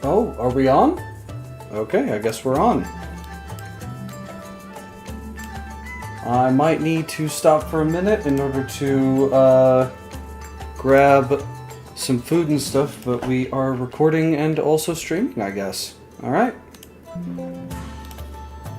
Oh, are we on? Okay, I guess we're on. I might need to stop for a minute in order to grab some food and stuff, but we are recording and also streaming, I guess. Alright.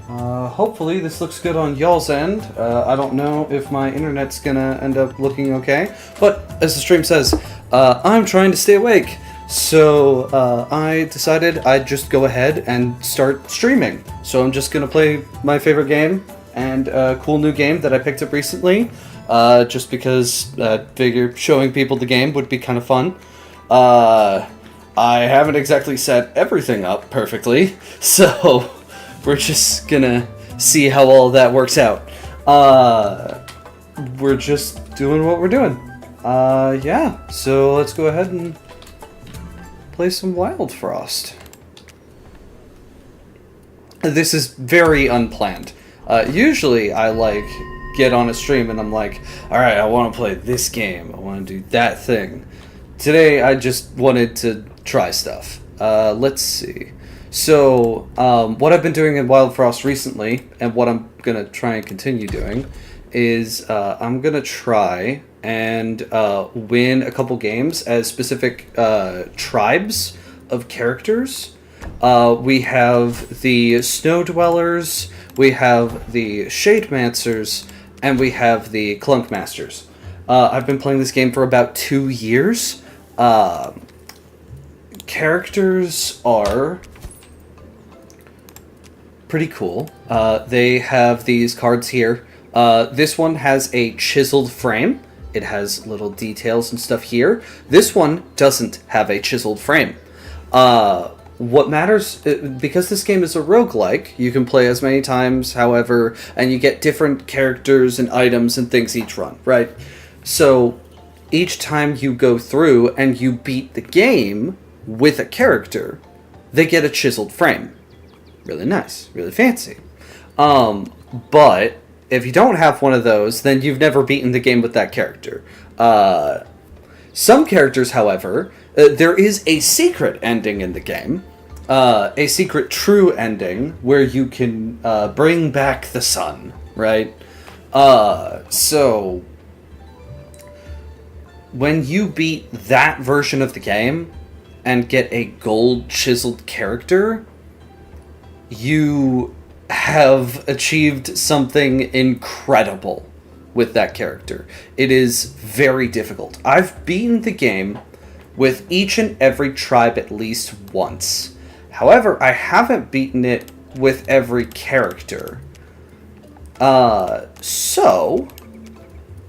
Hopefully this looks good on y'all's end. I don't know if my internet's gonna end up looking okay, but as the stream says, I'm trying to stay awake. So I decided I'd just go ahead and start streaming. So I'm just gonna play my favorite game and a cool new game that I picked up recently, just because I figured showing people the game would be kind of fun. I haven't exactly set everything up perfectly, so we're just gonna see how all that works out. We're just doing what we're doing. Yeah, so let's go ahead and play some Wildfrost. This is very unplanned. Usually I get on a stream and I'm like, alright, I want to play this game, I want to do that thing. Today I just wanted to try stuff. Let's see. So, what I've been doing in Wildfrost recently, and what I'm going to try and continue doing, is I'm going to try and win a couple games as specific tribes of characters. We have the Snow Dwellers, we have the Shademancers, and we have the Clunkmasters. I've been playing this game for about 2 years. Characters are pretty cool. They have these cards here. This one has a chiseled frame. It has little details and stuff here. This one doesn't have a chiseled frame. What matters, because this game is a roguelike, you can play as many times, however, and you get different characters and items and things each run, right? So, each time you go through and you beat the game with a character, they get a chiseled frame. Really nice, really fancy. But if you don't have one of those, then you've never beaten the game with that character. Some characters, however, there is a secret ending in the game. A secret true ending where you can bring back the sun, right? So when you beat that version of the game and get a gold chiseled character, you have achieved something incredible with that character. It is very difficult. I've beaten the game with each and every tribe at least once. However, I haven't beaten it with every character. So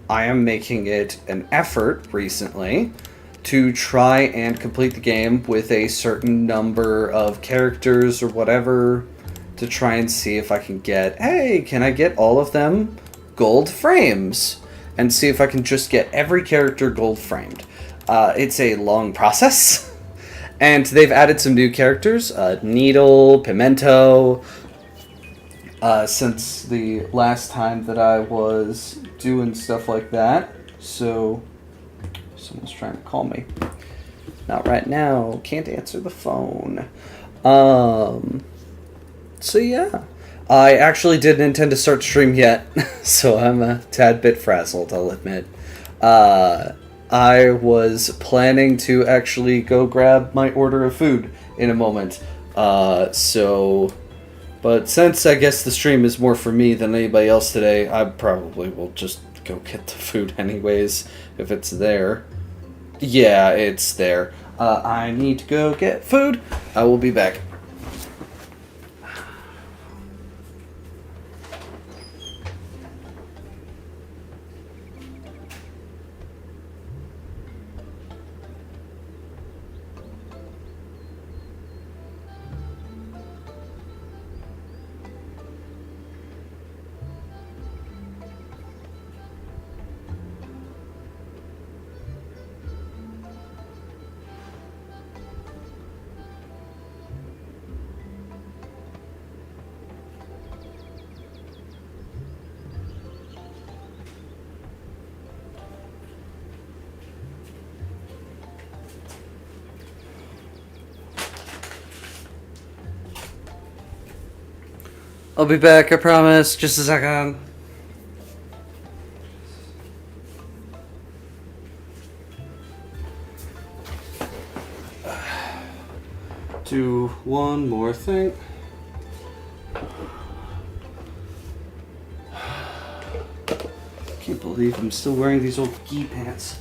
I am making it an effort recently to try and complete the game with a certain number of characters or whatever, to try and see if I can get, hey, can I get all of them gold frames? And see if I can just get every character gold framed. It's a long process. And they've added some new characters, Needle, Pimento, since the last time that I was doing stuff like that. So, someone's trying to call me. Not right now, can't answer the phone. So yeah, I actually didn't intend to start stream yet, so I'm a tad bit frazzled, I'll admit. I was planning to actually go grab my order of food in a moment, but since I guess the stream is more for me than anybody else today, I probably will just go get the food anyways, if it's there. Yeah, it's there. I need to go get food. I will be back. I'll be back, I promise. Just a second. Do one more thing. Can't believe I'm still wearing these old gi pants.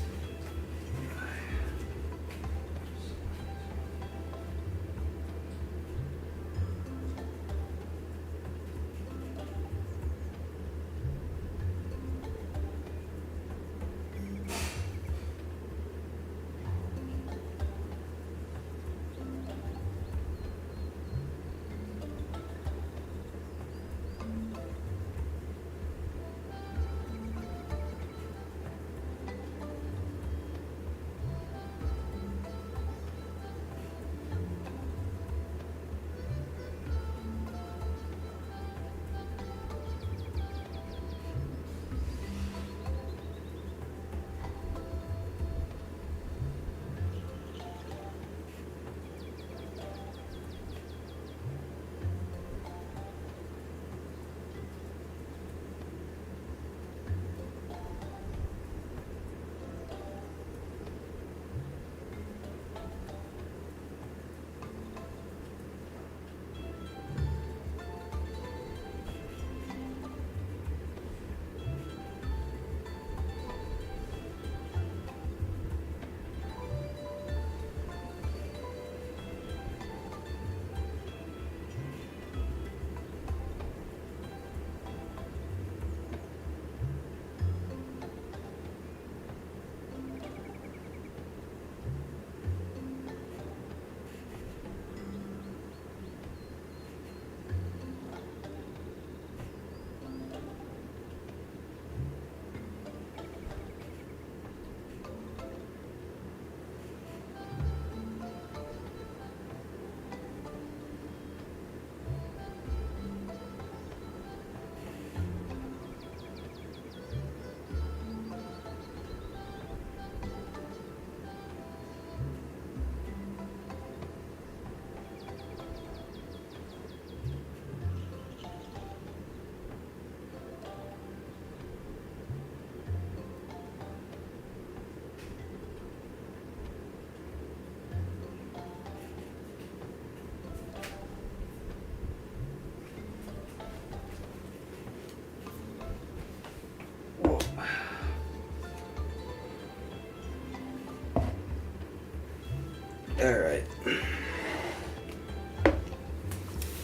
Alright.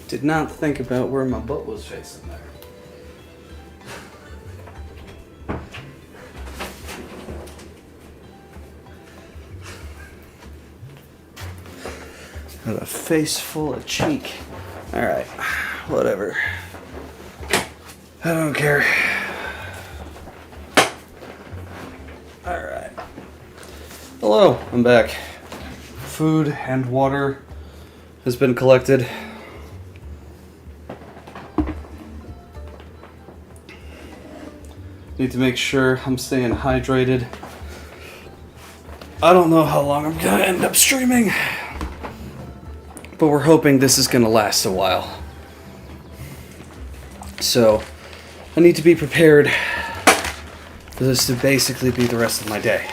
Did not think about where my butt was facing there. Got a face full of cheek. Alright, whatever. I don't care. Alright. Hello, I'm back. Food and water has been collected. Need to make sure I'm staying hydrated. I don't know how long I'm gonna end up streaming, but we're hoping this is gonna last a while. So, I need to be prepared for this to basically be the rest of my day.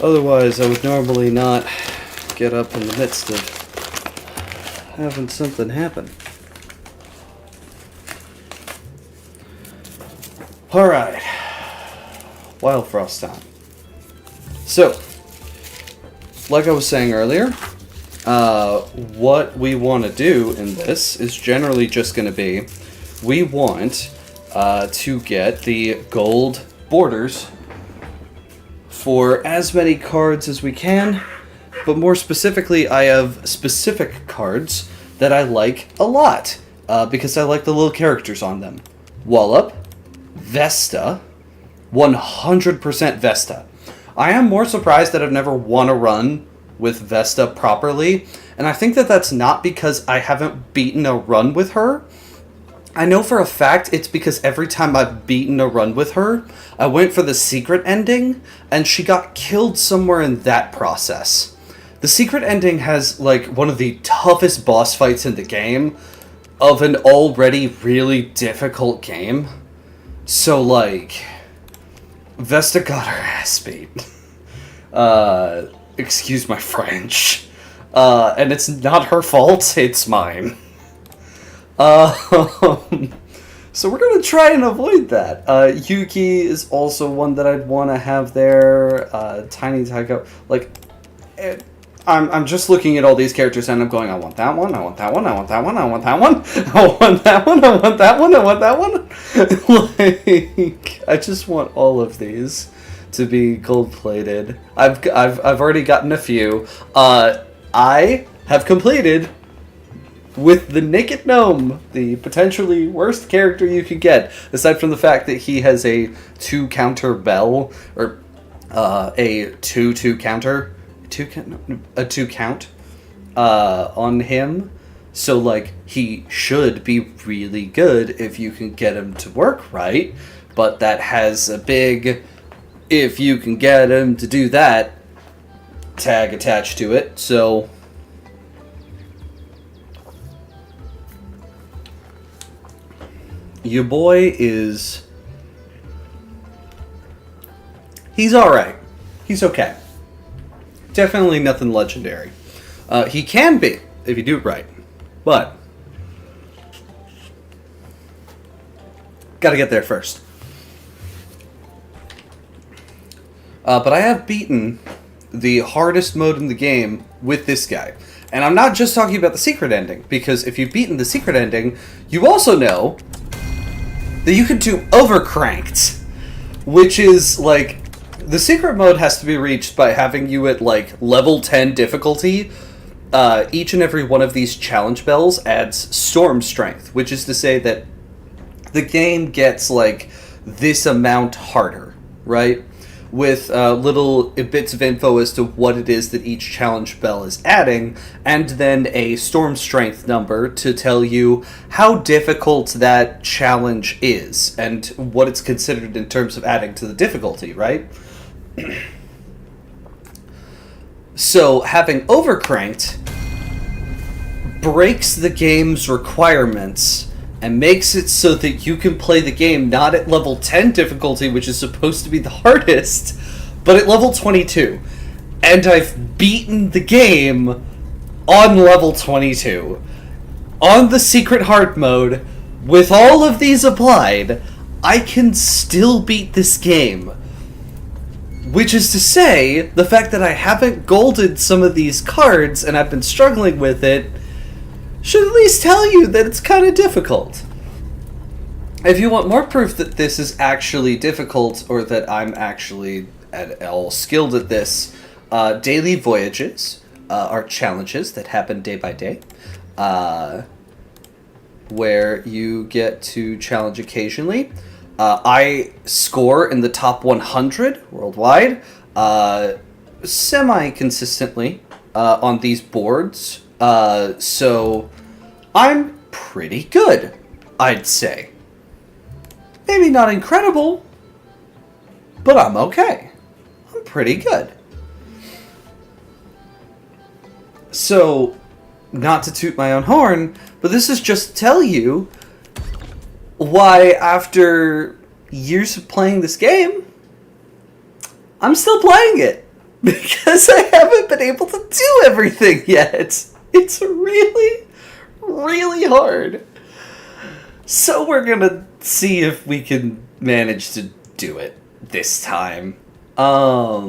Otherwise, I would normally not get up in the midst of having something happen. Alright. Wildfrost time. So, like I was saying earlier, what we want to do in this is generally just going to be, we want to get the gold borders for as many cards as we can, but more specifically, I have specific cards that I like a lot, because I like the little characters on them. Wallop, Vesta, 100% Vesta. I am more surprised that I've never won a run with Vesta properly, and I think that that's not because I haven't beaten a run with her. I know for a fact it's because every time I've beaten a run with her, I went for the secret ending, and she got killed somewhere in that process. The secret ending has, like, one of the toughest boss fights in the game of an already really difficult game. So, like, Vesta got her ass beat. Excuse my French. And it's not her fault, it's mine. So we're gonna try and avoid that. Yuki is also one that I'd want to have there. Tiny Taiko, like, I'm just looking at all these characters and I'm going, I want that one, I want that one, I want that one, I want that one, I want that one, I want that one, I want that one. Like, I just want all of these to be gold-plated. I've already gotten a few. I have completed with the Naked Gnome, the potentially worst character you could get, aside from the fact that he has a 2-counter bell, or a 2-2 counter, a 2 count on him. So, like, he should be really good if you can get him to work right, but that has a big, if you can get him to do that, tag attached to it. So your boy is, he's alright. He's okay. Definitely nothing legendary. He can be, if you do it right. But gotta get there first. But I have beaten the hardest mode in the game with this guy. And I'm not just talking about the secret ending, because if you've beaten the secret ending, you also know that you can do Overcranked, which is, like, the secret mode has to be reached by having you at, like, level 10 difficulty. Each and every one of these challenge bells adds storm strength, which is to say that the game gets, like, this amount harder, right? With little bits of info as to what it is that each challenge bell is adding, and then a storm strength number to tell you how difficult that challenge is, and what it's considered in terms of adding to the difficulty, right? So, having Overcranked breaks the game's requirements and makes it so that you can play the game not at level 10 difficulty, which is supposed to be the hardest, but at level 22. And I've beaten the game on level 22. On the secret hard mode, with all of these applied, I can still beat this game. Which is to say, the fact that I haven't golded some of these cards and I've been struggling with it should at least tell you that it's kind of difficult. If you want more proof that this is actually difficult, or that I'm actually at all skilled at this, daily voyages are challenges that happen day by day, where you get to challenge occasionally. I score in the top 100 worldwide, semi-consistently on these boards. So I'm pretty good, I'd say. Maybe not incredible, but I'm okay. I'm pretty good. So, not to toot my own horn, but this is just to tell you why, after years of playing this game, I'm still playing it. Because I haven't been able to do everything yet. It's really, really hard. So we're gonna see if we can manage to do it this time. The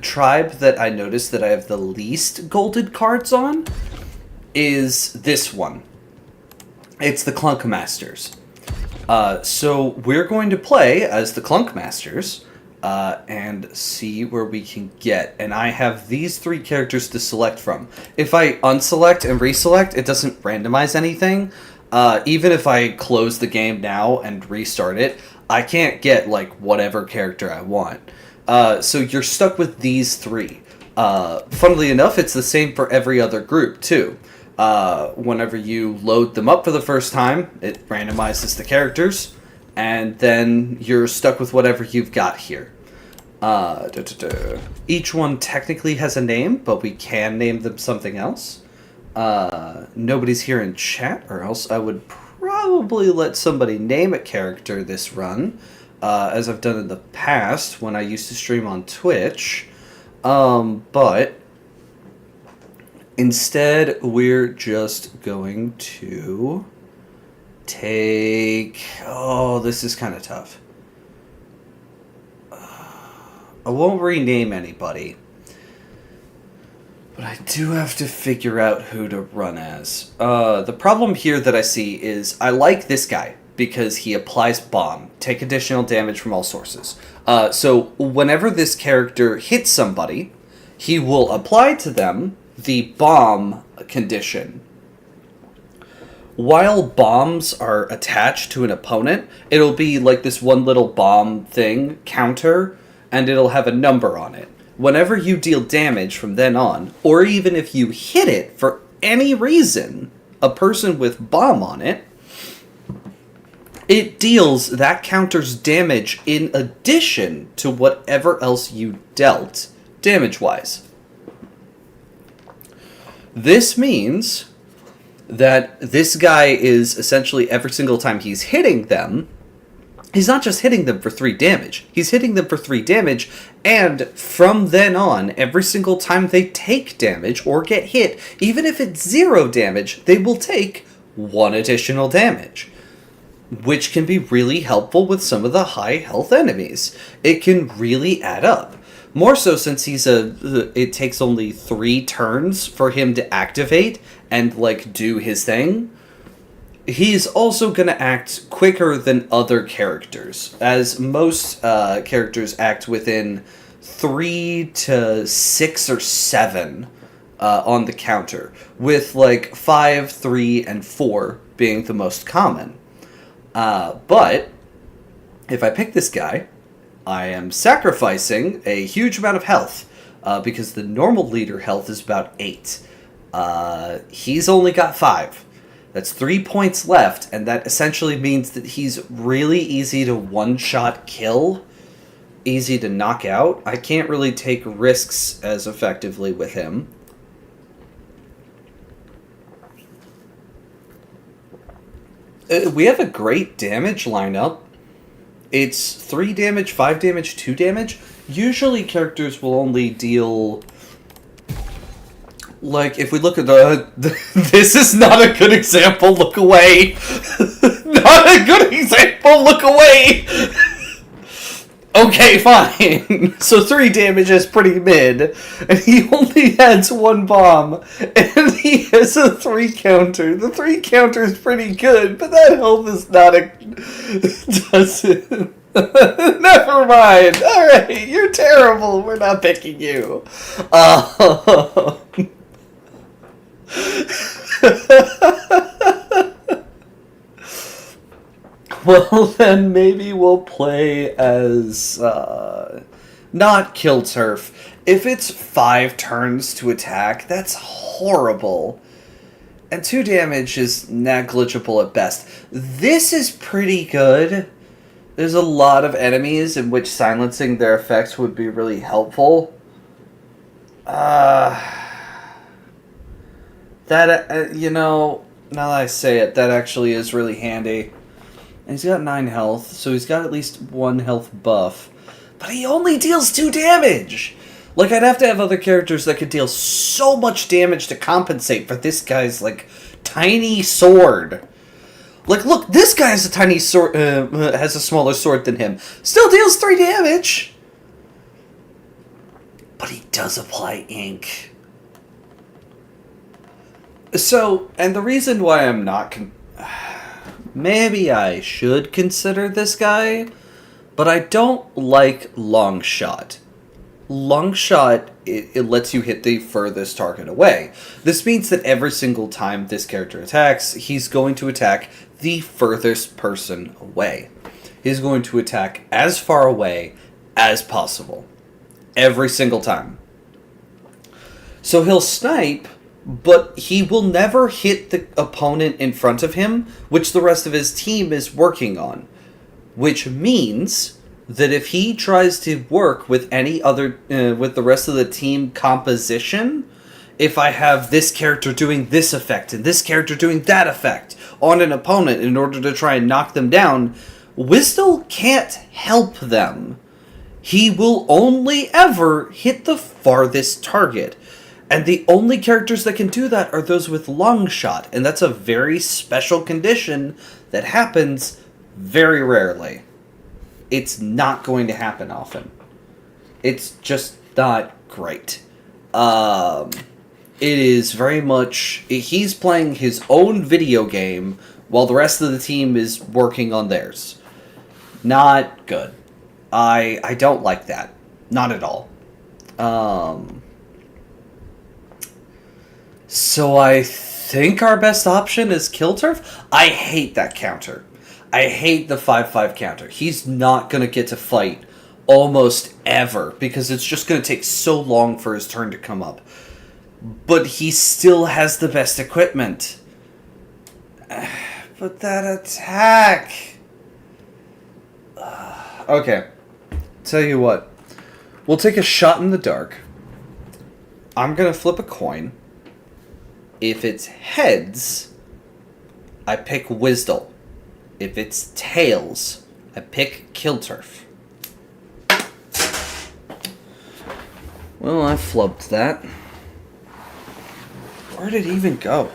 tribe that I noticed that I have the least golded cards on is this one. It's the Clunk Masters. So we're going to play as the Clunk Masters, and see where we can get. And I have these 3 characters to select from. If I unselect and reselect, it doesn't randomize anything. Even if I close the game now and restart it, I can't get, like, whatever character I want. So you're stuck with these 3. Funnily enough, it's the same for every other group, too. Whenever you load them up for the first time, it randomizes the characters, and then you're stuck with whatever you've got here. Each one technically has a name, but we can name them something else. Nobody's here in chat, or else I would probably let somebody name a character this run, as I've done in the past when I used to stream on Twitch. But instead, we're just going to take... Oh, this is kind of tough. I won't rename anybody, but I do have to figure out who to run as. The problem here that I see is I like this guy because he applies bomb. Take additional damage from all sources. So whenever this character hits somebody, he will apply to them the bomb condition. While bombs are attached to an opponent, it'll be like this one little bomb thing, counter, and it'll have a number on it. Whenever you deal damage from then on, or even if you hit it for any reason, a person with bomb on it, it deals that counter's damage in addition to whatever else you dealt, damage-wise. This means that this guy is essentially every single time he's hitting them, he's not just hitting them for 3 damage. He's hitting them for 3 damage, and from then on, every single time they take damage or get hit, even if it's 0 damage, they will take 1 additional damage, which can be really helpful with some of the high health enemies. It can really add up. More so since it takes only 3 turns for him to activate and, like, do his thing. He's also going to act quicker than other characters, as most characters act within 3 to 6 or 7 on the counter, with like 5, 3, and 4 being the most common. But if I pick this guy, I am sacrificing a huge amount of health, because the normal leader health is about 8. He's only got 5. That's 3 points left, and that essentially means that he's really easy to one-shot kill, easy to knock out. I can't really take risks as effectively with him. We have a great damage lineup. It's 3 damage, 5 damage, 2 damage. Usually characters will only deal... Like, if we look at the... This is not a good example, look away! Not a good example, look away! Okay, fine. So 3 damage is pretty mid, and he only has 1 bomb, and he has a 3 counter. The 3 counter is pretty good, but that health is not a... doesn't... Never mind. Alright, you're terrible. We're not picking you. Well, then maybe we'll play as, not Kill Turf. If it's 5 turns to attack, that's horrible. And 2 damage is negligible at best. This is pretty good. There's a lot of enemies in which silencing their effects would be really helpful. You know, now that I say it, that actually is really handy. And he's got 9 health, so he's got at least 1 health buff. But he only deals 2 damage! Like, I'd have to have other characters that could deal so much damage to compensate for this guy's, like, tiny sword. Like, look, this guy has a tiny sword, has a smaller sword than him. Still deals 3 damage! But he does apply ink. So, and the reason why I'm not... Maybe I should consider this guy, but I don't like long shot. Long shot, it lets you hit the furthest target away. This means that every single time this character attacks, he's going to attack the furthest person away. He's going to attack as far away as possible. Every single time. So he'll snipe, but he will never hit the opponent in front of him, which the rest of his team is working on. Which means that if he tries to work with any other, with the rest of the team composition, if I have this character doing this effect and this character doing that effect on an opponent in order to try and knock them down, Wisdle can't help them. He will only ever hit the farthest target. And the only characters that can do that are those with long shot, and that's a very special condition that happens very rarely. It's not going to happen often. It's just not great. It is very much... He's playing his own video game while the rest of the team is working on theirs. Not good. I don't like that. Not at all. So I think our best option is Kill Turf? I hate that counter. I hate the 5-5 counter. He's not going to get to fight almost ever because it's just going to take so long for his turn to come up. But he still has the best equipment. But that attack... Okay. Tell you what. We'll take a shot in the dark. I'm going to flip a coin. If it's heads, I pick Wisdle. If it's tails, I pick Kill Turf. Well, I flubbed that. Where did it even go?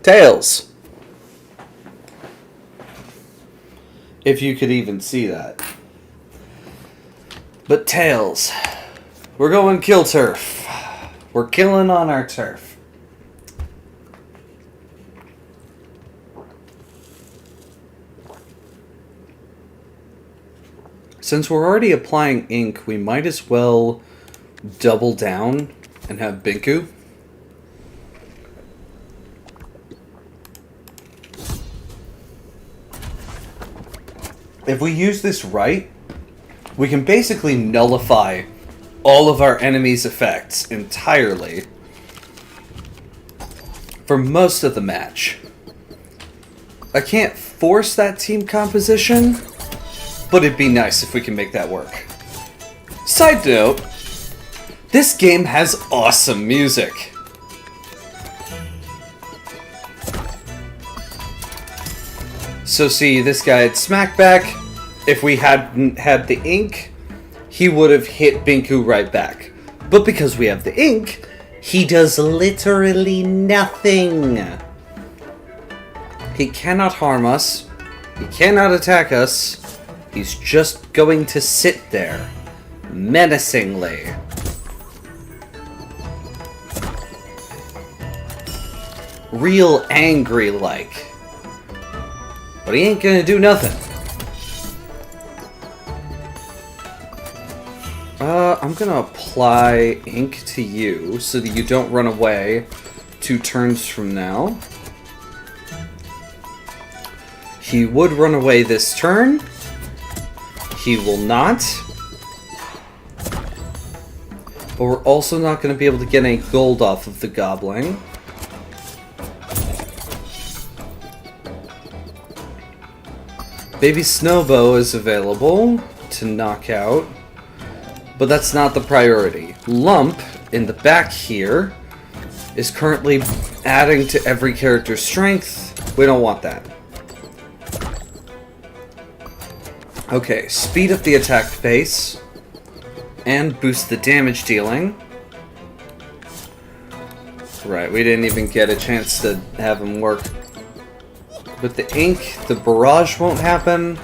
Tails. If you could even see that. But tails. We're going Kill Turf. We're killing on our turf. Since we're already applying ink, we might as well double down and have Binku. If we use this right, we can basically nullify all of our enemies' effects entirely for most of the match. I can't force that team composition, but it'd be nice if we can make that work. Side note, this game has awesome music. So see, this guy had Smackback. If we hadn't had the ink, he would have hit Binku right back. But because we have the ink, he does literally nothing. He cannot harm us. He cannot attack us. He's just going to sit there, menacingly. Real angry-like. But he ain't gonna do nothing. I'm gonna apply ink to you so that you don't run away 2 turns from now. He would run away this turn. He will not. But we're also not going to be able to get any gold off of the goblin. Baby Snowbow is available to knock out. But that's not the priority. Lump, in the back here, is currently adding to every character's strength. We don't want that. Okay, speed up the attack pace. And boost the damage dealing. Right, we didn't even get a chance to have him work. With the ink, the barrage won't happen.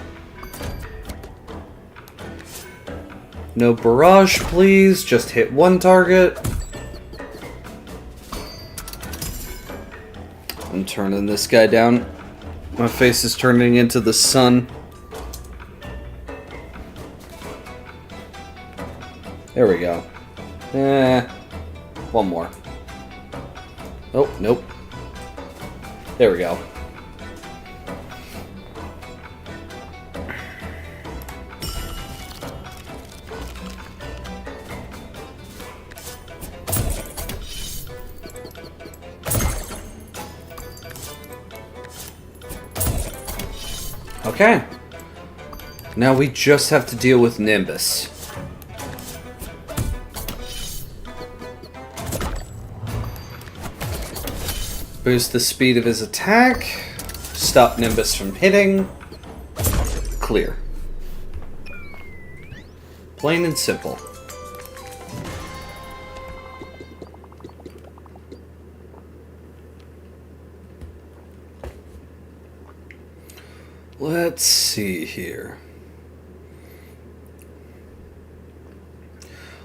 No barrage, please. Just hit 1 target. I'm turning this guy down. My face is turning into the sun. There we go. One more. Oh, nope. There we go. Okay. Now we just have to deal with Nimbus. Boost the speed of his attack. Stop Nimbus from hitting. Clear. Plain and simple. Let's see here.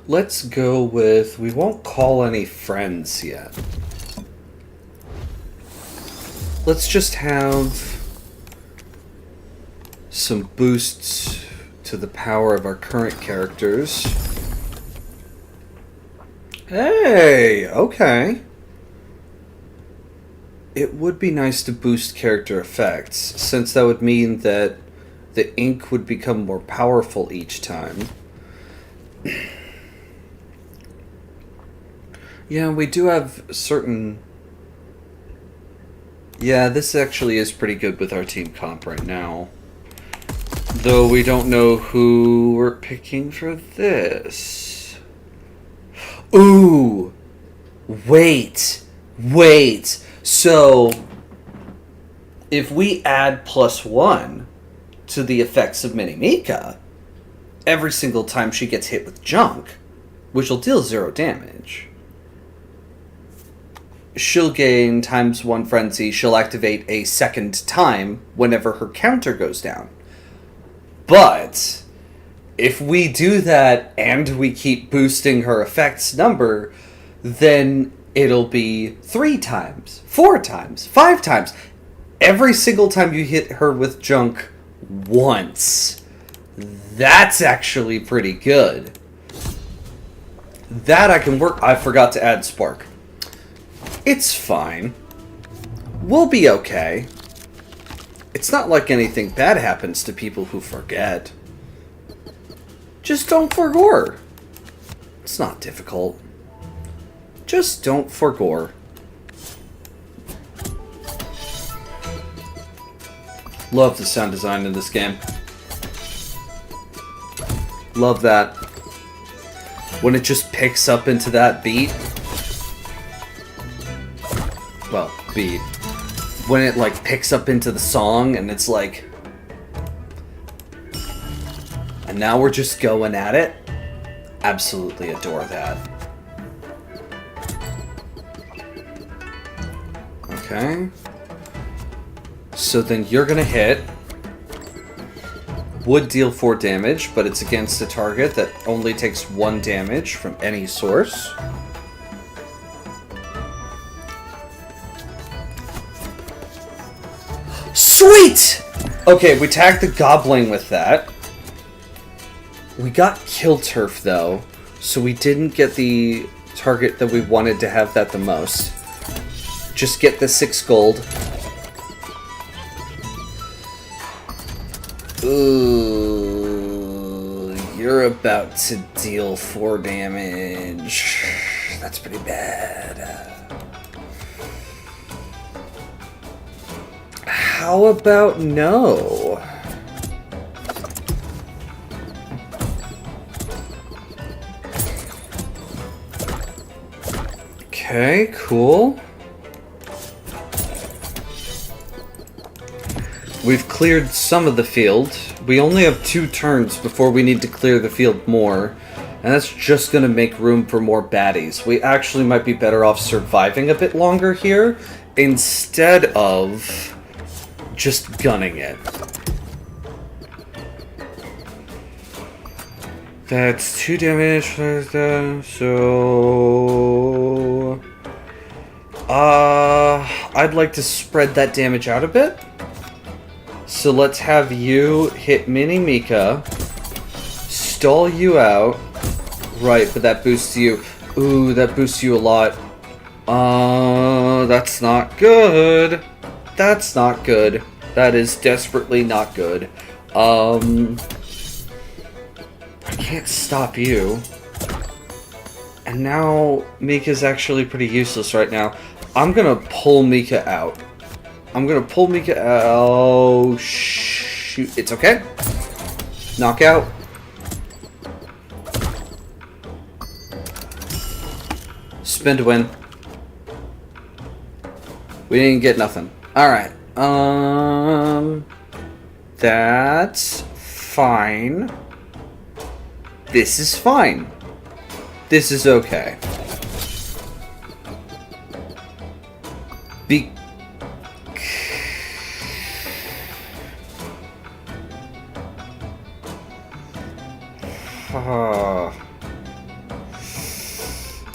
Let's go with... we won't call any friends yet. Let's just have some boosts to the power of our current characters. Hey, okay. It would be nice to boost character effects, since that would mean that the ink would become more powerful each time. Yeah, we do have certain... yeah, this actually is pretty good with our team comp right now. Though we don't know who we're picking for this. Ooh! Wait! So, if we add +1 to the effects of Mini Mika, every single time she gets hit with junk, which will deal 0 damage, she'll gain ×1 frenzy. She'll activate a second time whenever her counter goes down. But if we do that and we keep boosting her effects number, then it'll be 3 times, 4 times, 5 times. Every single time you hit her with junk once. That's actually pretty good. That I can work. I forgot to add Spark. It's fine. We'll be okay. It's not like anything bad happens to people who forget. Just don't forgore. It's not difficult. Just don't forgore. Love the sound design in this game. Love that. When it just picks up into that beat. Well, beat. When it like picks up into the song and it's like... and now we're just going at it. Absolutely adore that. Okay. So then you're gonna hit. Would deal 4 damage, but it's against a target that only takes 1 damage from any source. Sweet! Okay, we tagged the Goblin with that. We got Kill Turf though, so we didn't get the target that we wanted to have that the most. Just get the 6 gold. Ooh, you're about to deal 4 damage. That's pretty bad. How about no? Okay, cool. We've cleared some of the field. We only have 2 turns before we need to clear the field more. And that's just going to make room for more baddies. We actually might be better off surviving a bit longer here instead of just gunning it. That's 2 damage, so... I'd like to spread that damage out a bit. So let's have you hit Mini Mika, stall you out. Right, but that boosts you. Ooh, that boosts you a lot. That's not good. That's not good. That is desperately not good. I can't stop you. And now Mika's actually pretty useless right now. I'm gonna pull Mika out. I'm gonna pull Mika out. Oh, shoot. It's okay. Knockout. Spin to win. We didn't get nothing. Alright. That's fine. This is fine. This is okay.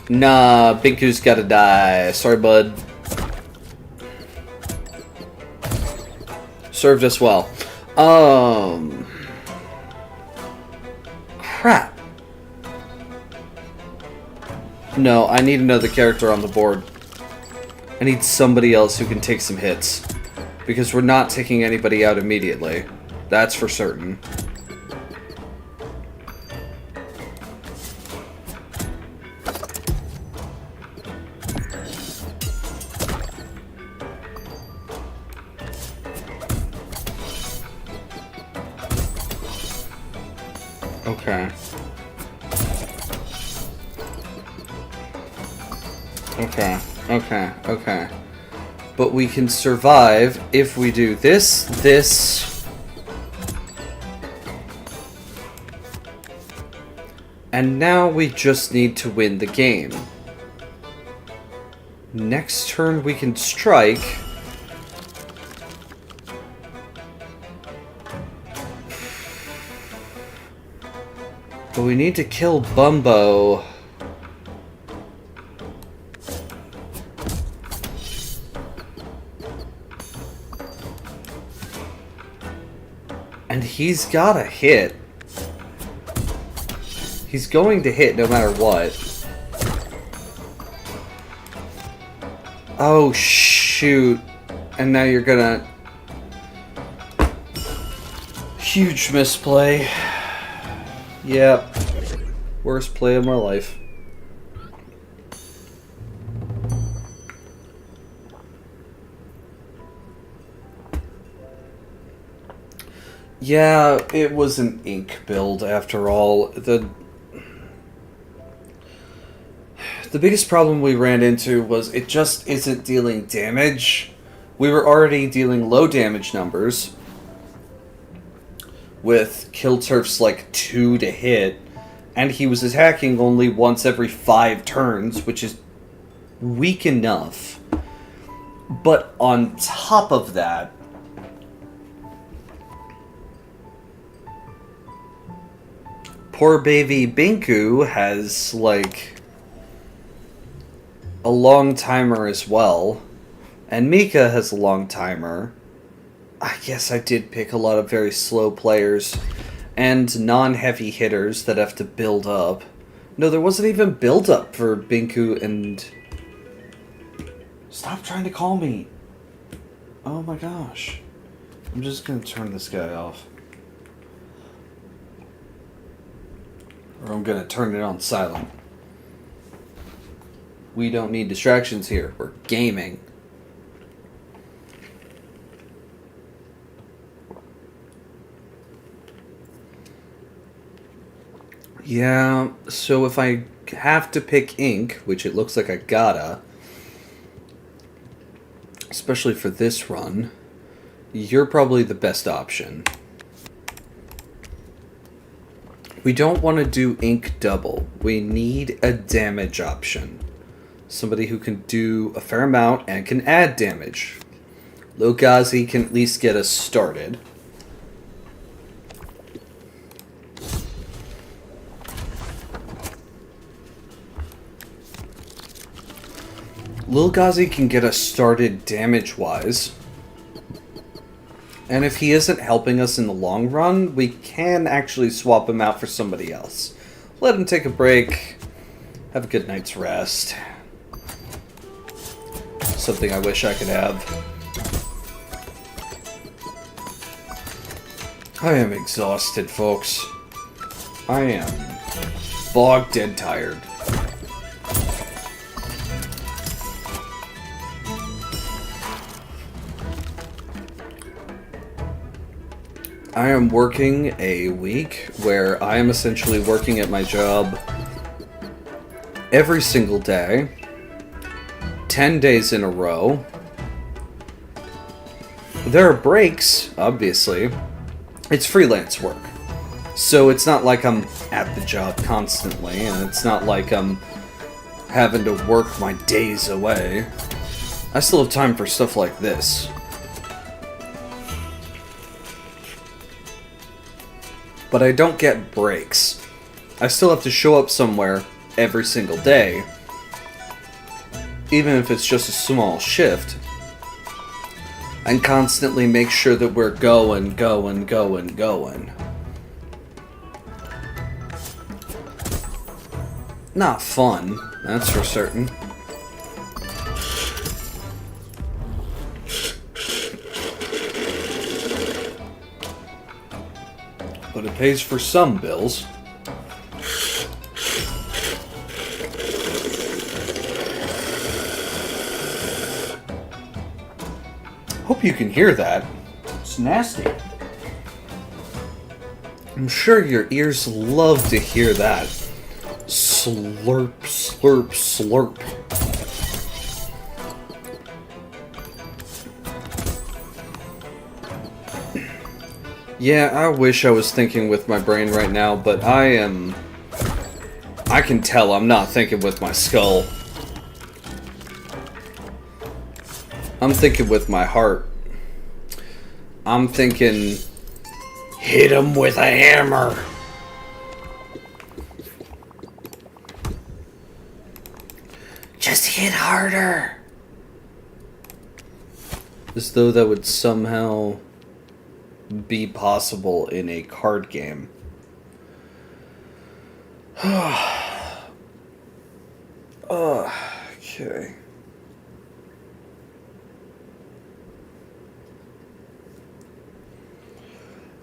Nah, Binku's gotta die. Sorry, bud. Served us well. Crap. No, I need another character on the board. I need somebody else who can take some hits. Because we're not taking anybody out immediately. That's for certain. Okay. Okay, okay, okay. But we can survive if we do this, this, and now we just need to win the game. Next turn we can strike. But we need to kill Bumbo. And he's gotta hit. He's going to hit no matter what. Oh, shoot. And now you're gonna... Huge misplay. Yep. Worst play of my life. Yeah, it was an ink build after all. The biggest problem we ran into was it just isn't dealing damage. We were already dealing low damage numbers with kill turfs like 2 to hit, and he was attacking only once every 5 turns, which is weak enough. But on top of that, poor baby Binku has, like, a long timer as well. And Mika has a long timer. I guess I did pick a lot of very slow players and non-heavy hitters that have to build up. No, there wasn't even build up for Binku and... Stop trying to call me! Oh my gosh. I'm just gonna turn this guy off. Or I'm gonna turn it on silent. We don't need distractions here. We're gaming. Yeah, so if I have to pick ink, which it looks like I gotta, especially for this run, you're probably the best option. We don't want to do ink double. We need a damage option. Somebody who can do a fair amount and can add damage. Logazi can at least get us started. Lil Ghazi can get us started damage-wise. And if he isn't helping us in the long run, we can actually swap him out for somebody else. Let him take a break. Have a good night's rest. Something I wish I could have. I am exhausted, folks. I am bog dead tired. I am working a week where I am essentially working at my job every single day, 10 days in a row. There are breaks, obviously. It's freelance work. So it's not like I'm at the job constantly, and it's not like I'm having to work my days away. I still have time for stuff like this. But I don't get breaks. I still have to show up somewhere every single day, even if it's just a small shift, and constantly make sure that we're going. Not fun, that's for certain. But it pays for some bills. Hope you can hear that. It's nasty. I'm sure your ears love to hear that. Slurp, slurp, slurp. Yeah, I wish I was thinking with my brain right now, but I can tell I'm not thinking with my skull. I'm thinking with my heart. I'm thinking, hit him with a hammer. Just hit harder. As though that would somehow be possible in a card game. Okay.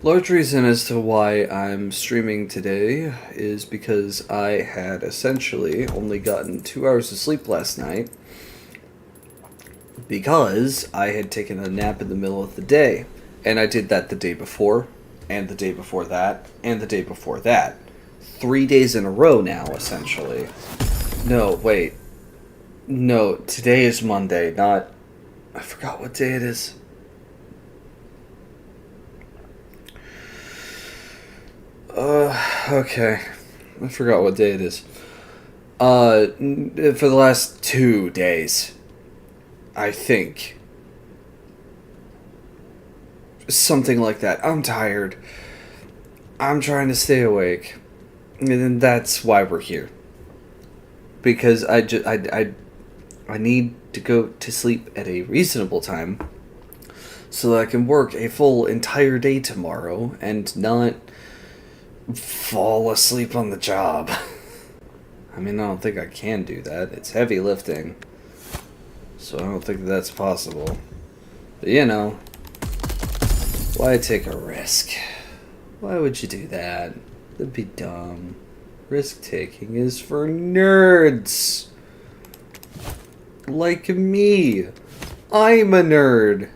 Large reason as to why I'm streaming today is because I had essentially only gotten 2 hours of sleep last night because I had taken a nap in the middle of the day. And I did that the day before, and the day before that, and the day before that. 3 days in a row now, essentially. No, wait. No, today is Monday, not... I forgot what day it is. Okay. I forgot what day it is. For the last 2 days, I think. Something like that. I'm tired. I'm trying to stay awake. And that's why we're here. Because I need to go to sleep at a reasonable time so that I can work a full entire day tomorrow and not fall asleep on the job. I mean, I don't think I can do that. It's heavy lifting. So I don't think that's possible. But you know, why take a risk? Why would you do that? That'd be dumb. Risk-taking is for nerds. Like me. I'm a nerd.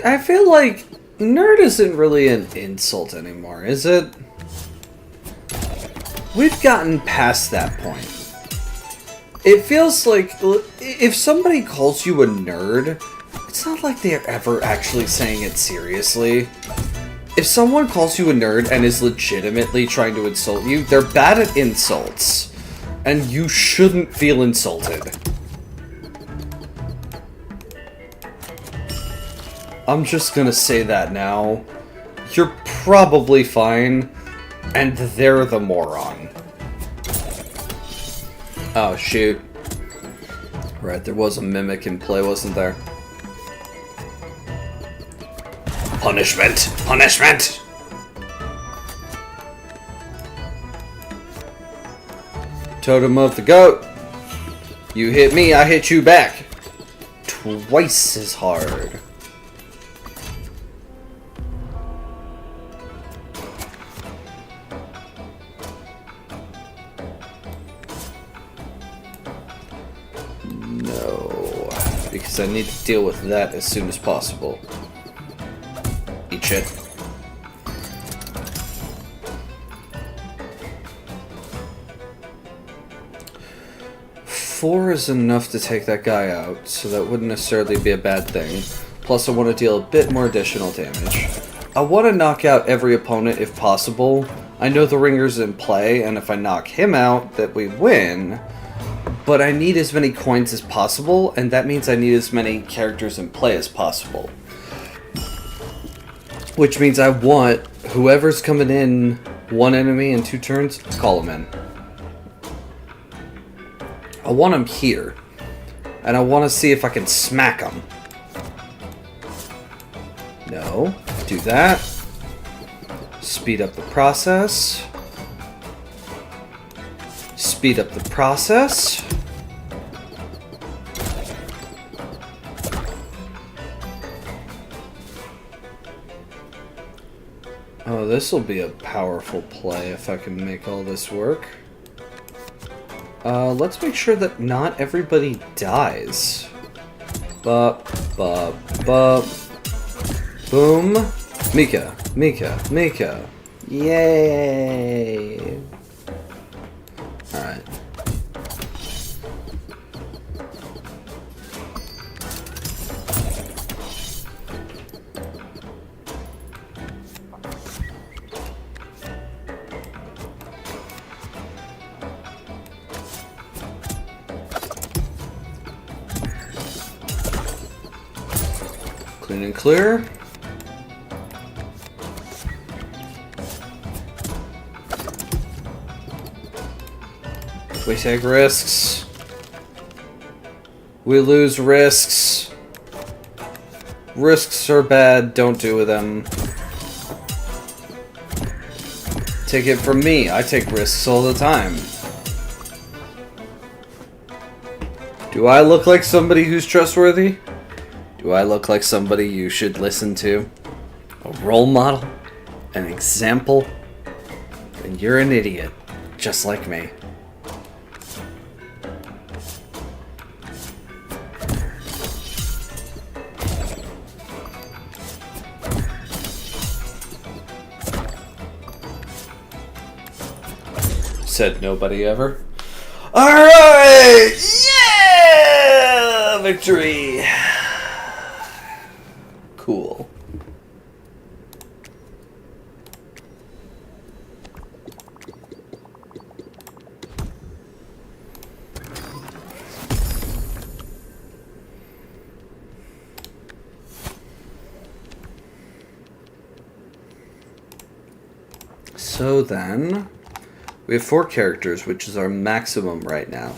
I feel like nerd isn't really an insult anymore, is it? We've gotten past that point. It feels like if somebody calls you a nerd, it's not like they're ever actually saying it seriously. If someone calls you a nerd and is legitimately trying to insult you, they're bad at insults. And you shouldn't feel insulted. I'm just gonna say that now. You're probably fine, and they're the moron. Oh, shoot. Right, there was a mimic in play, wasn't there? Punishment! Punishment! Totem of the goat. You hit me, I hit you back. Twice as hard. because I need to deal with that as soon as possible. Eat shit. Four is enough to take that guy out, so that wouldn't necessarily be a bad thing. Plus, I want to deal a bit more additional damage. I want to knock out every opponent if possible. I know the Ringer's in play, and if I knock him out, that we win. But I need as many coins as possible, and that means I need as many characters in play as possible. Which means I want whoever's coming in one enemy in 2 turns, call him in. I want him here. And I want to see if I can smack him. No. Do that. Speed up the process. Speed up the process. Oh, this will be a powerful play if I can make all this work. Let's make sure that not everybody dies. Bup, bup, bup. Boom. Mika, Mika, Mika. Yay! Alright. Clean and clear. We take risks. We lose risks. Risks are bad, don't do them. Take it from me, I take risks all the time. Do I look like somebody who's trustworthy? Do I look like somebody you should listen to? A role model? An example? Then you're an idiot, just like me. Said nobody ever. Alright! Yeah! Victory! Cool. So then, we have 4 characters, which is our maximum right now.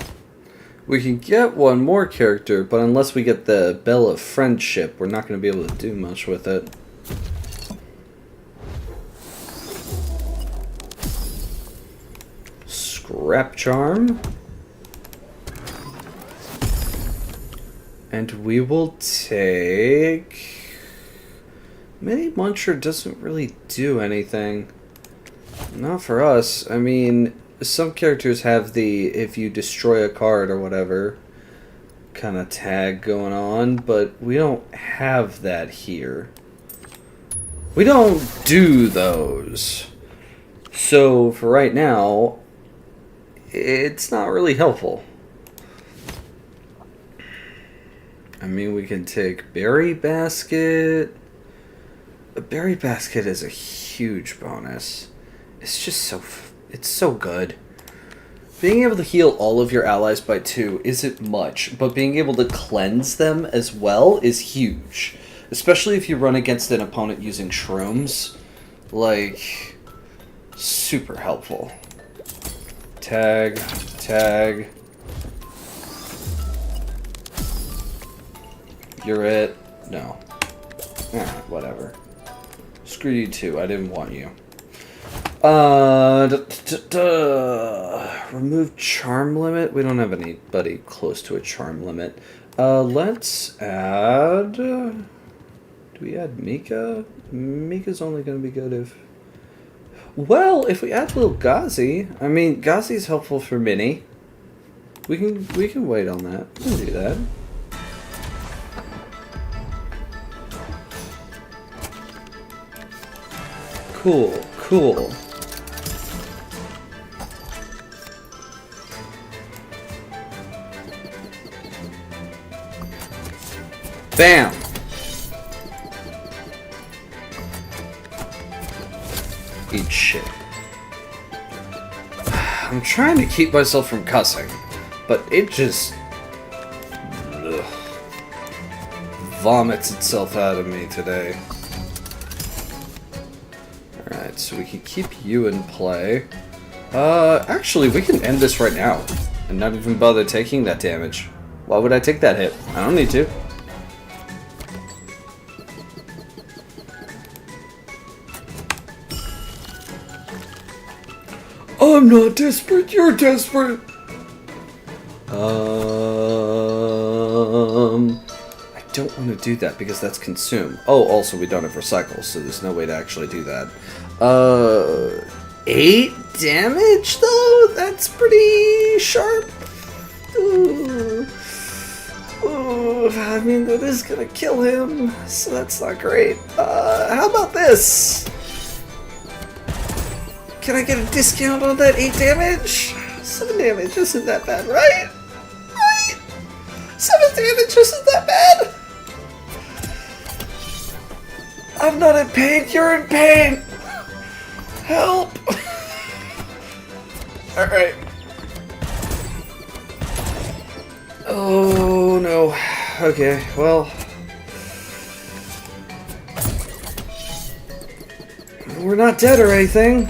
We can get one more character, but unless we get the Bell of Friendship, we're not going to be able to do much with it. Scrap Charm. And we will take... Mini Muncher doesn't really do anything. Not for us. I mean, some characters have the if you destroy a card or whatever kind of tag going on, but we don't have that here. We don't do those. So for right now, it's not really helpful. I mean, we can take Berry Basket. A Berry Basket is a huge bonus. It's just it's so good. Being able to heal all of your allies by 2 isn't much, but being able to cleanse them as well is huge. Especially if you run against an opponent using shrooms. Like, super helpful. Tag, tag. You're it. No. Whatever. Screw you too, I didn't want you. Remove charm limit. We don't have anybody close to a charm limit. Let's add... do we add Mika? Mika's only going to be good if... Well, if we add little Ghazi... I mean, Ghazi's helpful for Mini. We can wait on that. We can do that. Cool, cool. Bam! Eat shit. I'm trying to keep myself from cussing, but it just vomits itself out of me today. Alright, so we can keep you in play. Actually, we can end this right now and not even bother taking that damage. Why would I take that hit? I don't need to. I'm not desperate, you're desperate! I don't want to do that because that's consume. Oh, also we don't have recycle, so there's no way to actually do that. 8 damage though? That's pretty sharp. Ooh. Ooh, I mean, that is gonna kill him, so that's not great. How about this? Can I get a discount on that 8 damage? 7 damage isn't that bad, right? Right? 7 damage isn't that bad? I'm not in pain, you're in pain! Help! Alright. Oh no. Okay, well. We're not dead or anything.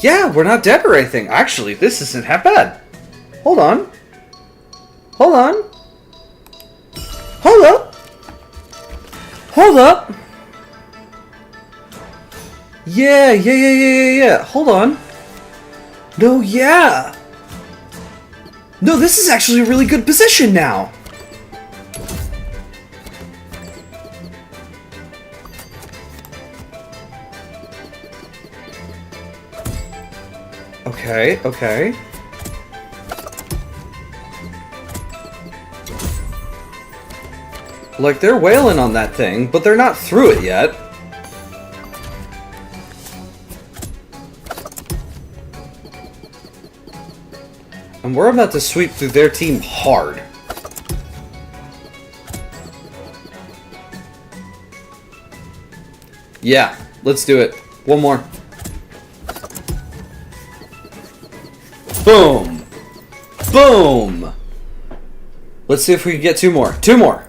Yeah, we're not dead or anything. Actually, this isn't half bad. Hold on. Hold on. Hold up. Hold up. Yeah. Hold on. No, yeah. No, this is actually a really good position now. Okay. Like, they're wailing on that thing, but they're not through it yet. And we're about to sweep through their team hard. Yeah, let's do it. One more. Boom! Boom! Let's see if we can get 2 more. 2 more!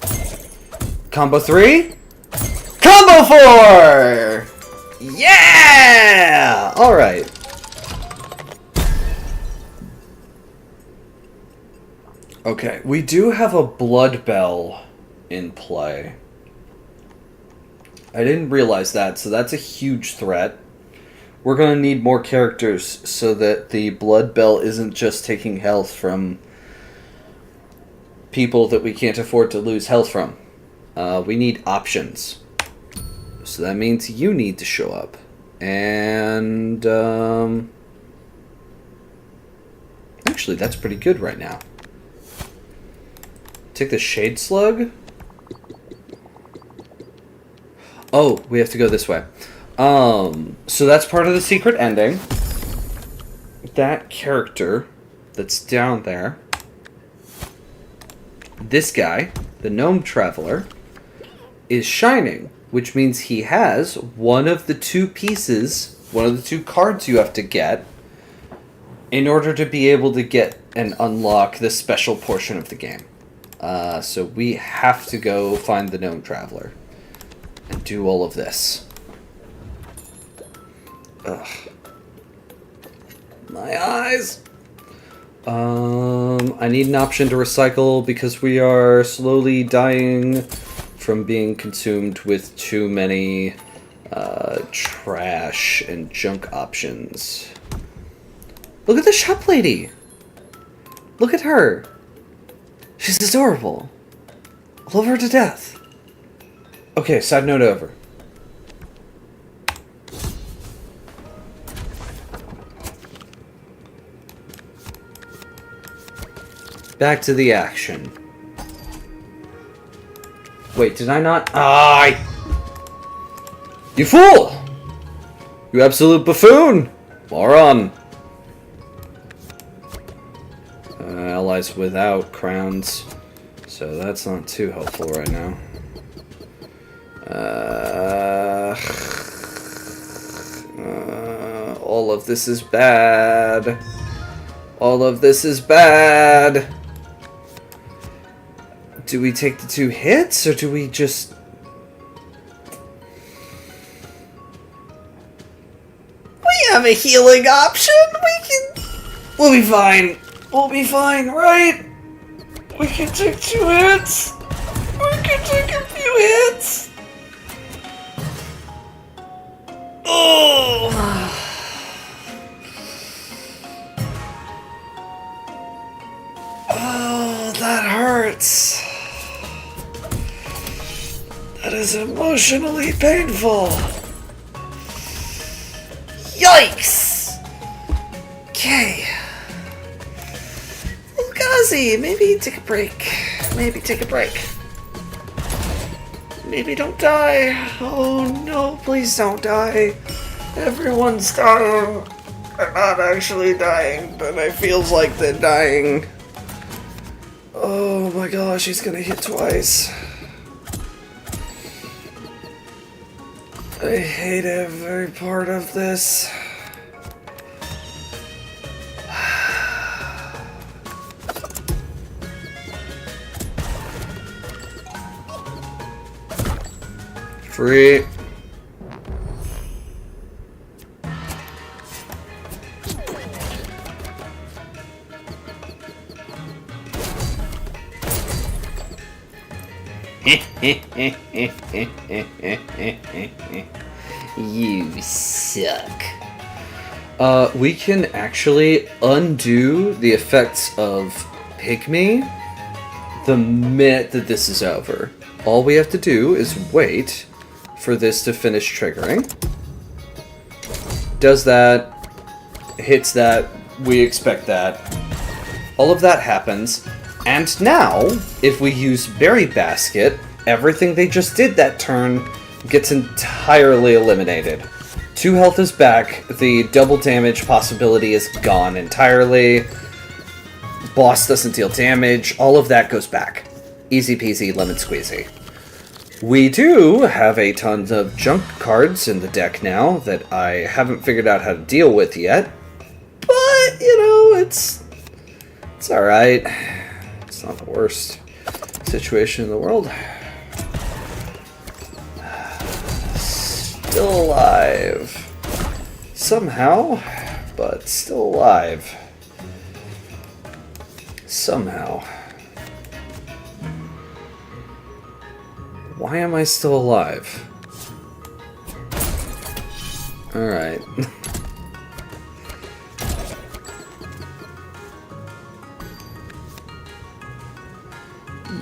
Combo 3? Combo 4! Yeah! Alright. Okay, we do have a blood bell in play. I didn't realize that, so that's a huge threat. We're going to need more characters so that the blood bell isn't just taking health from people that we can't afford to lose health from. We need options. So that means you need to show up. And, actually, that's pretty good right now. Take the Shade Slug. Oh, we have to go this way. So that's part of the secret ending. That character that's down there, this guy, the Gnome Traveler, is shining, which means he has one of the 2 pieces, one of the 2 cards you have to get in order to be able to get and unlock this special portion of the game. So we have to go find the Gnome Traveler and do all of this. Ugh. My eyes! I need an option to recycle because we are slowly dying from being consumed with too many trash and junk options. Look at the shop lady! Look at her! She's adorable. I love her to death. Okay, side note over. Back to the action. Wait, did I not? You fool! You absolute buffoon! Moron! Allies without crowns. So that's not too helpful right now. All of this is bad. All of this is bad. Do we take the 2 hits, or do we just... We have a healing option. We'll be fine. We'll be fine, right? We can take 2 hits. We can take a few hits. Oh. Oh, that hurts. That is emotionally painful. Yikes! Okay. Well, Gazi, maybe take a break. Maybe take a break. Maybe don't die. Oh no, please don't die. Everyone's dying. They're not actually dying, but it feels like they're dying. Oh my gosh, he's gonna hit twice. I hate every part of this. Free. You suck. We can actually undo the effects of Pygmy the minute that this is over. All we have to do is wait for this to finish triggering. Does that, hits that, we expect that. All of that happens, and now, if we use Berry Basket, everything they just did that turn gets entirely eliminated. 2 health is back, the double damage possibility is gone entirely, boss doesn't deal damage, all of that goes back. Easy peasy, lemon squeezy. We do have a ton of junk cards in the deck now that I haven't figured out how to deal with yet. But, you know, it's alright. It's not the worst situation in the world. Still alive. Somehow, but still alive. Somehow. Why am I still alive? Alright.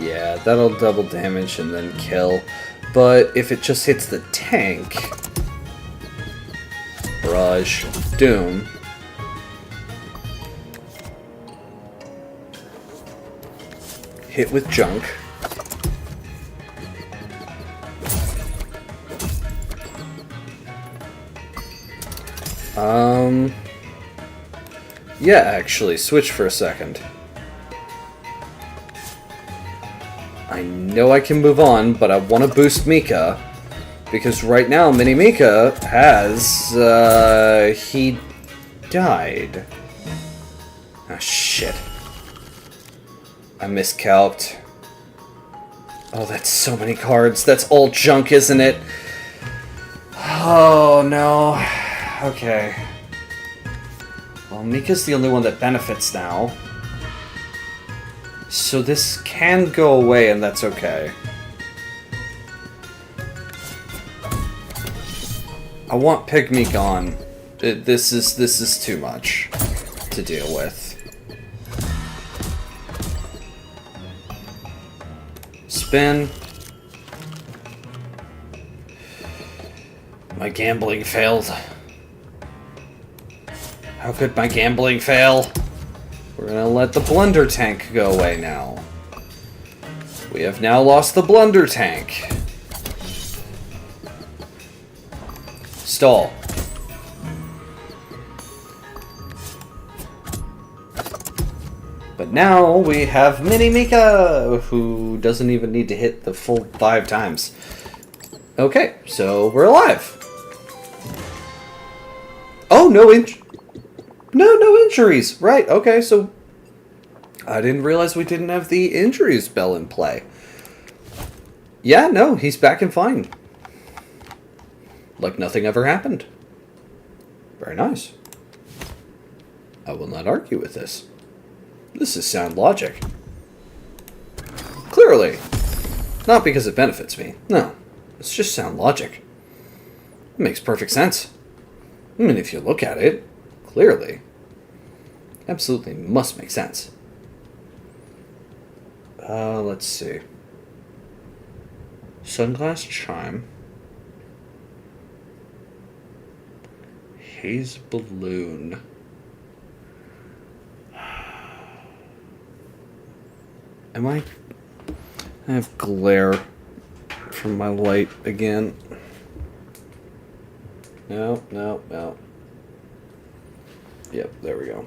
Yeah, that'll double damage and then kill. But if it just hits the tank... Barrage. Doom. Hit with junk. Yeah, actually, switch for a second. I know I can move on, but I want to boost Mika, because right now Mini Mika has, he died. Ah, shit. I miscalced. Oh, that's so many cards. That's all junk, isn't it? Oh, no. Okay. Well, Mika's the only one that benefits now. So this can go away, and that's okay. I want Pygmy gone. This is too much to deal with. Spin. My gambling failed. How could my gambling fail? We're gonna let the Blunder Tank go away now. We have now lost the Blunder Tank. Stall. But now we have Mini Mika, who doesn't even need to hit the full 5 times. Okay, so we're alive. Oh, no injuries. Right, okay, so I didn't realize we didn't have the injuries bell in play. Yeah, no, he's back and fine. Like nothing ever happened. Very nice. I will not argue with this. This is sound logic. Clearly. Not because it benefits me. No. It's just sound logic. It makes perfect sense. I mean, if you look at it, clearly. Absolutely must make sense. Let's see. Sunglass Chime. Haze Balloon. I have glare from my light again. No. Yep, there we go.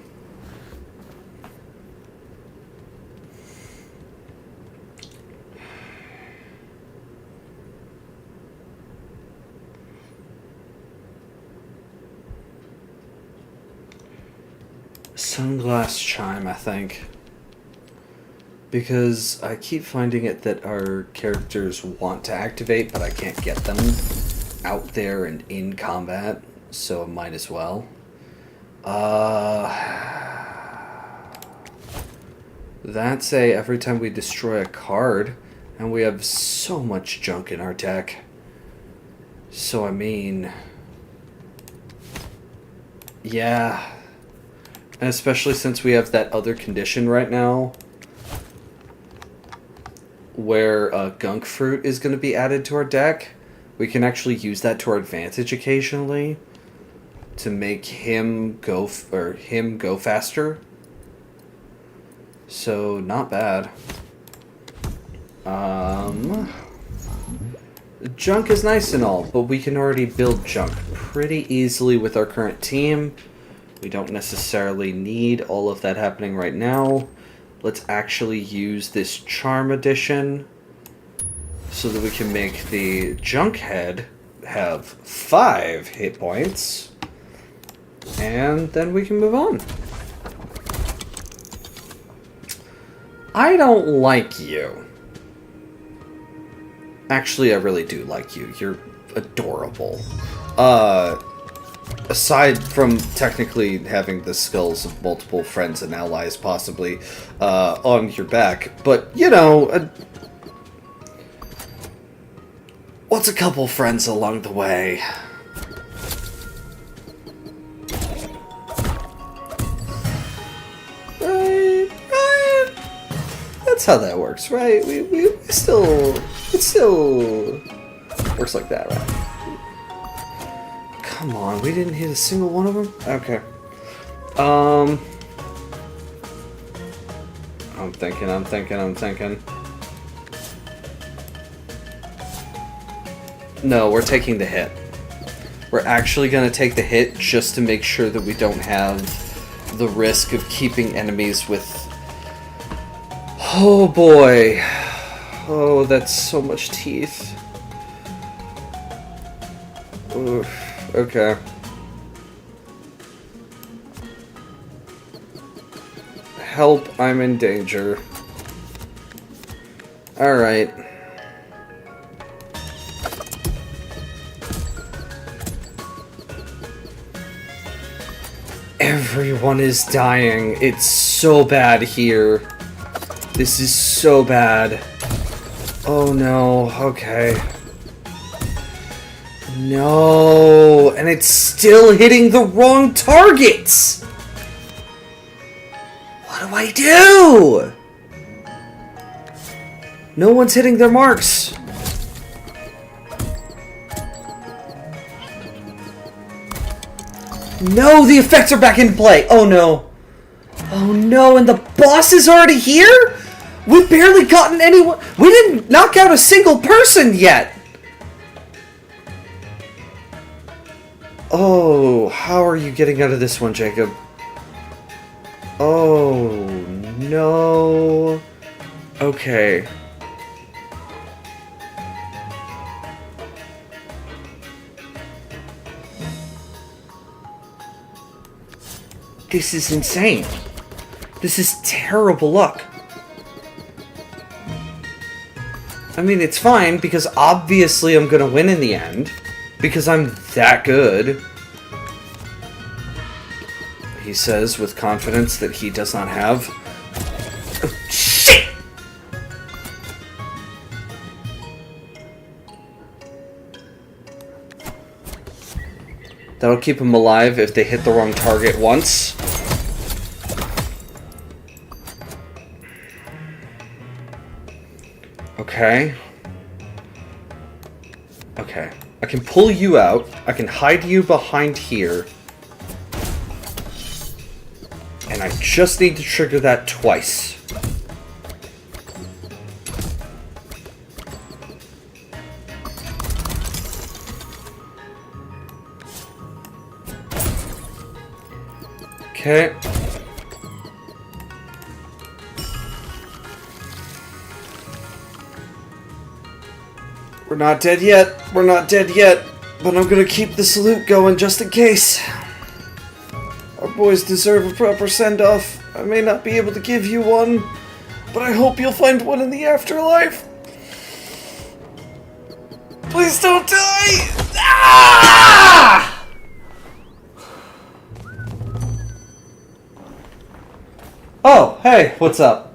Sunglass Chime, I think. Because I keep finding it that our characters want to activate, but I can't get them out there and in combat, so I might as well. That's every time we destroy a card, and we have so much junk in our deck. So, I mean... yeah. And especially since we have that other condition right now, where Gunk Fruit is going to be added to our deck, we can actually use that to our advantage occasionally to make him go faster. So not bad. Junk is nice and all, but we can already build junk pretty easily with our current team. We don't necessarily need all of that happening right now. Let's actually use this Charm Edition so that we can make the Junk Head have 5 hit points. And then we can move on. I don't like you. Actually, I really do like you. You're adorable. Aside from technically having the skulls of multiple friends and allies possibly on your back, but, you know, what's a couple friends along the way? Right? That's how that works, right? It still works like that, right? Come on, we didn't hit a single one of them? Okay. I'm thinking. No, we're taking the hit. We're actually gonna take the hit just to make sure that we don't have the risk of keeping enemies with... oh boy. Oh, that's so much teeth. Oof. Okay. Help, I'm in danger. Alright. Everyone is dying. It's so bad here. This is so bad. Oh no, okay. No, and it's still hitting the wrong targets! What do I do? No one's hitting their marks. No, the effects are back in play. Oh no. Oh no, and the boss is already here? We've barely gotten anyone. We didn't knock out a single person yet. Oh, how are you getting out of this one, Jacob? Oh, no. Okay. This is insane. This is terrible luck. I mean, it's fine, because obviously I'm gonna win in the end. Because I'm that good. He says with confidence that he does not have. Oh, shit! That'll keep him alive if they hit the wrong target once. Okay. Okay. I can pull you out. I can hide you behind here. And I just need to trigger that twice. Okay. We're not dead yet. We're not dead yet. But I'm gonna keep the salute going just in case. Our boys deserve a proper send-off. I may not be able to give you one, but I hope you'll find one in the afterlife. Please don't die! Ah! Oh, hey, what's up?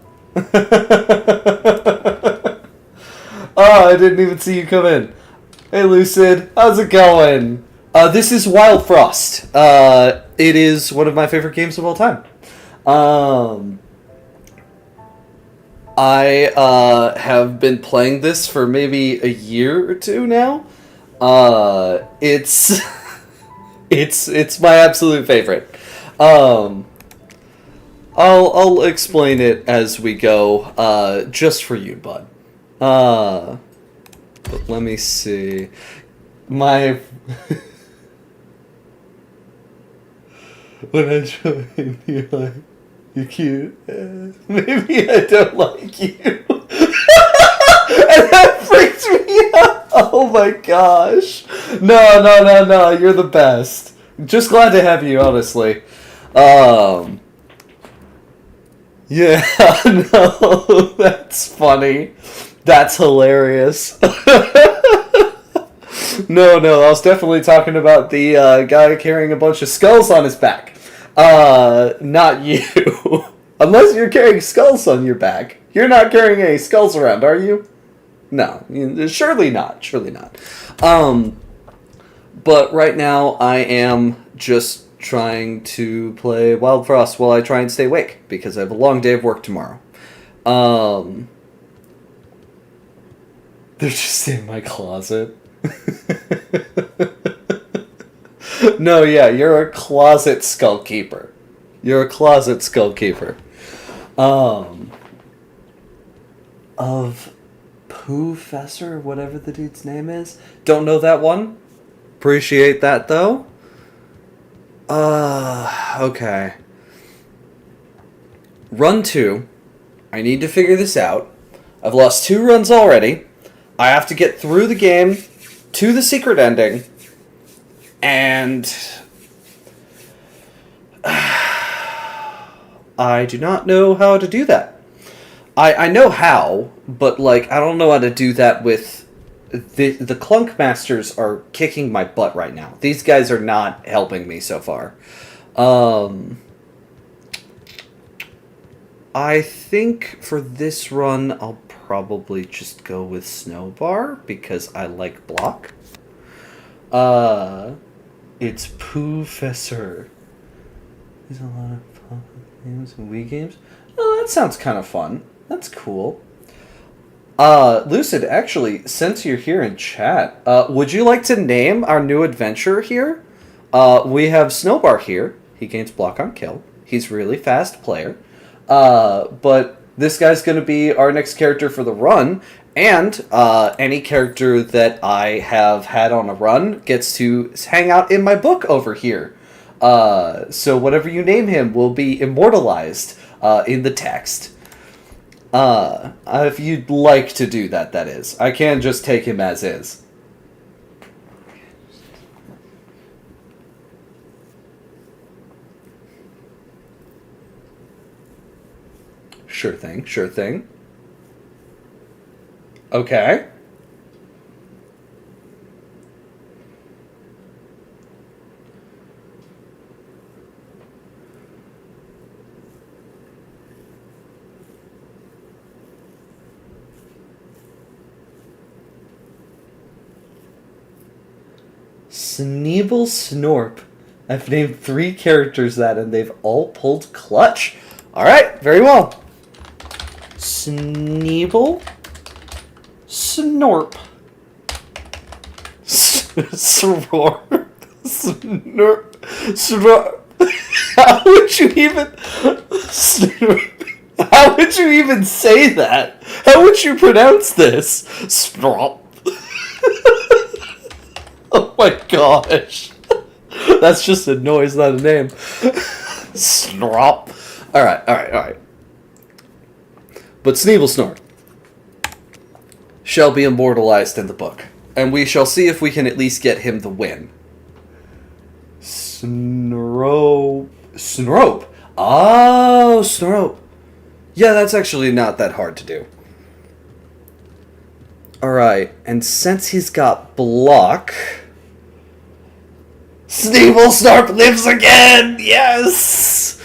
Oh, I didn't even see you come in. Hey, Lucid, how's it going? This is Wildfrost. It is one of my favorite games of all time. I have been playing this for maybe a year or two now. It's it's my absolute favorite. I'll explain it as we go, just for you, bud. But let me see. My when I join, you're like, you're cute. Maybe I don't like you. And that freaks me out. Oh my gosh. No. You're the best. Just glad to have you, honestly. Yeah, no, that's funny. That's hilarious. No, I was definitely talking about the guy carrying a bunch of skulls on his back. Not you. Unless you're carrying skulls on your back. You're not carrying any skulls around, are you? No, surely not. But right now I am just trying to play Wildfrost while I try and stay awake, because I have a long day of work tomorrow. They're just in my closet. No, yeah, you're a closet skull keeper. You're a closet skull keeper. Of Poofessor, whatever the dude's name is. Don't know that one. Appreciate that, though. Okay. Run 2. I need to figure this out. I've lost 2 runs already. I have to get through the game to the secret ending. And I do not know how to do that. I know how, but like I don't know how to do that with the Clunk Masters are kicking my butt right now. These guys are not helping me so far. I think for this run I'll probably just go with Snowbar because I like block. It's Poofessor. There's a lot of fun games and Wii games. Oh, that sounds kind of fun. That's cool. Lucid, actually, since you're here in chat, would you like to name our new adventure here? We have Snowbar here. He gains block on kill. He's really fast player. But this guy's going to be our next character for the run. And any character that I have had on a run gets to hang out in my book over here. So whatever you name him will be immortalized in the text. If you'd like to do that, that is. I can just take him as is. Sure thing, sure thing. Okay. Sneeble Snorp. I've named 3 characters that, and they've all pulled clutch. Alright, very well. Sneeble Snorp. Snorp. Snorp. Snorp. How would you even... How would you even say that? How would you pronounce this? Snorp. Oh my gosh. That's just a noise, not a name. Snorp. Alright. But Sneeble Snort shall be immortalized in the book. And we shall see if we can at least get him the win. Snrope. Oh, Snrope. Yeah, that's actually not that hard to do. Alright, and since he's got block... Sneeble Snarp lives again! Yes!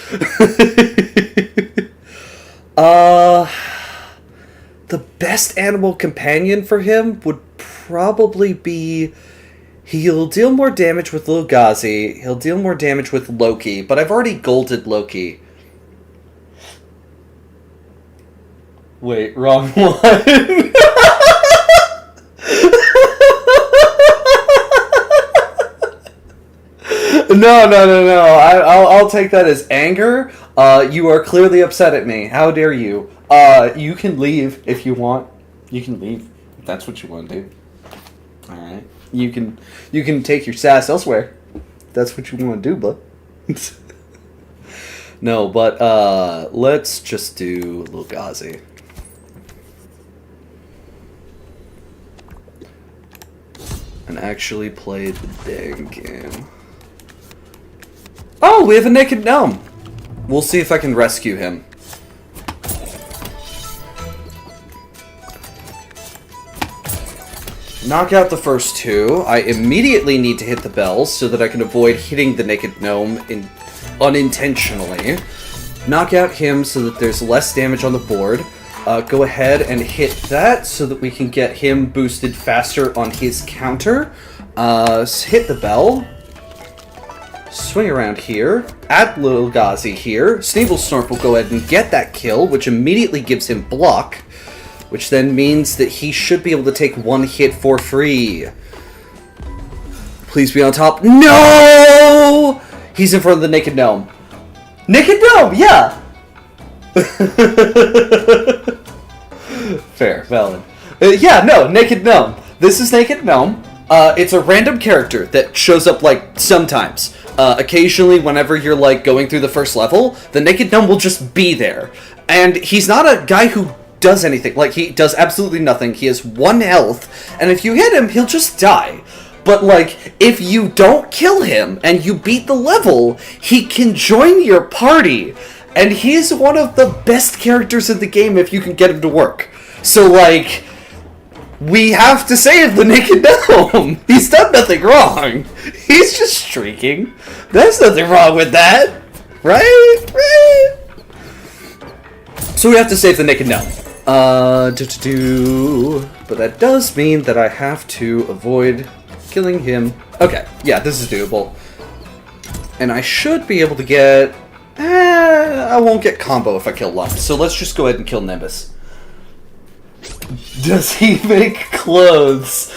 The best animal companion for him would probably be... He'll deal more damage with Lugazi, he'll deal more damage with Loki, but I've already golded Loki. Wait, wrong one. No. I'll take that as anger. You are clearly upset at me. How dare you? You can leave if you want. You can leave if that's what you want to do. All right. You can take your sass elsewhere. If that's what you want to do, bud. No, but let's just do Lugazi. And actually play the dang game. Oh, we have a naked gnome. We'll see if I can rescue him. Knock out the first 2. I immediately need to hit the bells so that I can avoid hitting the naked gnome unintentionally. Knock out him so that there's less damage on the board. Go ahead and hit that so that we can get him boosted faster on his counter. Hit the bell. Swing around here. Add Lugazi here. Sneeble Snorp will go ahead and get that kill, which immediately gives him block. Which then means that he should be able to take 1 hit for free. Please be on top. No! He's in front of the naked gnome. Naked gnome, yeah! Fair, valid. Yeah, no, naked gnome. This is naked gnome. It's a random character that shows up, like, sometimes. Occasionally, whenever you're, like, going through the first level, the naked gnome will just be there. And he's not a guy who does anything. Like, he does absolutely nothing. He has 1 health, and if you hit him, he'll just die. But, like, if you don't kill him and you beat the level, he can join your party. And he's one of the best characters in the game if you can get him to work. So, like, we have to save the naked gnome. He's done nothing wrong. He's just streaking. There's nothing wrong with that. Right? Right? So we have to save the naked gnome. But that does mean that I have to avoid killing him. Okay, yeah, this is doable. And I should be able to get... I won't get combo if I kill Lump, so let's just go ahead and kill Nimbus. Does he make clothes?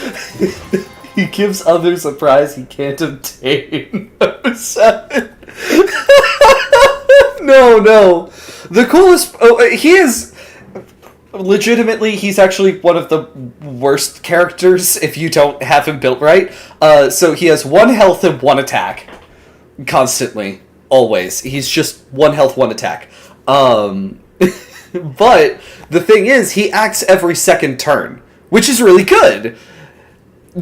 He gives others a prize he can't obtain. No. The coolest... Oh, he is... legitimately, he's actually one of the worst characters if you don't have him built right. So he has 1 health and 1 attack. Constantly. Always. He's just 1 health, 1 attack. But the thing is, he acts every second turn, which is really good.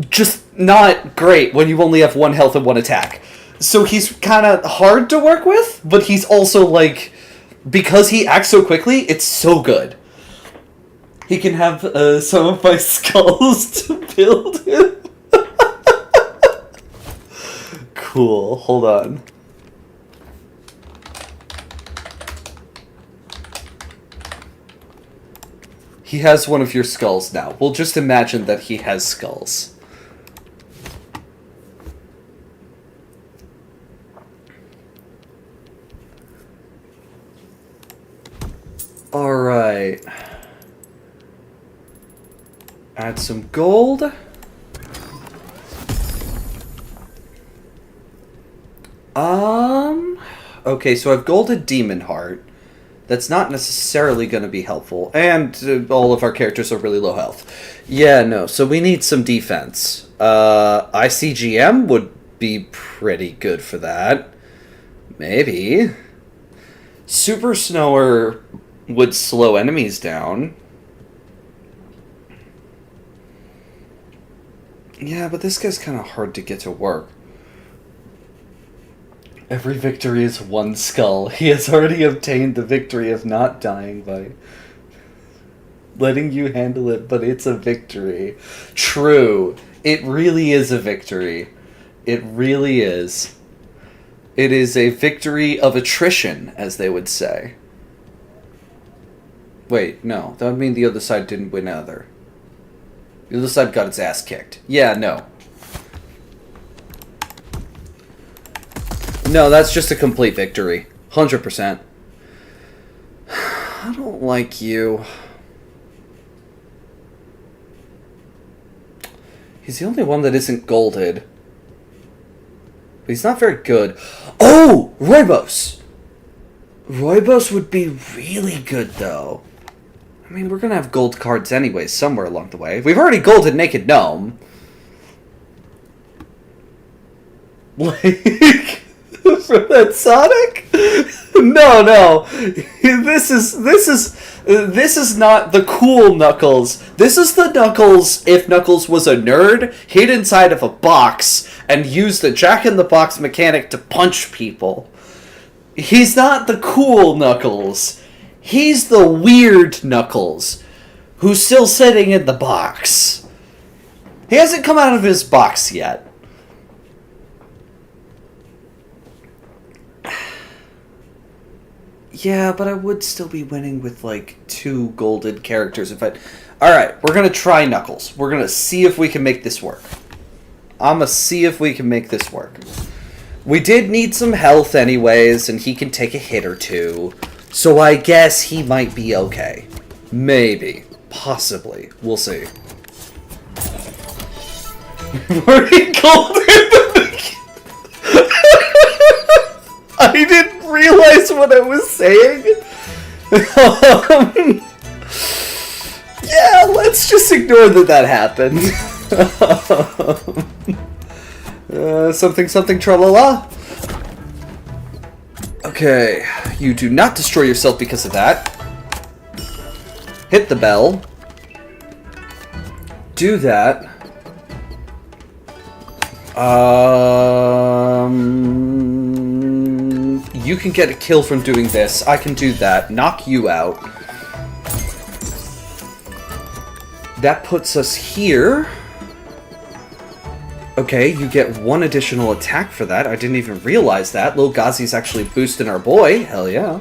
Just not great when you only have 1 health and 1 attack. So he's kind of hard to work with, but he's also, like, because he acts so quickly, it's so good. He can have some of my skulls to build him. Cool, hold on. He has one of your skulls now. We'll just imagine that he has skulls. Alright. Add some gold. Okay, so I've golded Demon Heart. That's not necessarily going to be helpful. And all of our characters are really low health. Yeah, no, so we need some defense. ICGM would be pretty good for that. Maybe. Super Snower would slow enemies down. Yeah, but this guy's kind of hard to get to work. Every victory is 1 skull. He has already obtained the victory of not dying by letting you handle it, but it's a victory. True. It really is a victory. It really is. It is a victory of attrition, as they would say. Wait, no. That would mean the other side didn't win either. The other side got its ass kicked. Yeah, no. No, that's just a complete victory. 100%. I don't like you. He's the only one that isn't golded. But he's not very good. Oh! Roybos! Roybos would be really good, though. I mean, we're gonna have gold cards anyway, somewhere along the way. We've already golded Naked Gnome. Like... From that Sonic? No. This is not the cool Knuckles. This is the Knuckles if Knuckles was a nerd, hid inside of a box, and used the Jack-in-the-Box mechanic to punch people. He's not the cool Knuckles. He's the weird Knuckles, who's still sitting in the box. He hasn't come out of his box yet. Yeah, but I would still be winning with, like, 2 golded characters if I... Alright, we're gonna try Knuckles. We're gonna see if we can make this work. I'm gonna see if we can make this work. We did need some health anyways, and he can take a hit or 2. So I guess he might be okay. Maybe. Possibly. We'll see. We're in golden! I didn't realize what I was saying. Yeah, let's just ignore that happened. Something tra-la-la. Okay, you do not destroy yourself because of that. Hit the bell. Do that. You can get a kill from doing this. I can do that. Knock you out. That puts us here. Okay, you get 1 additional attack for that. I didn't even realize that. Lil Gazi's actually boosting our boy. Hell yeah.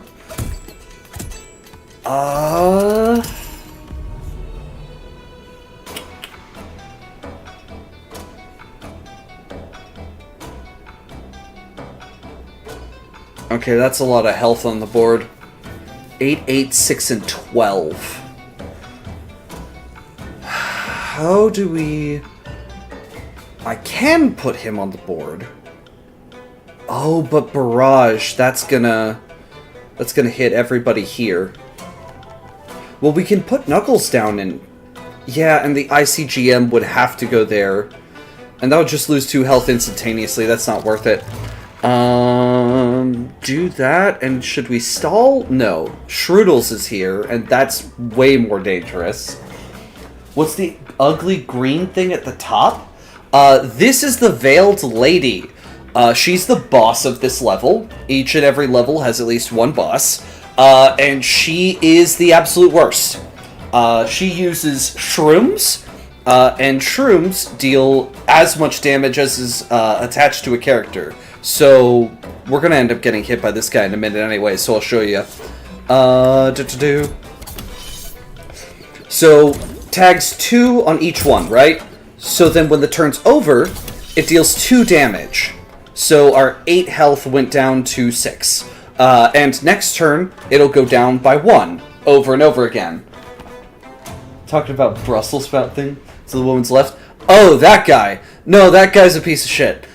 Okay, that's a lot of health on the board. 8, 8, 6, and 12. How do we... I can put him on the board. Oh, but Barrage, that's gonna hit everybody here. Well, we can put Knuckles down and... Yeah, and the ICGM would have to go there. And that would just lose 2 health instantaneously. That's not worth it. Do that, and should we stall? No. Shroodles is here, and that's way more dangerous. What's the ugly green thing at the top? This is the Veiled Lady. She's the boss of this level. Each and every level has at least one boss. And she is the absolute worst. She uses shrooms, and shrooms deal as much damage as is attached to a character. So, we're gonna end up getting hit by this guy in a minute anyway, so I'll show you. So, tags 2 on each one, right? So then when the turn's over, it deals 2 damage. So our 8 health went down to 6. And next turn, it'll go down by 1, over and over again. Talking about Brussels sprout thing to the woman's left. Oh, that guy! No, that guy's a piece of shit.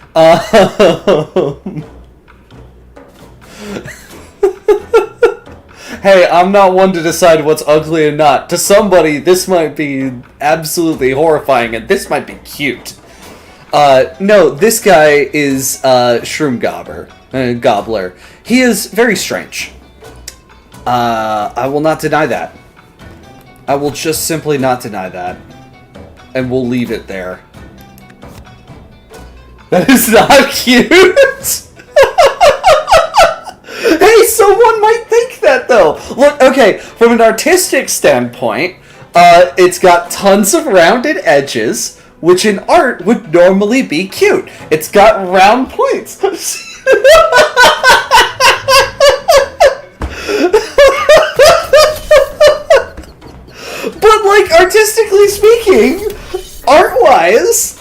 Hey, I'm not one to decide what's ugly and not. To somebody, this might be absolutely horrifying, and this might be cute. No, this guy is Shroom Gobbler. He is very strange. I will not deny that. I will just simply not deny that. And we'll leave it there. That is not cute! Hey, someone might think that, though! Look, okay, from an artistic standpoint, it's got tons of rounded edges, which in art would normally be cute. It's got round points. But, like, artistically speaking, art-wise,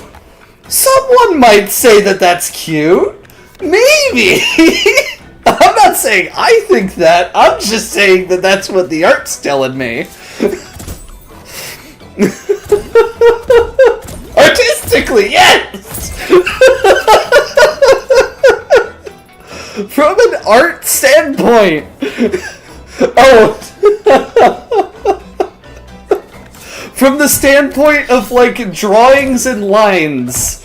someone might say that that's cute. Maybe. I'm not saying I think that. I'm just saying that that's what the art's telling me. Artistically, yes! From an art standpoint. Oh. From the standpoint of, like, drawings and lines.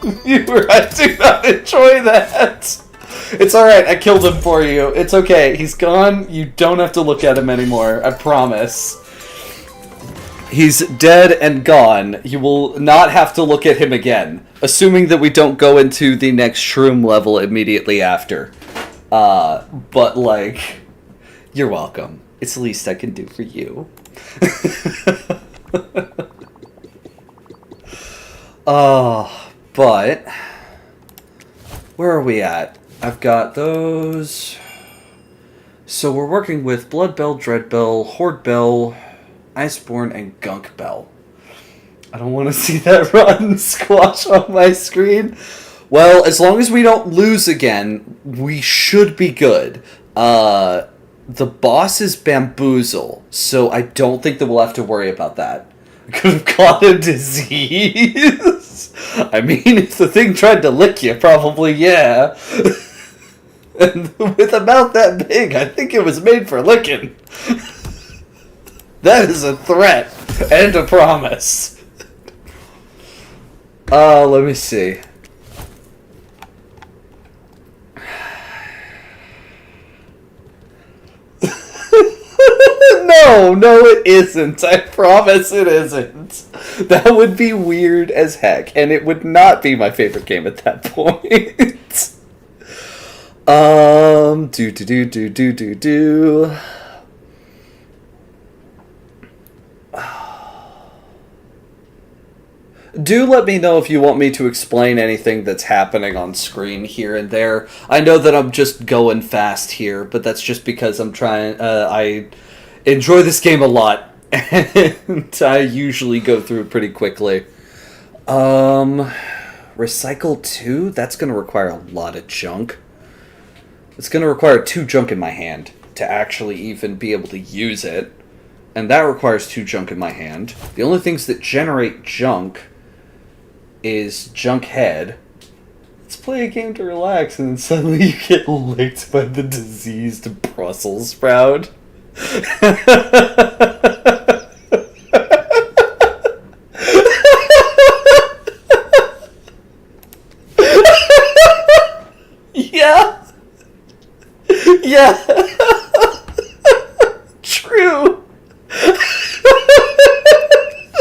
I do not enjoy that. It's alright, I killed him for you. It's okay, he's gone. You don't have to look at him anymore, I promise. He's dead and gone. You will not have to look at him again. Assuming that we don't go into the next shroom level immediately after. But, like, you're welcome. It's the least I can do for you. But where are we at? I've got those. So we're working with Blood Bell, Dread Bell, Horde Bell, Iceborne, and Gunk Bell. I don't want to see that rotten squash on my screen. Well, as long as we don't lose again, we should be good. The boss is Bamboozle, so I don't think that we'll have to worry about that. I could have caught a disease. I mean, if the thing tried to lick you, probably, yeah. And with a mouth that big, I think it was made for licking. That is a threat and a promise. Let me see. No, it isn't. I promise it isn't. That would be weird as heck, and it would not be my favorite game at that point. Do let me know if you want me to explain anything that's happening on screen here and there. I know that I'm just going fast here, but that's just because I'm trying... I enjoy this game a lot, and I usually go through it pretty quickly. Recycle 2? That's going to require a lot of junk. It's going to require 2 junk in my hand to actually even be able to use it. And that requires 2 junk in my hand. The only things that generate junk is junk head. Let's play a game to relax, and then suddenly you get licked by the diseased Brussels sprout. Yeah. Yeah. True.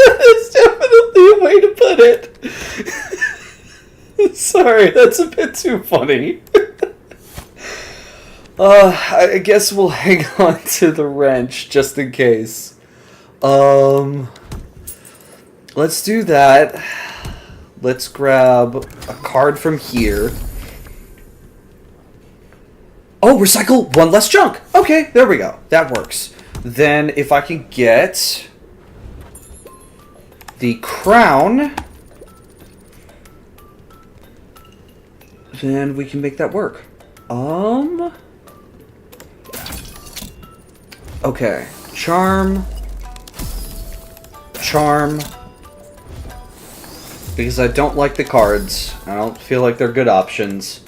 That's definitely a way to put it. Sorry, that's a bit too funny. I guess we'll hang on to the wrench just in case. Let's do that. Let's grab a card from here. Oh, recycle one less junk. Okay, there we go. That works. Then if I can get the crown, then we can make that work. Okay. Charm. Because I don't like the cards. I don't feel like they're good options.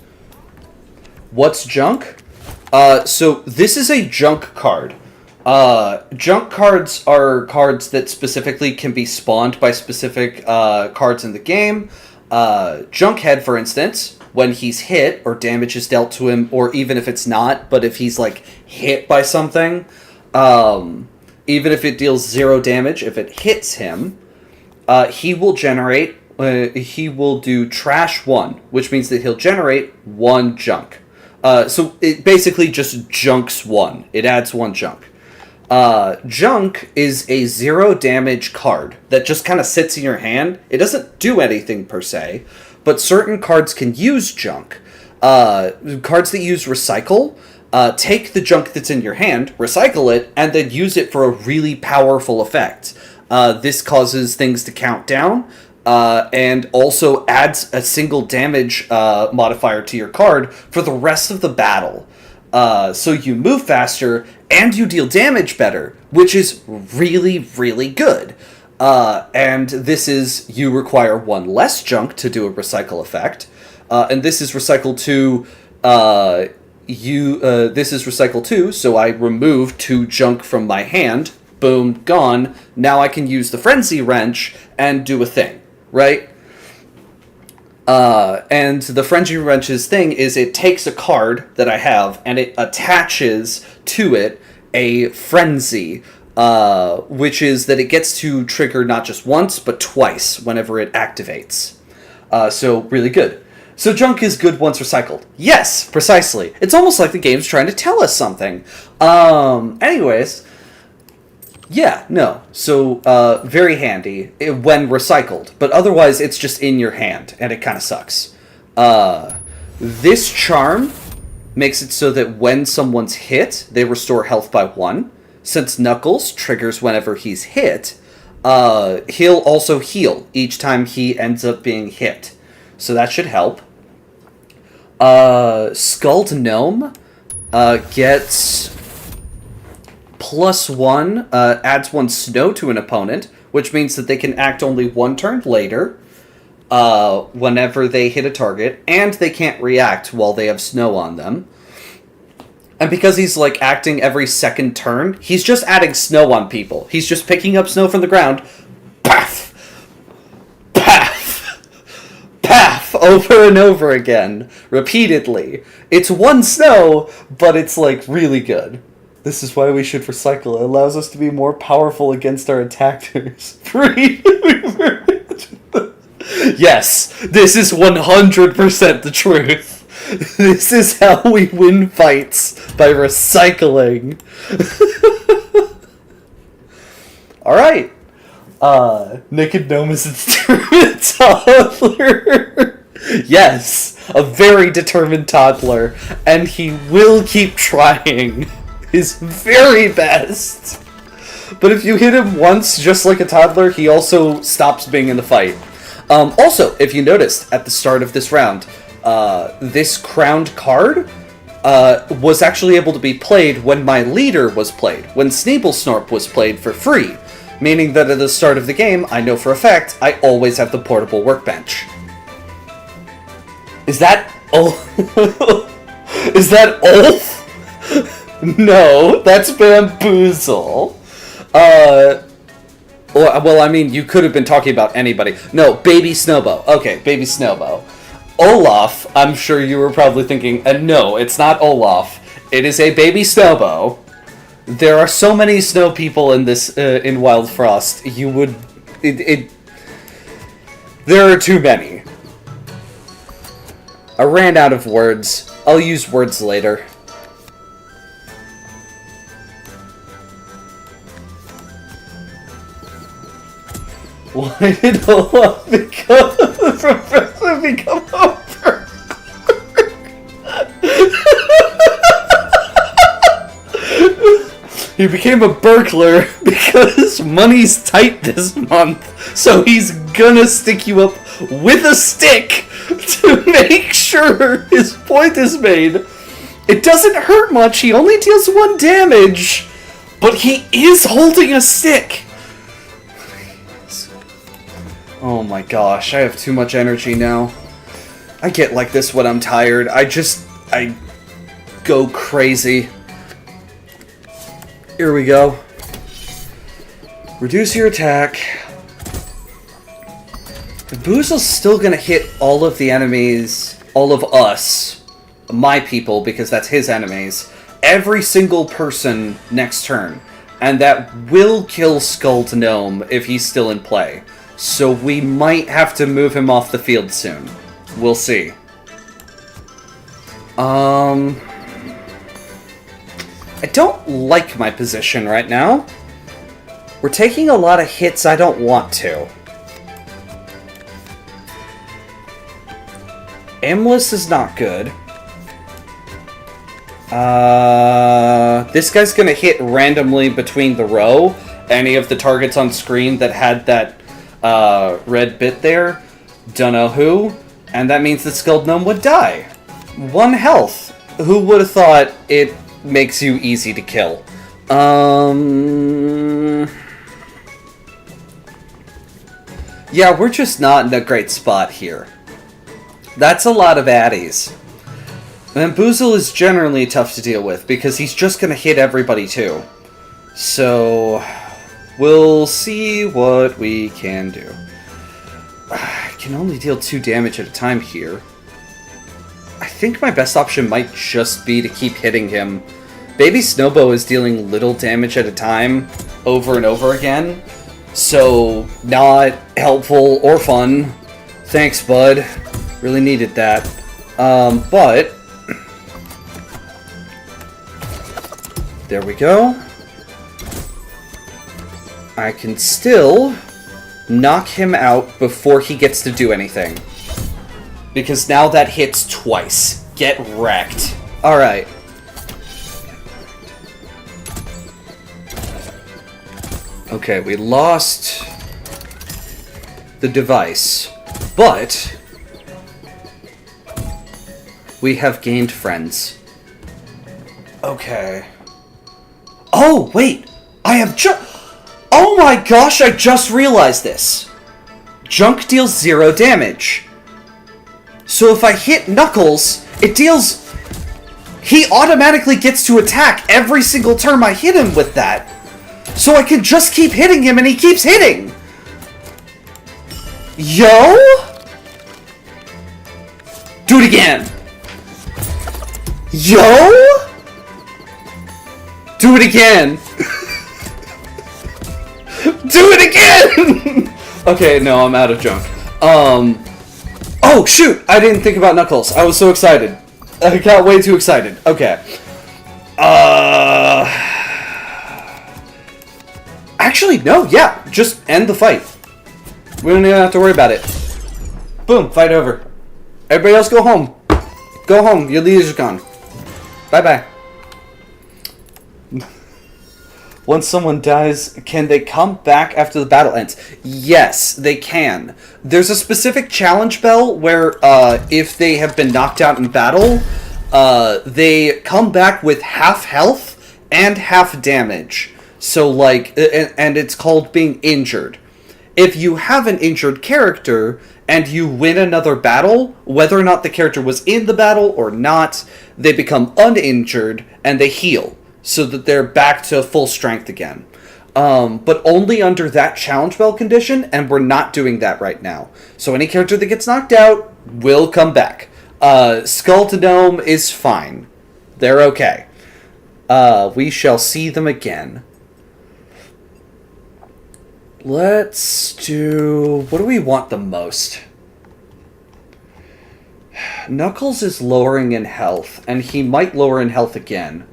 What's junk? So this is a junk card. Junk cards are cards that specifically can be spawned by specific cards in the game. Junkhead, for instance, when he's hit or damage is dealt to him, or even if it's not, but if he's like hit by something, even if it deals 0 damage, if it hits him, he will generate. He will do trash 1, which means that he'll generate 1 junk. So it basically just junks 1. It adds 1 junk. Junk is a 0 damage card that just kind of sits in your hand. It doesn't do anything per se, but certain cards can use junk. Cards that use recycle, take the junk that's in your hand, recycle it, and then use it for a really powerful effect. This causes things to count down, and also adds a single damage modifier to your card for the rest of the battle. So you move faster, and you deal damage better, which is really, really good. And this is, you require 1 less junk to do a recycle effect. And this is recycle 2, this is recycle 2, so I remove 2 junk from my hand. Boom, gone. Now I can use the Frenzy Wrench and do a thing, right? And the Frenzy Wrench's thing is it takes a card that I have and it attaches to it a frenzy, which is that it gets to trigger not just once, but twice whenever it activates. So really good. So junk is good once recycled. Yes, precisely. It's almost like the game's trying to tell us something. Anyways, yeah, no. So, very handy when recycled. But otherwise, it's just in your hand, and it kind of sucks. This charm makes it so that when someone's hit, they restore health by 1. Since Knuckles triggers whenever he's hit, he'll also heal each time he ends up being hit. So that should help. Skulled Gnome gets +1, adds 1 snow to an opponent, which means that they can act only 1 turn later whenever they hit a target, and they can't react while they have snow on them. And because he's like acting every second turn, he's just adding snow on people. He's just picking up snow from the ground, paff, paff, paff, over and over again, repeatedly. It's 1 snow, but it's like really good. This is why we should recycle. It allows us to be more powerful against our attackers. Yes, this is 100% the truth. This is how we win fights, by recycling. Alright. Naked Gnome is a determined toddler. Yes, a very determined toddler. And he will keep trying his very best. But if you hit him once, just like a toddler, he also stops being in the fight. Also, if you noticed at the start of this round, this crowned card was actually able to be played when my leader was played, when Sneeblesnorp was played for free, meaning that at the start of the game, I know for a fact, I always have the portable workbench. Is that... Oh... Is that Ulf? No, that's Bamboozle. Well, I mean, you could have been talking about anybody. No, Baby Snowbow. Okay, Baby Snowbow. Olaf, I'm sure you were probably thinking, no, it's not Olaf. It is a Baby Snowbow. There are so many snow people in this, in Wildfrost, there are too many. I ran out of words. I'll use words later. Why did Olaf become a burglar? He became a burglar because money's tight this month, so he's gonna stick you up with a stick to make sure his point is made. It doesn't hurt much, he only deals 1 damage, but he is holding a stick. Oh my gosh, I have too much energy now. I get like this when I'm tired. I go crazy. Here we go. Reduce your attack. Boozle's still gonna hit all of the enemies, all of us, my people, because that's his enemies, every single person next turn. And that will kill Skulled Gnome if he's still in play. So we might have to move him off the field soon. We'll see. I don't like my position right now. We're taking a lot of hits I don't want to. Aimless is not good. This guy's gonna hit randomly between the row. Any of the targets on screen that had that red bit there. Dunno who. And that means the Skulled Gnome would die. 1 health. Who would have thought it makes you easy to kill? Yeah, we're just not in a great spot here. That's a lot of addies. Bamboozle is generally tough to deal with because he's just gonna hit everybody too. So we'll see what we can do. I can only deal 2 damage at a time here. I think my best option might just be to keep hitting him. Baby Snowbow is dealing little damage at a time, over and over again. So, not helpful or fun. Thanks, bud. Really needed that. But there we go. I can still knock him out before he gets to do anything. Because now that hits twice. Get wrecked. Alright. Okay, we lost the device, but we have gained friends. Okay. Oh, wait! I have Oh my gosh, I just realized this! Junk deals 0 damage. So if I hit Knuckles, it deals... He automatically gets to attack every single turn I hit him with that. So I can just keep hitting him and he keeps hitting! Yo? Do it again! Yo? Do it again! Do it again! Okay, no, I'm out of junk. Oh, shoot! I didn't think about Knuckles. I was so excited. I got way too excited. Okay. Actually, no, yeah. Just end the fight. We don't even have to worry about it. Boom, fight over. Everybody else go home. Go home. Your leader's gone. Bye-bye. Once someone dies, can they come back after the battle ends? Yes, they can. There's a specific challenge bell where if they have been knocked out in battle, they come back with half health and half damage. So, like, and it's called being injured. If you have an injured character and you win another battle, whether or not the character was in the battle or not, they become uninjured and they heal. so that they're back to full strength again. But only under that challenge bell condition, and we're not doing that right now. So any character that gets knocked out will come back. Skull to Gnome is fine. They're okay. We shall see them again. Let's do... What do we want the most? Knuckles is lowering in health, and he might lower in health again.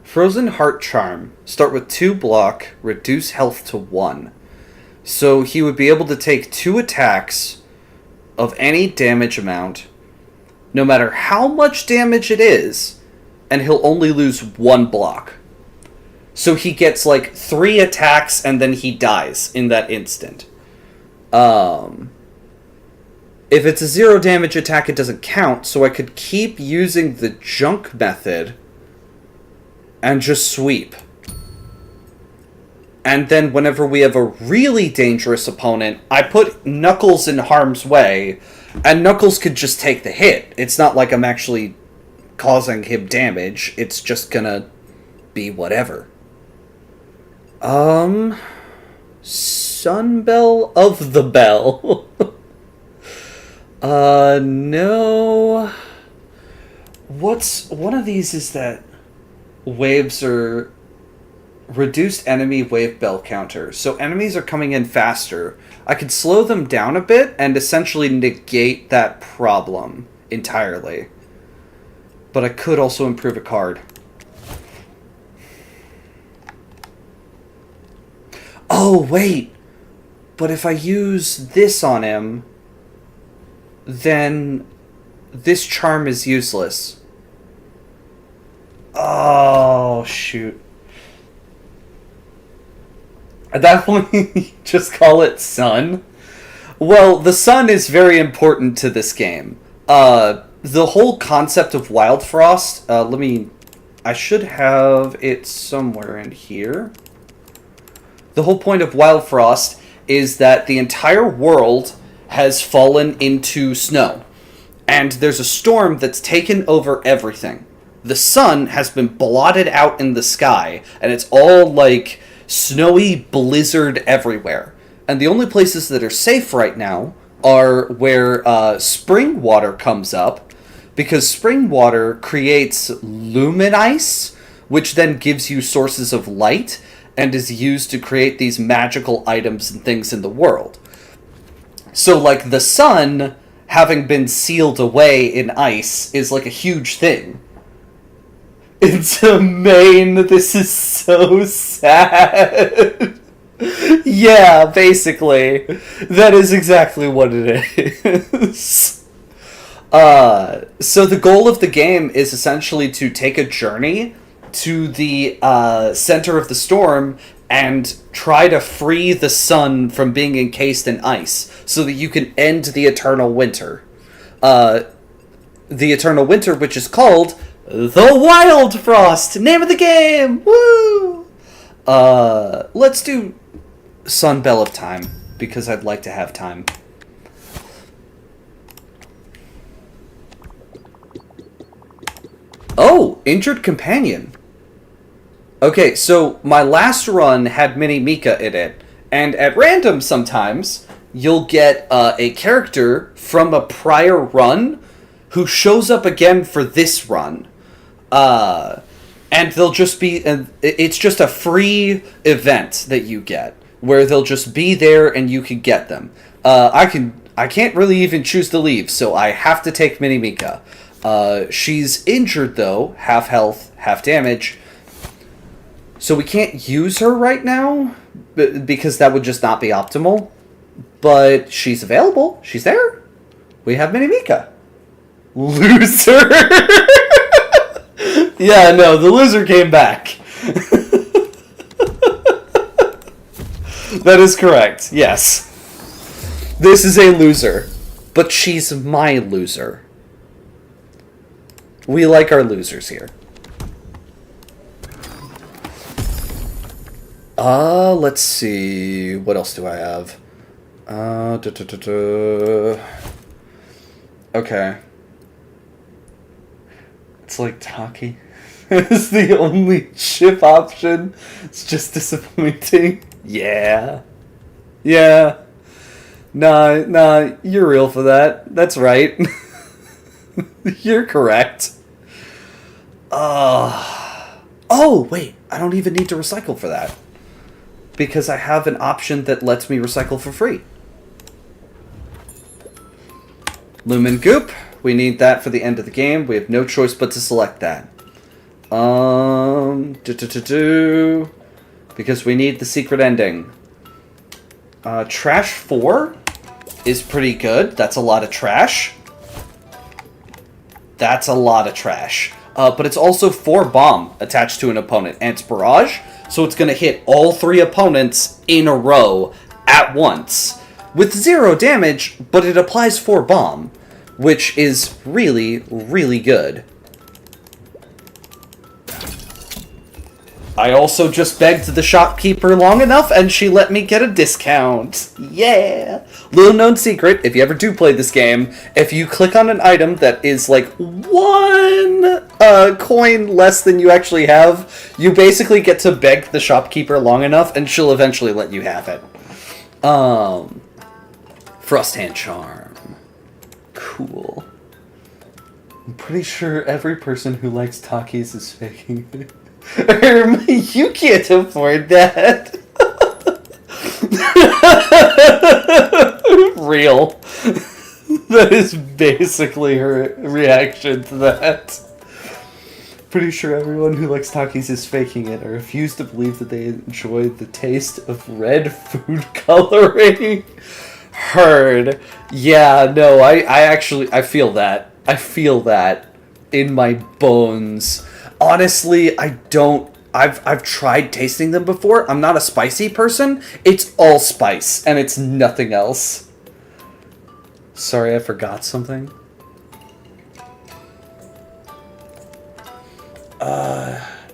Frozen Heart Charm. Start with 2 block, reduce health to 1. So he would be able to take 2 attacks of any damage amount, no matter how much damage it is, and he'll only lose 1 block. So he gets like 3 attacks and then he dies in that instant. If it's a 0 damage attack, it doesn't count, so I could keep using the junk method and just sweep. And then whenever we have a really dangerous opponent, I put Knuckles in harm's way, and Knuckles could just take the hit. It's not like I'm actually causing him damage. It's just gonna be whatever. Sunbell of the Bell. No. What's... One of these is that waves are reduced enemy wave bell counter. So enemies are coming in faster. I could slow them down a bit and essentially negate that problem entirely. But I could also improve a card. Oh, wait! But if I use this on him, then this charm is useless. Oh, shoot. At that point, just call it Sun. Well, the sun is very important to this game. The whole concept of Wildfrost, I should have it somewhere in here. The whole point of Wildfrost is that the entire world has fallen into snow. And there's a storm that's taken over everything. The sun has been blotted out in the sky, and it's all like snowy blizzard everywhere. And the only places that are safe right now are where spring water comes up, because spring water creates lumen ice, which then gives you sources of light, and is used to create these magical items and things in the world. So, like, the sun having been sealed away in ice is, like, a huge thing. It's a main. This is so sad. Yeah, basically. That is exactly what it is. So the goal of the game is essentially to take a journey to the center of the storm and try to free the sun from being encased in ice so that you can end the eternal winter. The eternal winter, which is called the Wildfrost! Name of the game! Woo! Let's do Sunbell of Time, because I'd like to have time. Oh, Injured Companion. Okay, so my last run had Mini Mika in it, and at random sometimes, you'll get a character from a prior run who shows up again for this run. And they'll just be... it's just a free event that you get, where they'll just be there and you can get them. I can't really even choose to leave, so I have to take Mini Mika. She's injured, though. Half health, half damage. So we can't use her right now, because that would just not be optimal. But she's available. She's there. We have Mini Mika. Loser! Yeah, no, the loser came back. That is correct, yes. This is a loser. But she's my loser. We like our losers here. Let's see. What else do I have? Okay. It's like Taki. It's the only chip option. It's just disappointing. Yeah. Yeah. Nah, you're real for that. That's right. You're correct. Oh, wait. I don't even need to recycle for that. Because I have an option that lets me recycle for free. Lumen Goop. We need that for the end of the game. We have no choice but to select that. Because we need the secret ending. Trash 4 is pretty good. That's a lot of trash. That's a lot of trash. But it's also 4 bomb attached to an opponent. And it's barrage, so it's going to hit all 3 opponents in a row at once. With 0 damage, but it applies 4 bomb. Which is really, really good. I also just begged the shopkeeper long enough, and she let me get a discount. Yeah! Little known secret, if you ever do play this game, if you click on an item that is like 1 coin less than you actually have, you basically get to beg the shopkeeper long enough, and she'll eventually let you have it. Frost Hand Charm. Cool. I'm pretty sure every person who likes Takis is faking it. You can't afford that. Real. That is basically her reaction to that. Pretty sure everyone who likes Takis is faking it. I refuse to believe that they enjoy the taste of red food coloring. Heard. Yeah, no, I feel that. I feel that in my bones. Honestly, I've tried tasting them before. I'm not a spicy person. It's all spice, and it's nothing else. Sorry, I forgot something.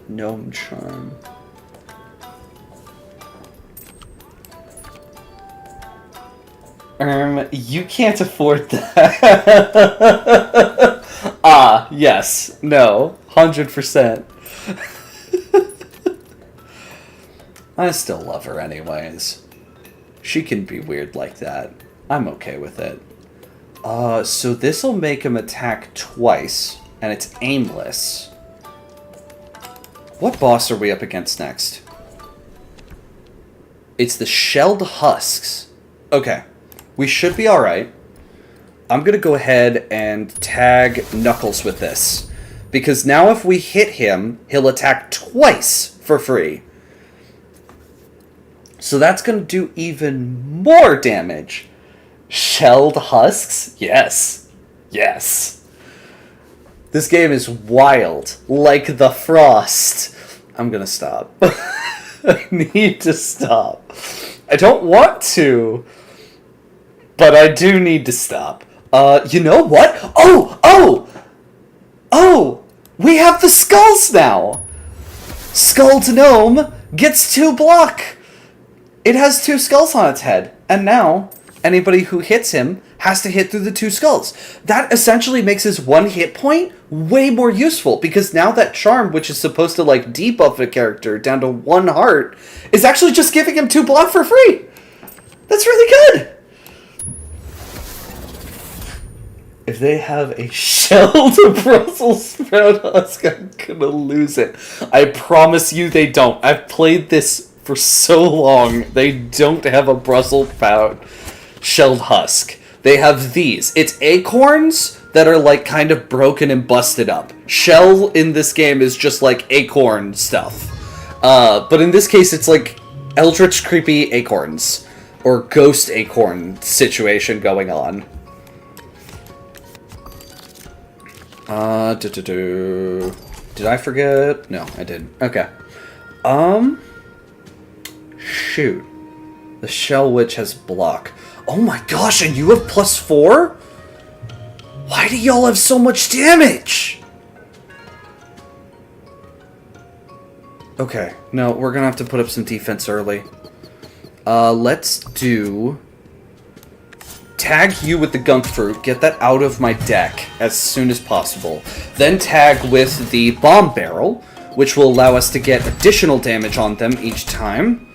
Gnome Charm. You can't afford that. Yes. No. 100%. I still love her anyways. She can be weird like that. I'm okay with it. So this'll make him attack twice, and it's aimless. What boss are we up against next? It's the Shelled Husks. Okay. We should be alright. I'm going to go ahead and tag Knuckles with this. Because now if we hit him, he'll attack twice for free. So that's going to do even more damage. Shelled Husks? Yes. Yes. This game is wild. Like the frost. I'm going to stop. I need to stop. I don't want to. But I do need to stop. You know what? Oh! We have the skulls now! Skulled Gnome gets 2 block! It has 2 skulls on its head. And now, anybody who hits him has to hit through the 2 skulls. That essentially makes his 1 hit point way more useful. Because now that charm, which is supposed to like debuff a character down to 1 heart, is actually just giving him 2 block for free! That's really good! If they have a shelled Brussels sprout husk, I'm gonna lose it. I promise you they don't. I've played this for so long. They don't have a Brussels sprout shelled husk. They have these. It's acorns that are like kind of broken and busted up. Shell in this game is just like acorn stuff. But in this case it's like eldritch creepy acorns. Or ghost acorn situation going on. Did I forget? No, I didn't. Okay. Shoot. The Shell Witch has block. Oh my gosh, and you have +4? Why do y'all have so much damage? Okay, no, we're gonna have to put up some defense early. Let's do tag you with the gunk fruit, get that out of my deck as soon as possible. Then tag with the bomb barrel, which will allow us to get additional damage on them each time.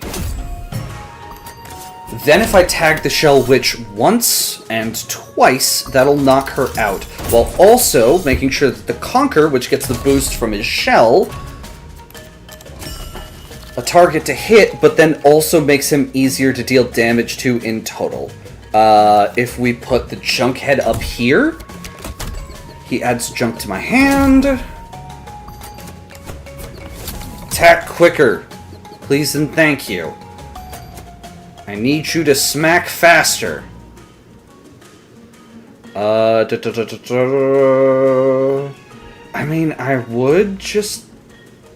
Then if I tag the Shell Witch once and twice, that'll knock her out, while also making sure that the Conquer, which gets the boost from his shell, a target to hit, but then also makes him easier to deal damage to in total. If we put the Junk Head up here, he adds junk to my hand. Attack quicker, please and thank you. I need you to smack faster. I mean, I would just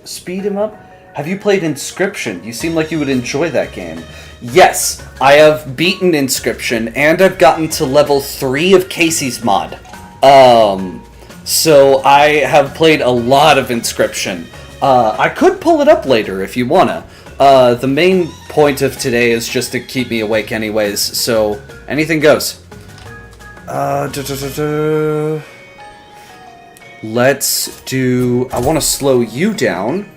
speed him up. Have you played Inscription? You seem like you would enjoy that game. Yes, I have beaten Inscription, and I've gotten to level 3 of Casey's mod. So I have played a lot of Inscription. I could pull it up later if you wanna. The main point of today is just to keep me awake anyways, so anything goes. Let's do... I want to slow you down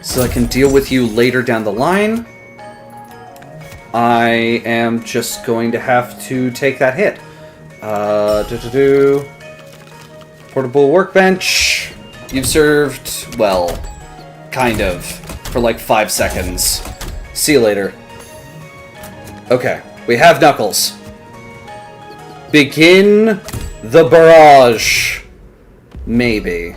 so I can deal with you later down the line. I am just going to have to take that hit. Portable workbench. You've served, well, kind of, for like 5 seconds. See you later. Okay, we have Knuckles. Begin the barrage. Maybe.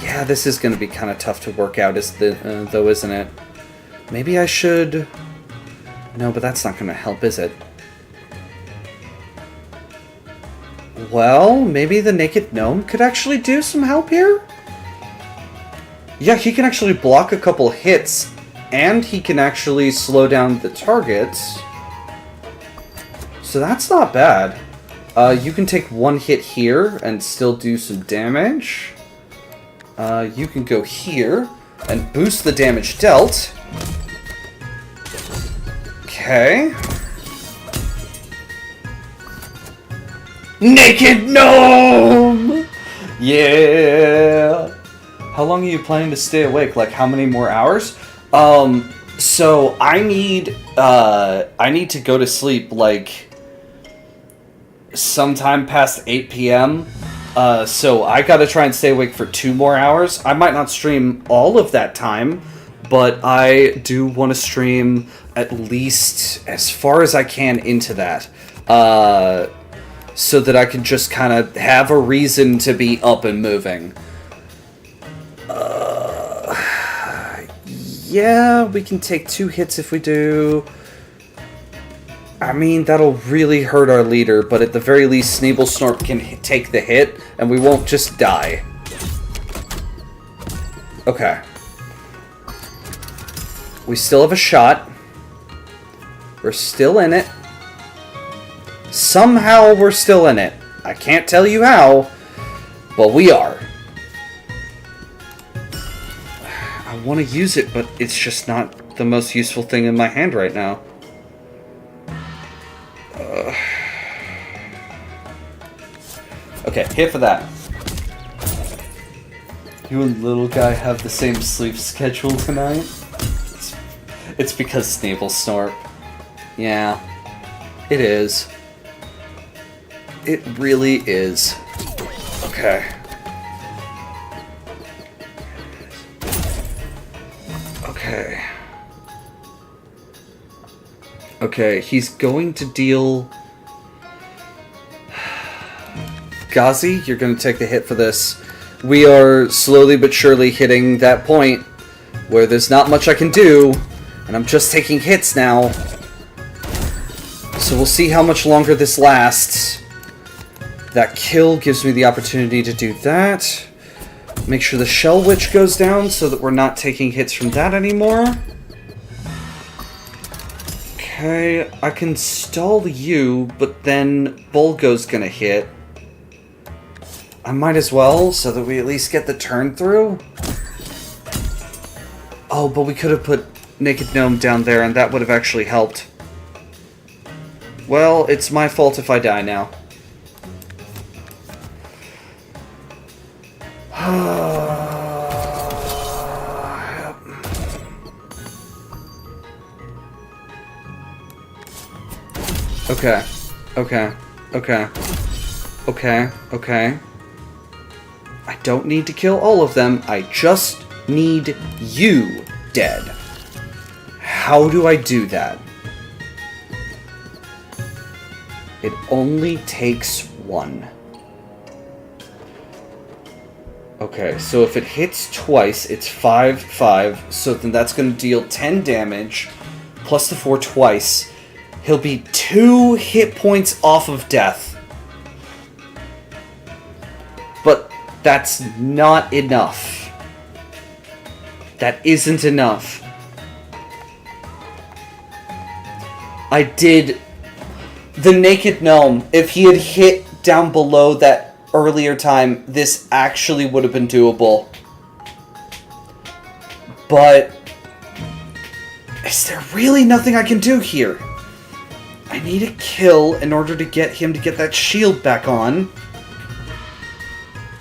Yeah, this is going to be kind of tough to work out, though, isn't it? Maybe I should... No, but that's not going to help, is it? Well, maybe the Naked Gnome could actually do some help here? Yeah, he can actually block a couple hits, and he can actually slow down the targets. So that's not bad. You can take one hit here and still do some damage. You can go here and boost the damage dealt. Okay. Naked Gnome! Yeah! How long are you planning to stay awake? Like, how many more hours? So I need to go to sleep, like, sometime past 8 p.m. So I gotta try and stay awake for 2 more hours. I might not stream all of that time, but I do want to stream at least as far as I can into that. So that I can just kind of have a reason to be up and moving. Yeah, we can take 2 hits if we do. I mean, that'll really hurt our leader, but at the very least, Sneeble Snorp can take the hit, and we won't just die. Okay. We still have a shot. We're still in it. Somehow we're still in it. I can't tell you how, but we are. I want to use it, but it's just not the most useful thing in my hand right now. Okay, hit for that. You and little guy have the same sleep schedule tonight? It's because Sneeble Snorp. Yeah, it is. It really is. Okay. Okay. Okay, he's going to deal... Ghazi, you're going to take the hit for this. We are slowly but surely hitting that point where there's not much I can do, and I'm just taking hits now. So we'll see how much longer this lasts. That kill gives me the opportunity to do that. Make sure the Shell Witch goes down so that we're not taking hits from that anymore. Okay, I can stall you, but then Bulgo's gonna hit. I might as well, so that we at least get the turn through. Oh, but we could have put Naked Gnome down there, and that would have actually helped. Well, it's my fault if I die now. Okay. Okay. Okay. Okay. Okay. I don't need to kill all of them. I just need you dead. How do I do that? It only takes one. Okay, so if it hits twice, it's 5/5. So then that's going to deal 10 damage. Plus the 4 twice. He'll be 2 hit points off of death. But that's not enough. That isn't enough. I did... The Naked Gnome, if he had hit down below that earlier time, this actually would have been doable. But... is there really nothing I can do here? I need a kill in order to get him to get that shield back on.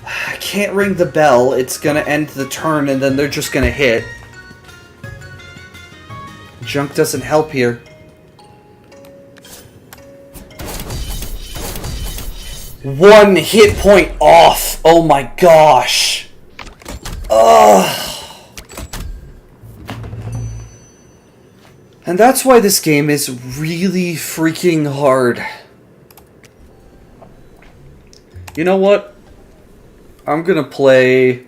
I can't ring the bell. It's gonna end the turn and then they're just gonna hit. Junk doesn't help here. One hit point off! Oh my gosh! Ugh! And that's why this game is really freaking hard. You know what? I'm gonna play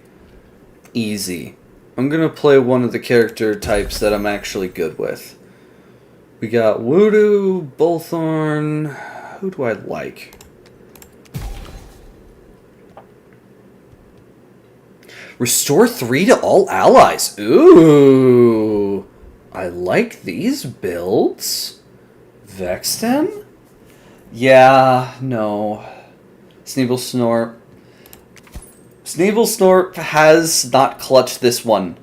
easy. I'm gonna play one of the character types that I'm actually good with. We got Voodoo, Bullthorn. Who do I like? Restore 3 to all allies. Ooh. I like these builds. Vexten? Yeah, no. Sneeble Snorp. Sneeble Snorp has not clutched this one,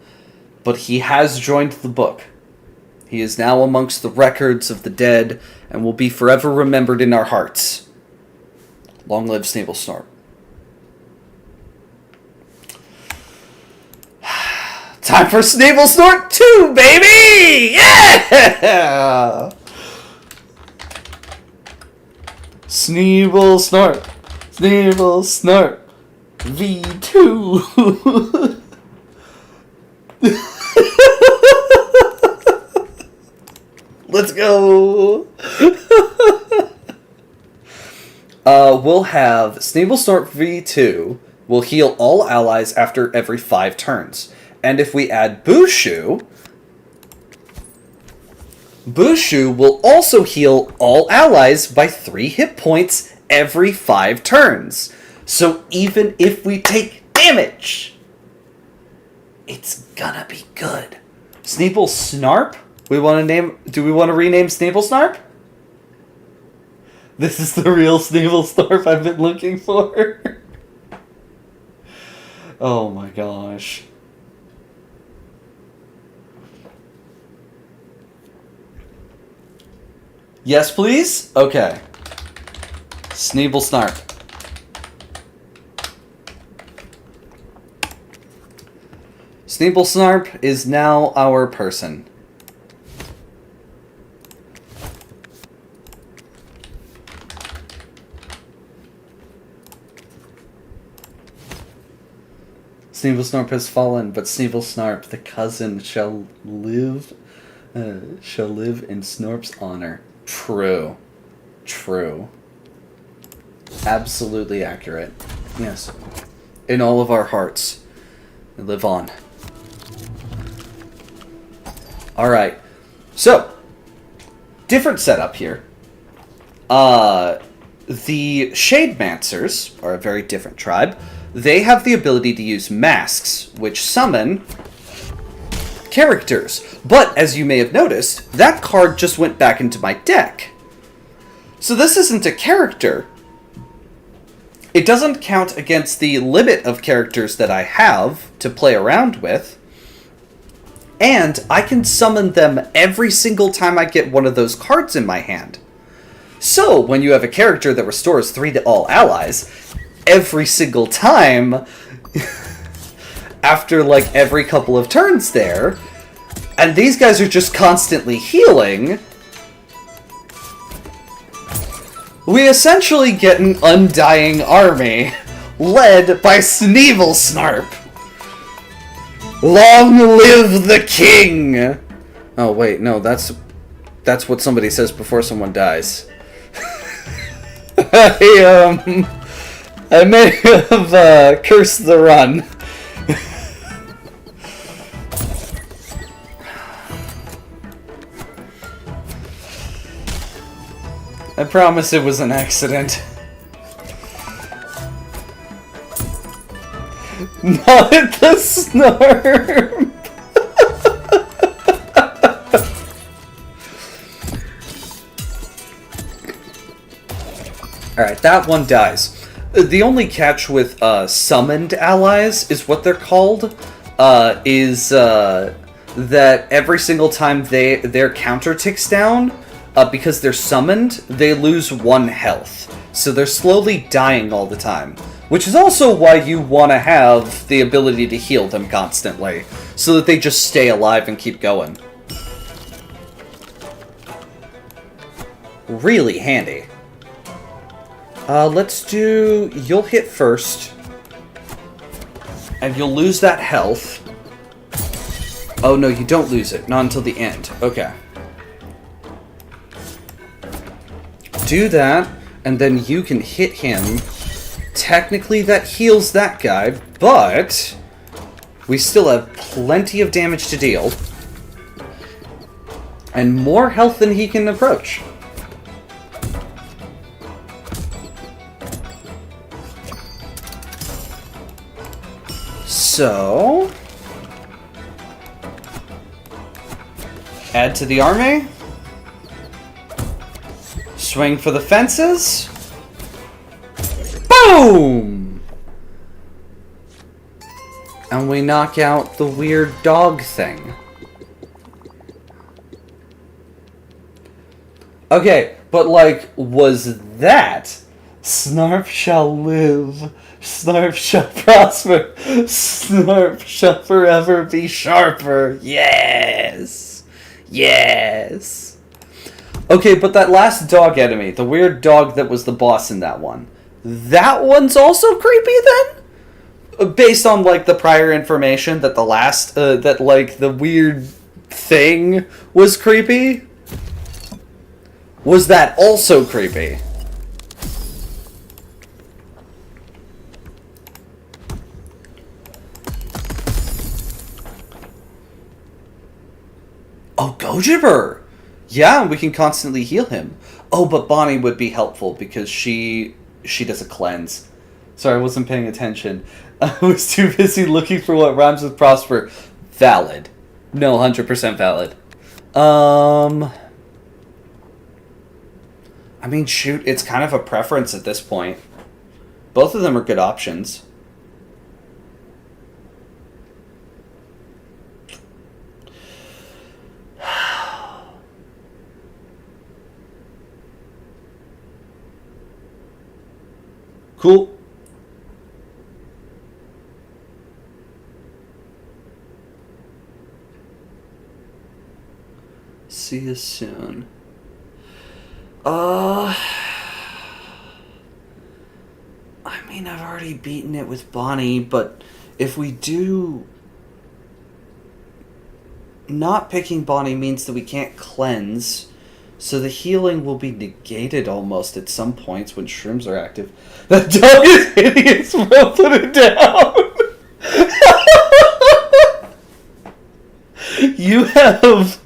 but he has joined the book. He is now amongst the records of the dead and will be forever remembered in our hearts. Long live Sneeble Snorp. Time for Sneeble Snort 2, baby! Yeah! Sneeble Snort. Sneeble Snort. V2. Let's go! We'll have Sneeble Snort V2 will heal all allies after every 5 turns. And if we add Bushu, Bushu will also heal all allies by 3 hit points every 5 turns. So even if we take damage, it's gonna be good. Sneeble Snarp? Do we want to rename Sneeble Snarp? This is the real Sneeble Snarp I've been looking for. Oh my gosh. Yes, please? Okay. Sneeble Snarp. Sneeble Snarp is now our person. Sneeble Snarp has fallen, but Sneeble Snarp, the cousin, shall live in Snorp's honor. True. True. Absolutely accurate. Yes. In all of our hearts. We live on. Alright. So, different setup here. The Shademancers are a very different tribe. They have the ability to use masks, which summon characters. But, as you may have noticed, that card just went back into my deck. So this isn't a character. It doesn't count against the limit of characters that I have to play around with. And I can summon them every single time I get one of those cards in my hand. So, when you have a character that restores 3 to all allies, every single time, after like every couple of turns there, and these guys are just constantly healing, we essentially get an undying army, led by Sneevil Snarp. Long live the king! Oh wait, no, that's what somebody says before someone dies. I may have cursed the run. I promise it was an accident. Not the snarp! Alright, that one dies. The only catch with summoned allies is what they're called, that every single time their counter ticks down, because they're summoned, they lose 1 health. So they're slowly dying all the time. Which is also why you want to have the ability to heal them constantly, so that they just stay alive and keep going. Really handy. Let's do... You'll hit first. And you'll lose that health. Oh no, you don't lose it. Not until the end. Okay. Do that, and then you can hit him. Technically, that heals that guy, but we still have plenty of damage to deal. And more health than he can approach. So... add to the army. Swing for the fences. Boom! And we knock out the weird dog thing. Okay, but like, was that Snarp shall live, Snarp shall prosper, Snarp shall forever be sharper. Yes! Yes! Okay, but that last dog enemy, the weird dog that was the boss in that one, that one's also creepy then? Based on, like, the prior information that the last, that, like, the weird thing was creepy? Was that also creepy? Oh, Gojibber! Yeah, we can constantly heal him. Oh, but Bonnie would be helpful because she does a cleanse. Sorry, I wasn't paying attention. I was too busy looking for what rhymes with prosper. Valid. No, 100% valid. I mean, shoot, it's kind of a preference at this point. Both of them are good options. Cool. See you soon. I mean, I've already beaten it with Bonnie, but if we do... Not picking Bonnie means that we can't cleanse, so the healing will be negated almost at some points when shrooms are active. That dog is hideous, bro. Put it down. You have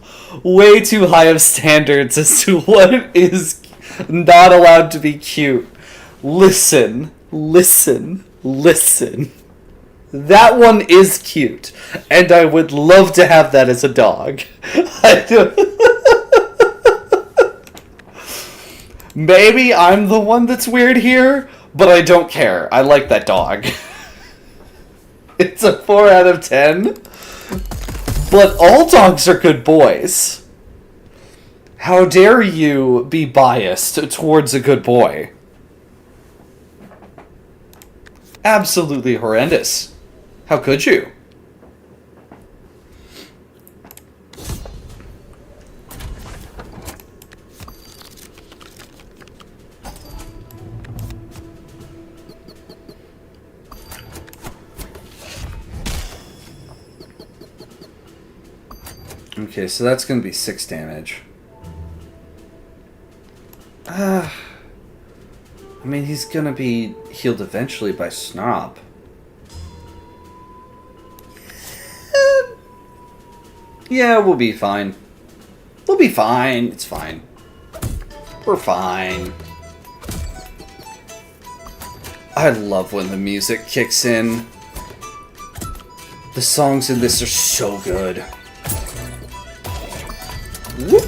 way too high of standards as to what is not allowed to be cute. Listen. That one is cute, and I would love to have that as a dog. Maybe I'm the one that's weird here, but I don't care. I like that dog. It's a 4 out of 10. But all dogs are good boys. How dare you be biased towards a good boy? Absolutely horrendous. How could you? Okay, so that's going to be 6 damage. I mean, he's going to be healed eventually by Snop. Yeah, we'll be fine. We'll be fine. It's fine. We're fine. I love when the music kicks in. The songs in this are so good. Whoop.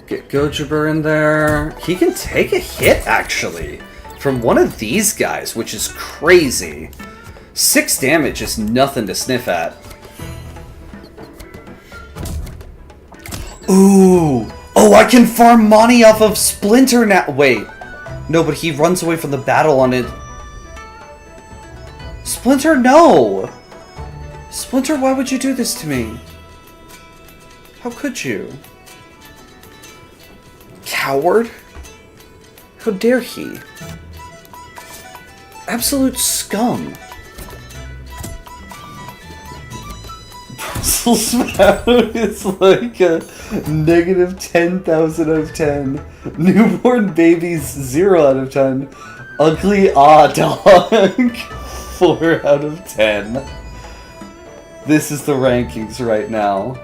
Get Gojiber in there. He can take a hit, actually, from one of these guys, which is crazy. 6 damage is nothing to sniff at. Ooh! Oh, I can farm money off of Splinter now! Wait. No, but he runs away from the battle on it. Splinter, no! Splinter, why would you do this to me? How could you? Coward? How dare he? Absolute scum. Brussels sprout is like a negative 10,000 out of 10. Newborn babies 0 out of 10. Ugly dog 4 out of 10. This is the rankings right now.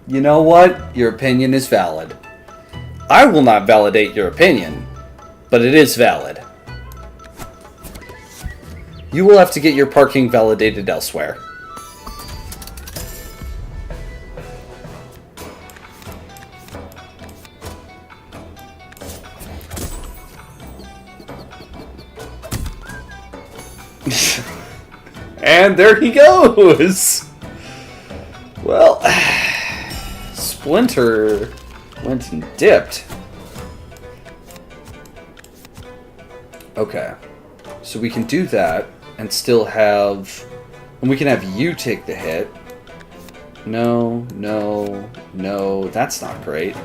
You know what? Your opinion is valid. I will not validate your opinion, but it is valid. You will have to get your parking validated elsewhere. And there he goes! Well, Splinter went and dipped. Okay. So we can do that and still have... And we can have you take the hit. No, no, no. That's not great.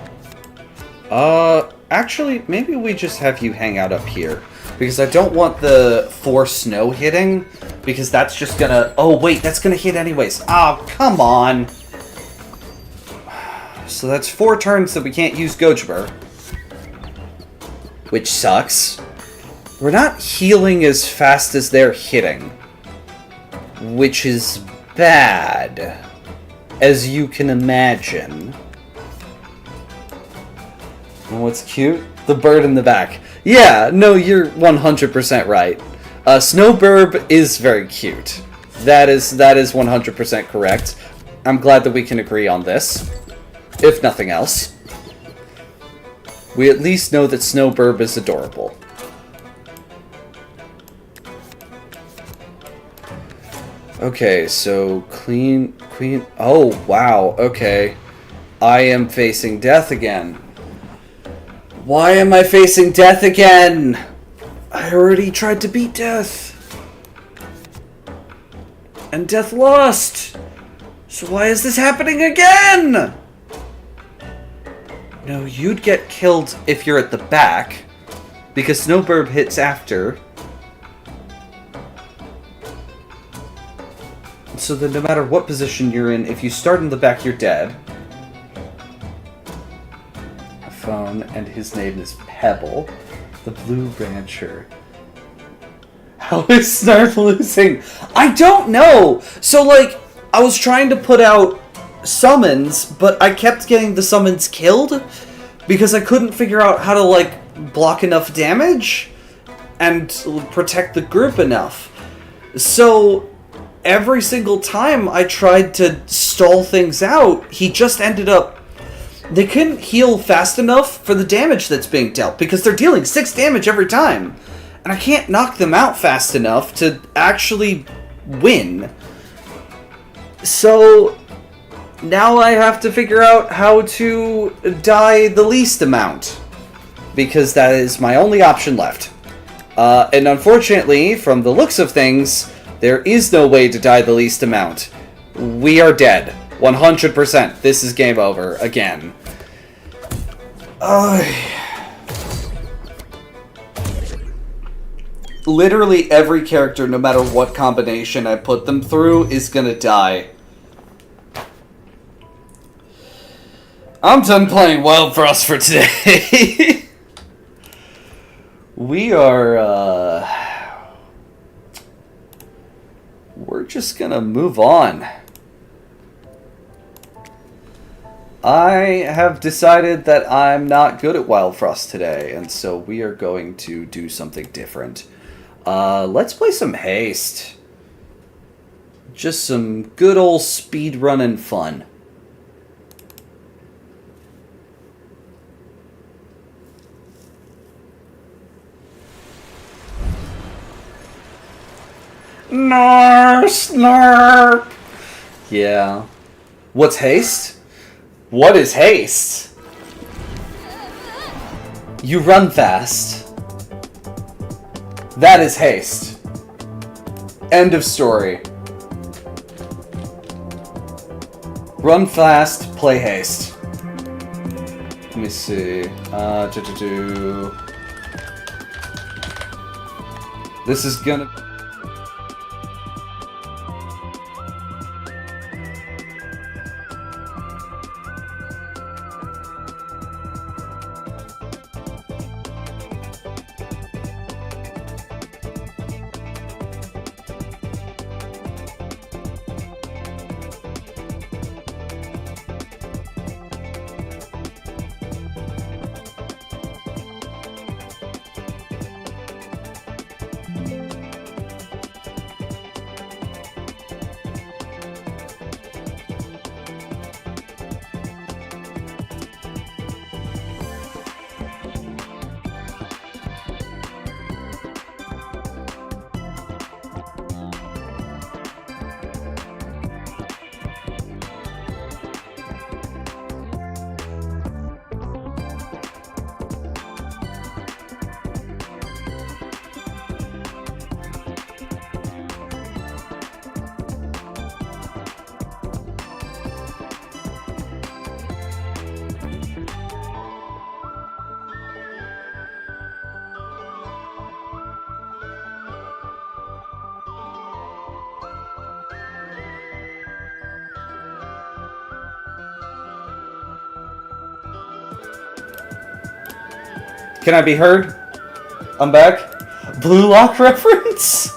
Actually, maybe we just have you hang out up here. Because I don't want the 4 snow hitting. Because that's just gonna... Oh, wait, that's gonna hit anyways. Oh, come on. So that's 4 turns that we can't use Gojiber. Which sucks. We're not healing as fast as they're hitting. Which is bad. As you can imagine. And what's cute? The bird in the back. Yeah, no, you're 100% right. Snowburb is very cute. That is 100% correct. I'm glad that we can agree on this. If nothing else. We at least know that Snowburb is adorable. Okay, so Queen... Oh, wow, okay. I am facing death again. Why am I facing death again? I already tried to beat death. And death lost. So why is this happening again? No, you'd get killed if you're at the back. Because Snowburb hits after. So that no matter what position you're in, if you start in the back, you're dead. A phone, and his name is Pebble, the Blue Rancher. How is Snarf losing? I don't know! So, like, I was trying to put out summons, but I kept getting the summons killed because I couldn't figure out how to, like, block enough damage and protect the group enough. So every single time I tried to stall things out, he just ended up they couldn't heal fast enough for the damage that's being dealt, because they're dealing 6 damage every time. And I can't knock them out fast enough to actually win. So now I have to figure out how to die the least amount, because that is my only option left. And unfortunately, from the looks of things, there is no way to die the least amount. We are dead. 100%. This is game over again. Literally every character, no matter what combination I put them through, is gonna die. I'm done playing Wildfrost for today. We're just gonna move on. I have decided that I'm not good at Wildfrost today, and so we are going to do something different. Let's play some Haste. Just some good old speedrunning fun. Snarp. Yeah. What's Haste? What is Haste? You run fast. That is Haste. End of story. Run fast, play Haste. Let me see. This is gonna... Can I be heard? I'm back. Blue Lock reference?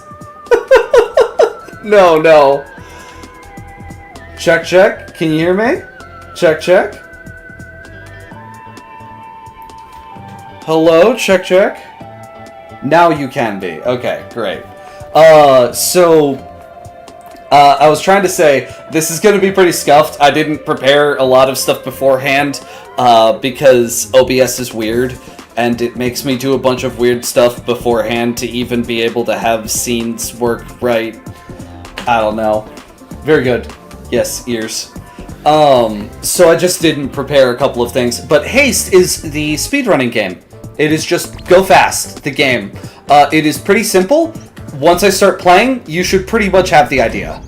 No. Check, check. Can you hear me? Check, check. Hello? Check, check. Now you can be. Okay, great. I was trying to say, this is going to be pretty scuffed. I didn't prepare a lot of stuff beforehand, because OBS is weird. And it makes me do a bunch of weird stuff beforehand to even be able to have scenes work right. I don't know. Very good. Yes, ears. So I just didn't prepare a couple of things. But Haste is the speedrunning game. It is just go fast, the game. It is pretty simple. Once I start playing, you should pretty much have the idea.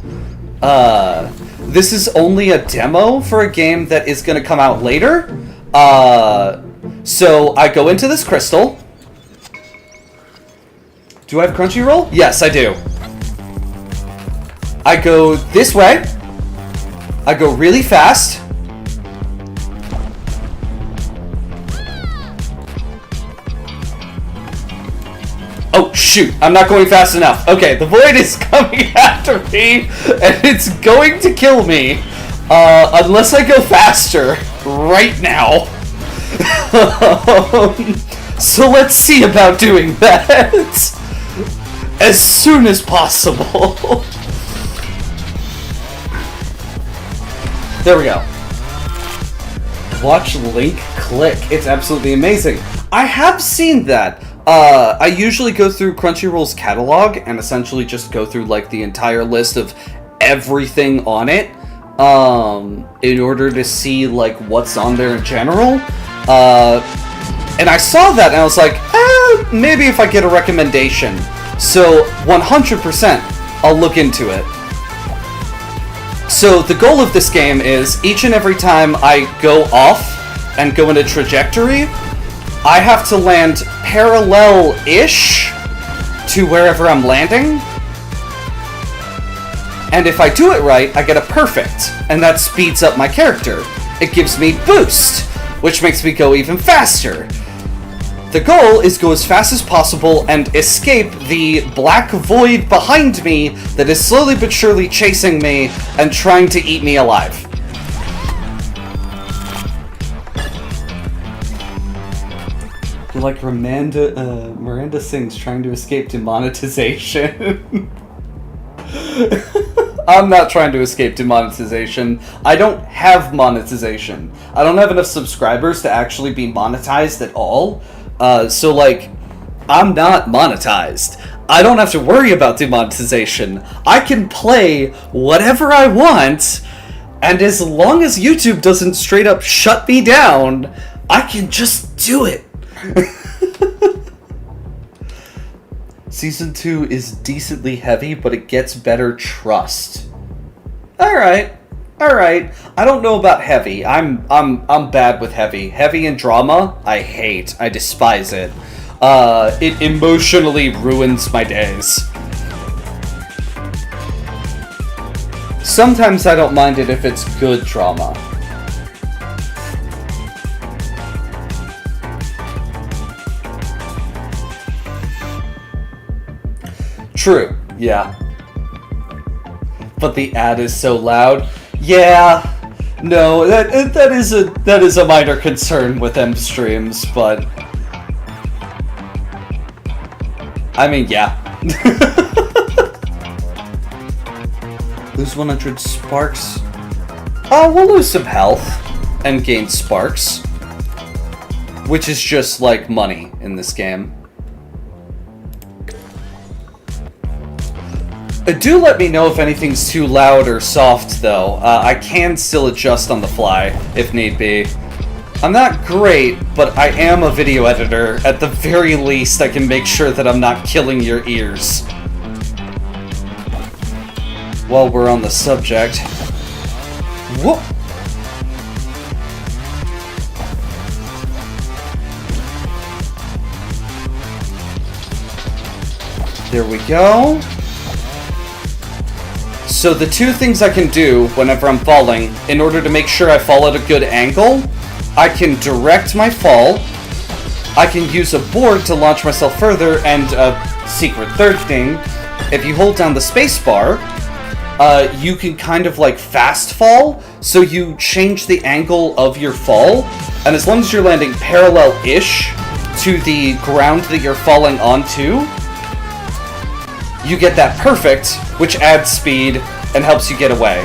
This is only a demo for a game that is going to come out later. So I go into this crystal. Do I have Crunchyroll? Yes, I do. I go this way. I go really fast. Oh, shoot. I'm not going fast enough. Okay, the void is coming after me, and it's going to kill me. Unless I go faster right now. So let's see about doing that as soon as possible. There we go. Watch link click. It's absolutely amazing. I have seen that. I usually go through Crunchyroll's catalog and essentially just go through like the entire list of everything on it in order to see like what's on there in general. And I saw that and I was like, maybe if I get a recommendation. So 100% I'll look into it. So the goal of this game is each and every time I go off and go in a trajectory, I have to land parallel-ish to wherever I'm landing. And if I do it right, I get a perfect, and that speeds up my character. It gives me boost, which makes me go even faster. The goal is go as fast as possible and escape the black void behind me that is slowly but surely chasing me and trying to eat me alive. You're like Miranda Sings trying to escape demonetization. I'm not trying to escape demonetization. I don't have monetization. I don't have enough subscribers to actually be monetized at all. So, like, I'm not monetized. I don't have to worry about demonetization. I can play whatever I want, and as long as YouTube doesn't straight up shut me down, I can just do it. Season 2 is decently heavy, but it gets better trust. Alright. I don't know about heavy. I'm bad with heavy. Heavy and drama, I hate. I despise it. It emotionally ruins my days. Sometimes I don't mind it if it's good drama. True, yeah. But the ad is so loud. Yeah, no, that is a minor concern with M streams, but I mean, yeah. Lose 100 sparks. Oh, we'll lose some health and gain sparks, which is just like money in this game. Do let me know if anything's too loud or soft, though. I can still adjust on the fly, if need be. I'm not great, but I am a video editor. At the very least, I can make sure that I'm not killing your ears. While we're on the subject... Whoop! There we go. So the two things I can do whenever I'm falling, in order to make sure I fall at a good angle, I can direct my fall, I can use a board to launch myself further, and a secret third thing, if you hold down the spacebar, you can kind of like fast fall, so you change the angle of your fall, and as long as you're landing parallel-ish to the ground that you're falling onto, you get that perfect, which adds speed and helps you get away.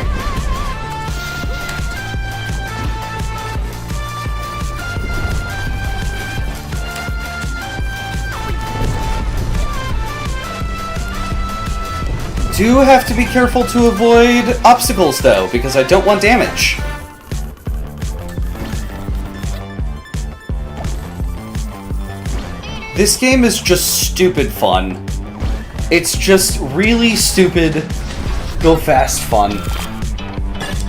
Do have to be careful to avoid obstacles, though, because I don't want damage. This game is just stupid fun. It's just really stupid, go fast fun.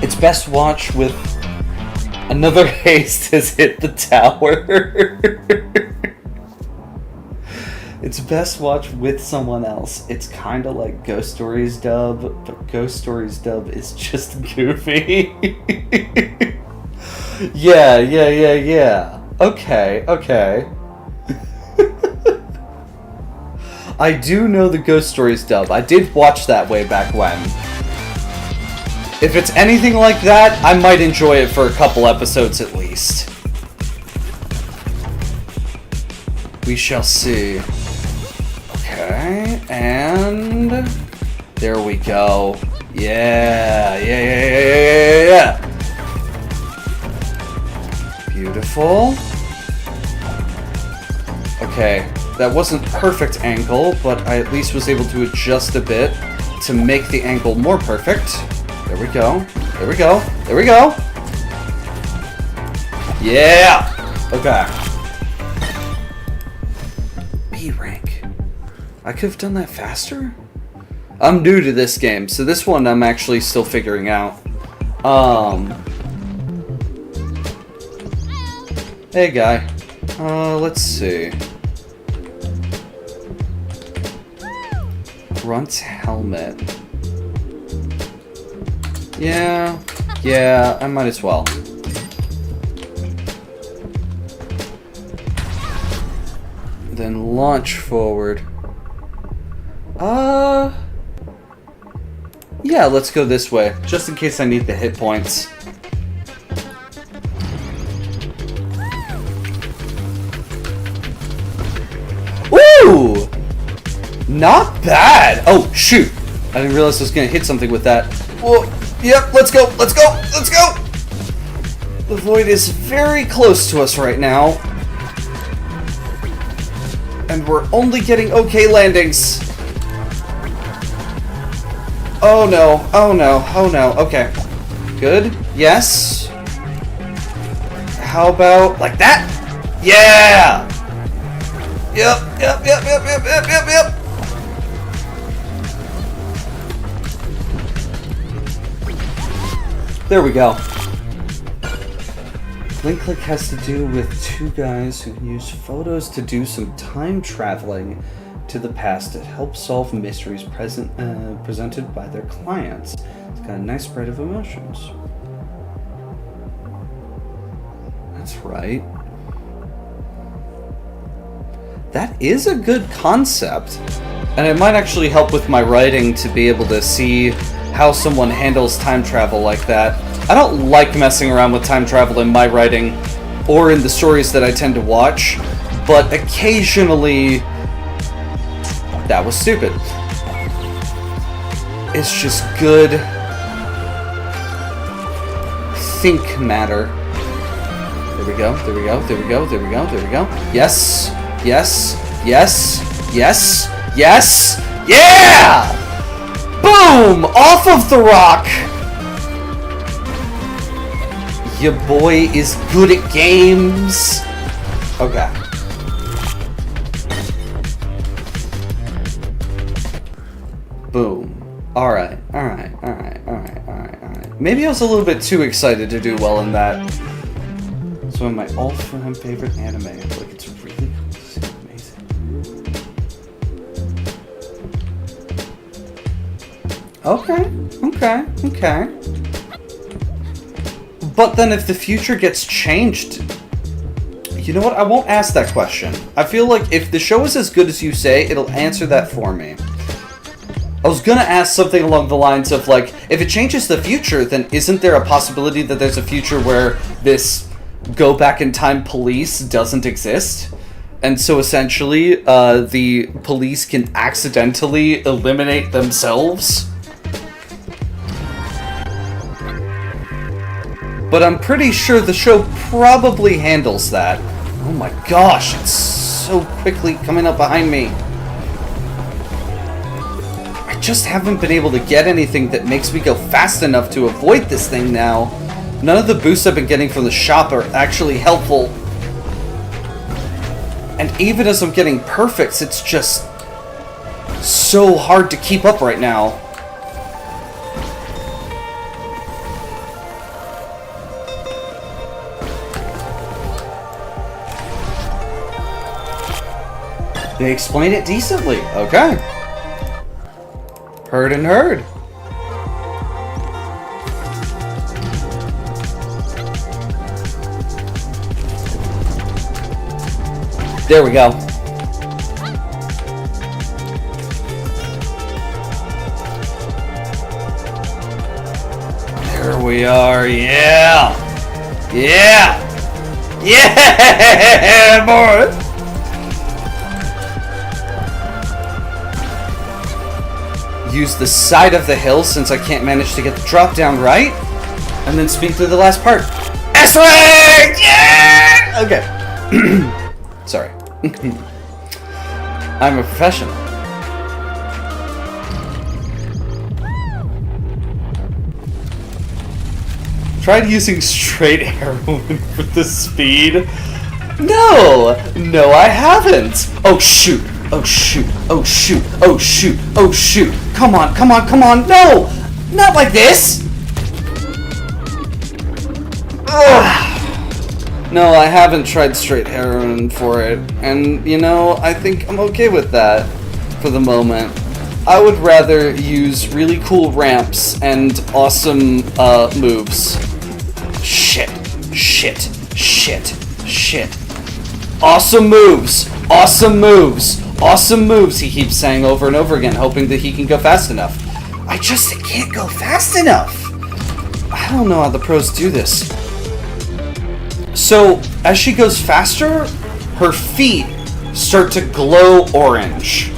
It's best watch with another Haste has hit the tower. It's best watch with someone else. It's kind of like Ghost Stories dub, but Ghost Stories dub is just goofy. Yeah. Okay. I do know the Ghost Stories dub. I did watch that way back when. If it's anything like that, I might enjoy it for a couple episodes at least. We shall see. Okay, and there we go. Yeah. Careful. Okay, that wasn't perfect angle, but I at least was able to adjust a bit to make the angle more perfect. There we go. There we go. There we go. Yeah! Okay. B rank. I could have done that faster? I'm new to this game, so this one I'm actually still figuring out. Hey, guy. Let's see. Grunt's helmet. Yeah, I might as well. Then launch forward. Yeah, let's go this way, just in case I need the hit points. Ooh! Not bad! Oh, shoot! I didn't realize I was gonna hit something with that. Whoa! Yep, let's go! Let's go! Let's go! The void is very close to us right now. And we're only getting okay landings. Oh no, oh no, oh no. Okay. Good. Yes. How about like that? Yeah! Yep. There we go. Link Click has to do with two guys who use photos to do some time traveling to the past to help solve mysteries presented by their clients. It's got a nice spread of emotions. That's right. That is a good concept. And it might actually help with my writing to be able to see how someone handles time travel like that. I don't like messing around with time travel in my writing or in the stories that I tend to watch, but occasionally that was stupid. It's just good think matter. There we go, there we go, there we go, there we go, there we go. Yes, yes, yes, yes, yes, yeah! Boom! Off of the rock! Your boy is good at games. Okay. Boom. Alright. Maybe I was a little bit too excited to do well in that. It's one of my all-time favorite anime. Like, it's really cool. It's amazing. Okay. But then if the future gets changed, you know what? I won't ask that question. I feel like if the show is as good as you say, it'll answer that for me. I was gonna ask something along the lines of, like, if it changes the future, then isn't there a possibility that there's a future where this go-back-in-time police doesn't exist? And so essentially, the police can accidentally eliminate themselves? But I'm pretty sure the show probably handles that. Oh my gosh, it's so quickly coming up behind me. I just haven't been able to get anything that makes me go fast enough to avoid this thing now. None of the boosts I've been getting from the shop are actually helpful. And even as I'm getting perfects, it's just so hard to keep up right now. They explain it decently. Okay. Heard and heard. There we go. There we are. Yeah. Yeah. Yeah, boy. Use the side of the hill since I can't manage to get the drop down right, and then speed through the last part. X-Ray! Yeah! Okay. Sorry. I'm a professional. Tried using straight heroin for the speed. No, I haven't. Oh shoot! Oh shoot! Oh shoot! Oh shoot! Oh shoot! Come on! No, not like this. Ugh. No, I haven't tried straight heroin for it, and you know, I think I'm okay with that for the moment. I would rather use really cool ramps and awesome moves. Shit. Awesome moves, he keeps saying over and over again, hoping that he can go fast enough. I just can't go fast enough. I don't know how the pros do this. So, as she goes faster, her feet start to glow orange.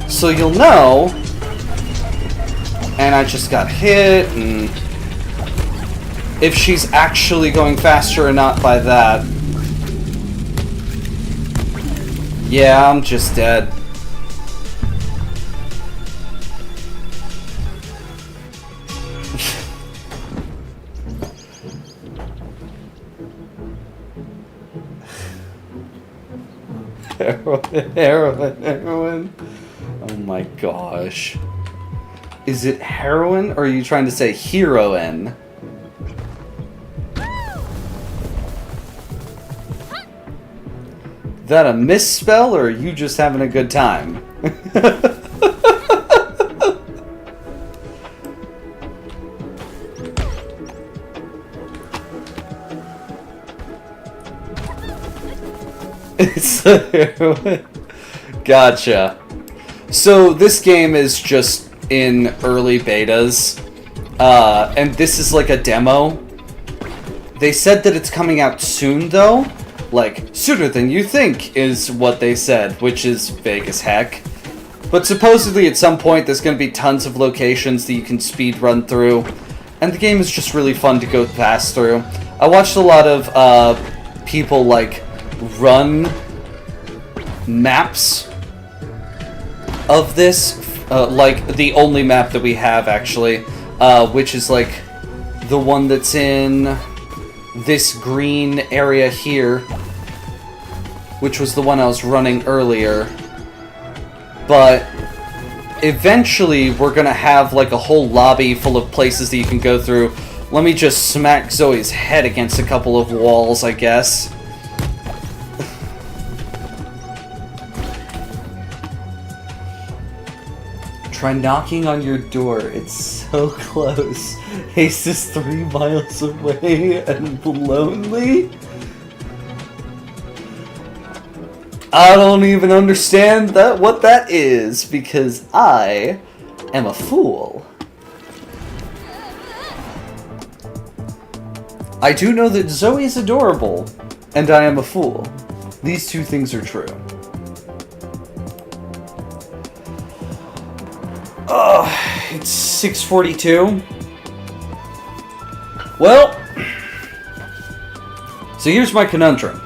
So you'll know, and I just got hit, and if she's actually going faster or not by that. Yeah, I'm just dead. Heroin. Oh my gosh. Is it heroin, or are you trying to say heroine? That a misspell, or are you just having a good time? It's a heroin. Gotcha. So this game is just in early betas, and this is like a demo. They said that it's coming out soon, though. Like, sooner than you think is what they said, which is vague as heck. But supposedly at some point there's going to be tons of locations that you can speed run through, and the game is just really fun to go fast through. I watched a lot of people like run maps of this, like the only map that we have actually, which is like the one that's in this green area here, which was the one I was running earlier. But eventually we're gonna have like a whole lobby full of places that you can go through. Let me just smack Zoe's head against a couple of walls, I guess. Try knocking on your door. It's so close. Haste is 3 miles away and lonely? I don't even understand what that is, because I am a fool. I do know that Zoe is adorable, and I am a fool. These two things are true. It's 6:42. Well, so here's my conundrum.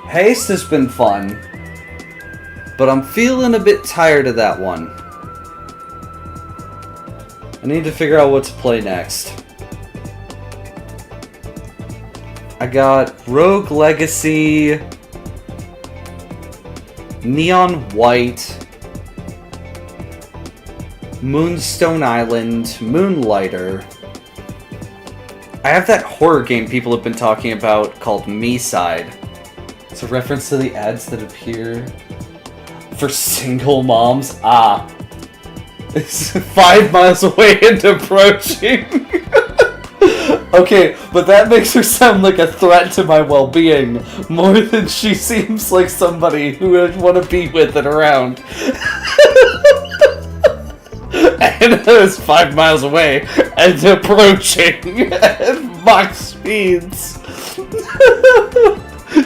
Haste has been fun, but I'm feeling a bit tired of that one. I need to figure out what to play next. I got Rogue Legacy, Neon White, Moonstone Island, Moonlighter. I have that horror game people have been talking about called Me-Side. It's a reference to the ads that appear for single moms. Ah. It's 5 miles away and approaching. Okay, but that makes her sound like a threat to my well-being, more than she seems like somebody who I'd want to be with and around. And it was 5 miles away and approaching at Mach speeds.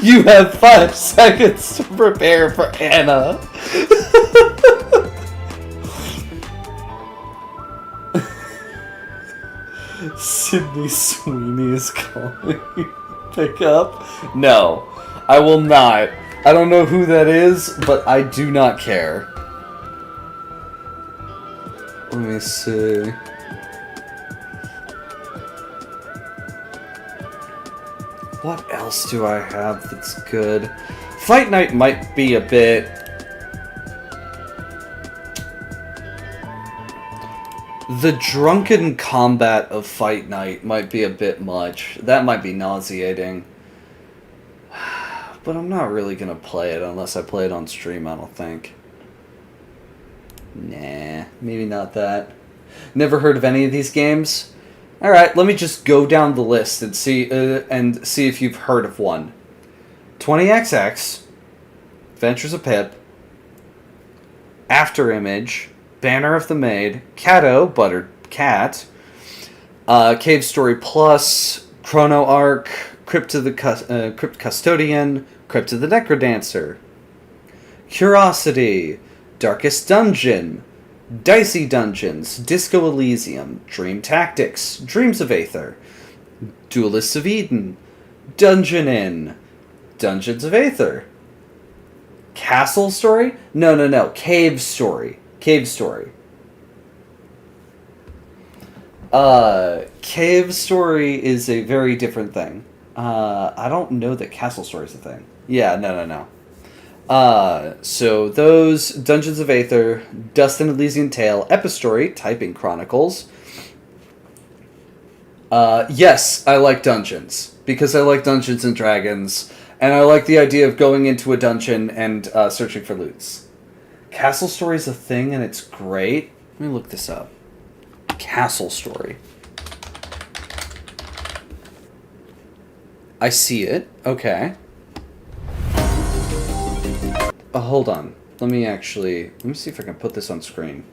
You have 5 seconds to prepare for Anna. Sydney Sweeney is calling. Pick up? No, I will not. I don't know who that is, but I do not care. Let me see. What else do I have that's good? Fight Night might be a bit... The drunken combat of Fight Night might be a bit much. That might be nauseating. But I'm not really gonna play it unless I play it on stream, I don't think. Nah, maybe not that. Never heard of any of these games? Alright, let me just go down the list and see if you've heard of one. 20XX, Adventures of Pip, After Image, Banner of the Maid, Cato, Buttered Cat, Cave Story Plus, Chrono Arc, Crypt Custodian, Crypt of the Necrodancer, Curiosity, Darkest Dungeon, Dicey Dungeons, Disco Elysium, Dream Tactics, Dreams of Aether, Duelists of Eden, Dungeon Inn, Dungeons of Aether, Castle Story? No. Cave Story. Cave Story. Cave Story is a very different thing. I don't know that Castle Story is a thing. Yeah, no. So those, Dungeons of Aether, Dust and Elysian Tale, Epistory, Typing Chronicles. Yes, I like dungeons. Because I like Dungeons and Dragons. And I like the idea of going into a dungeon and searching for loots. Castle Story is a thing and it's great. Let me look this up. Castle Story. I see it. Okay. Hold on. Let me see if I can put this on screen.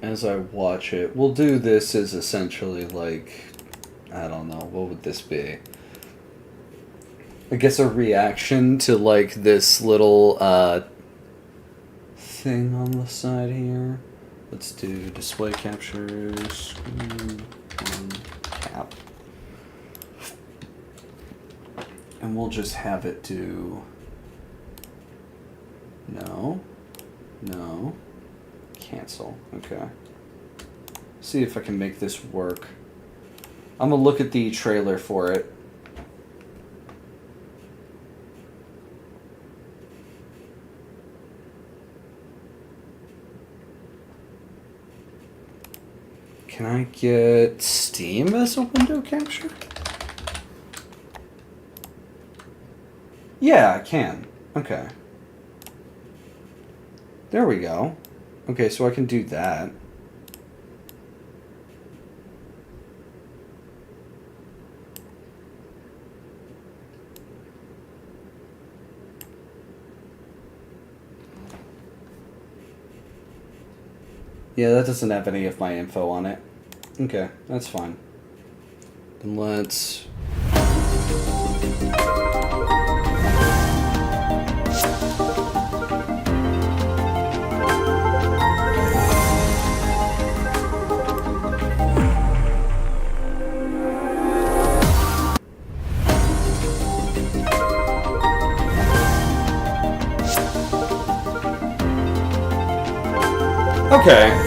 As I watch it, we'll do this as essentially like, I don't know, what would this be? I guess a reaction to like this little thing on the side here. Let's do display capture, screen on cap. And we'll just have it do no, cancel. Okay. See if I can make this work. I'm gonna look at the trailer for it. Can I get Steam as a window capture? Yeah, I can. Okay. There we go. Okay, so I can do that. Yeah, that doesn't have any of my info on it. Okay, that's fine. Then let's... Okay.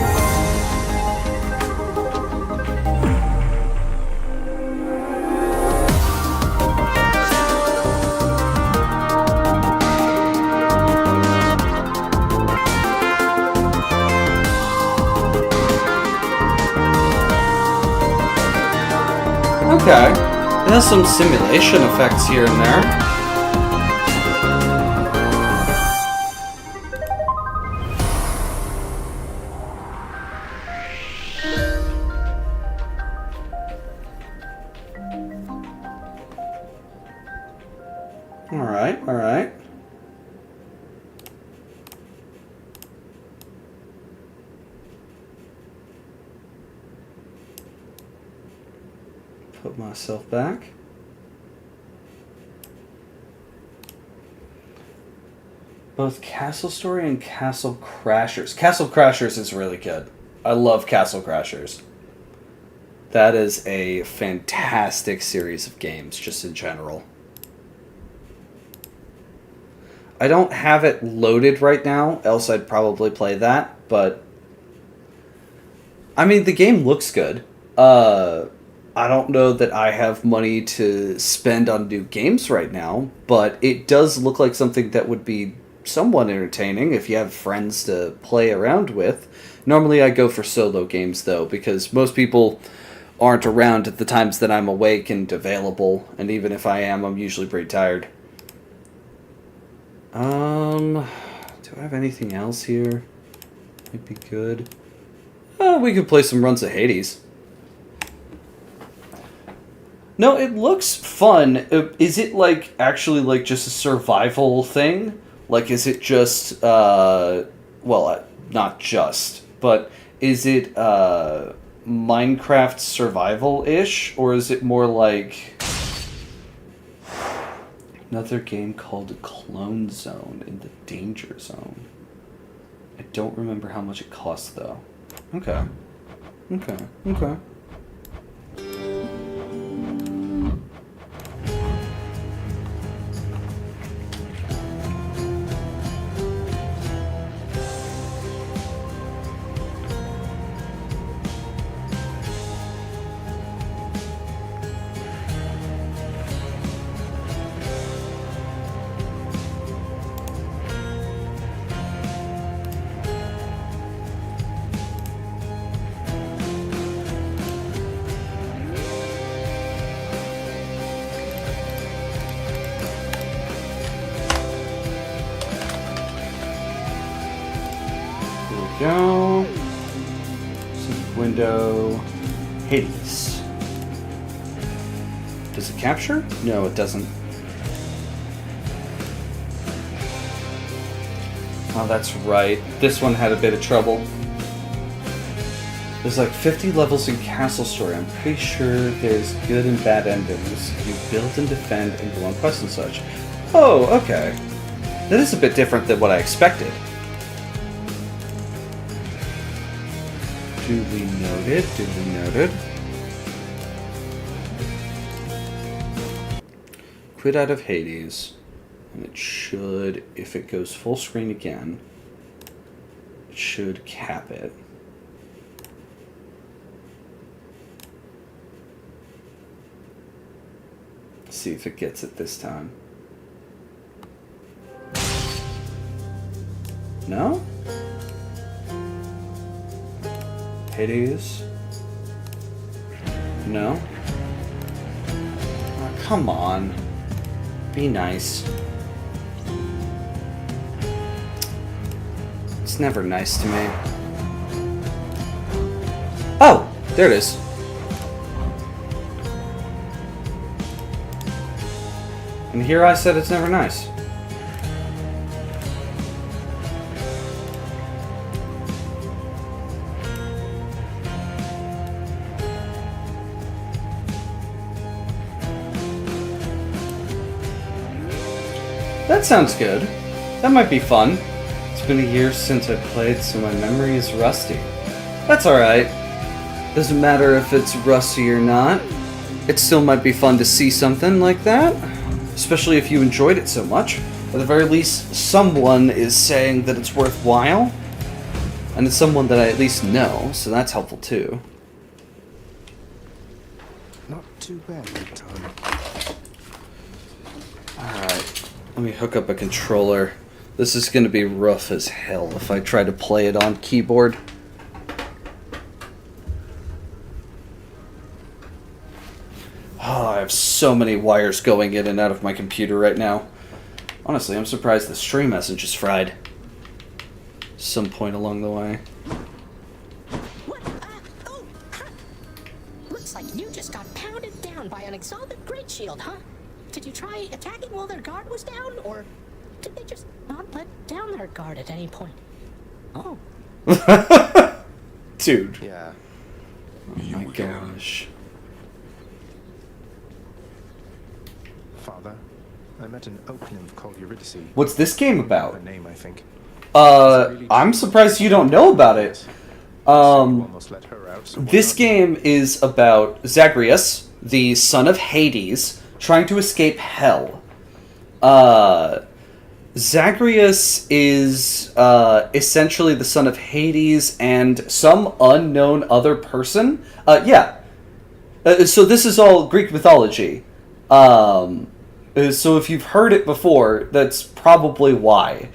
Okay. It has some simulation effects here and there. Alright. Put myself back. Both Castle Story and Castle Crashers. Castle Crashers is really good. I love Castle Crashers. That is a fantastic series of games, just in general. I don't have it loaded right now, else I'd probably play that, but... I mean, the game looks good. I don't know that I have money to spend on new games right now, but it does look like something that would be somewhat entertaining if you have friends to play around with. Normally I go for solo games, though, because most people aren't around at the times that I'm awake and available, and even if I am, I'm usually pretty tired. Do I have anything else here? Might be good. Oh, we could play some runs of Hades. No, it looks fun. Is it, like, actually, like, just a survival thing? Like, is it just, well, not just, but is it, Minecraft survival-ish? Or is it more like another game called Clone Zone in the Danger Zone? I don't remember how much it costs, though. Okay. Okay. Go. Window. Hades. Does it capture? No, it doesn't. Oh, that's right. This one had a bit of trouble. There's like 50 levels in Castle Story. I'm pretty sure there's good and bad endings. You build and defend and go on quests and such. Oh, okay. That is a bit different than what I expected. Duly noted. Quit out of Hades. And it should, if it goes full screen again, it should cap it. See if it gets it this time. No? Hades? No? Oh, come on. Be nice. It's never nice to me. Oh! There it is. And here I said it's never nice. That sounds good. That might be fun. It's been a year since I played, so my memory is rusty. That's alright. Doesn't matter if it's rusty or not. It still might be fun to see something like that. Especially if you enjoyed it so much. At the very least, someone is saying that it's worthwhile. And it's someone that I at least know, so that's helpful too. Not too bad that time. Alright. Let me hook up a controller. This is going to be rough as hell if I try to play it on keyboard. Oh, I have so many wires going in and out of my computer right now. Honestly, I'm surprised the stream hasn't just fried. Some point along the way. What? Oh! Huh. Looks like you just got pounded down by an exalted great shield, huh? Did you try attacking while their guard was down, or did they just not let down their guard at any point? Oh. Dude. Yeah. Oh my gosh. Father, I met an oak nymph called Eurydice. What's this game Her about? name, I think. I'm surprised you don't know about it. You almost let her out, so why This not? game is about Zagreus, the son of Hades, trying to escape hell. Zagreus is essentially the son of Hades and some unknown other person. So this is all Greek mythology. So if you've heard it before, that's probably why.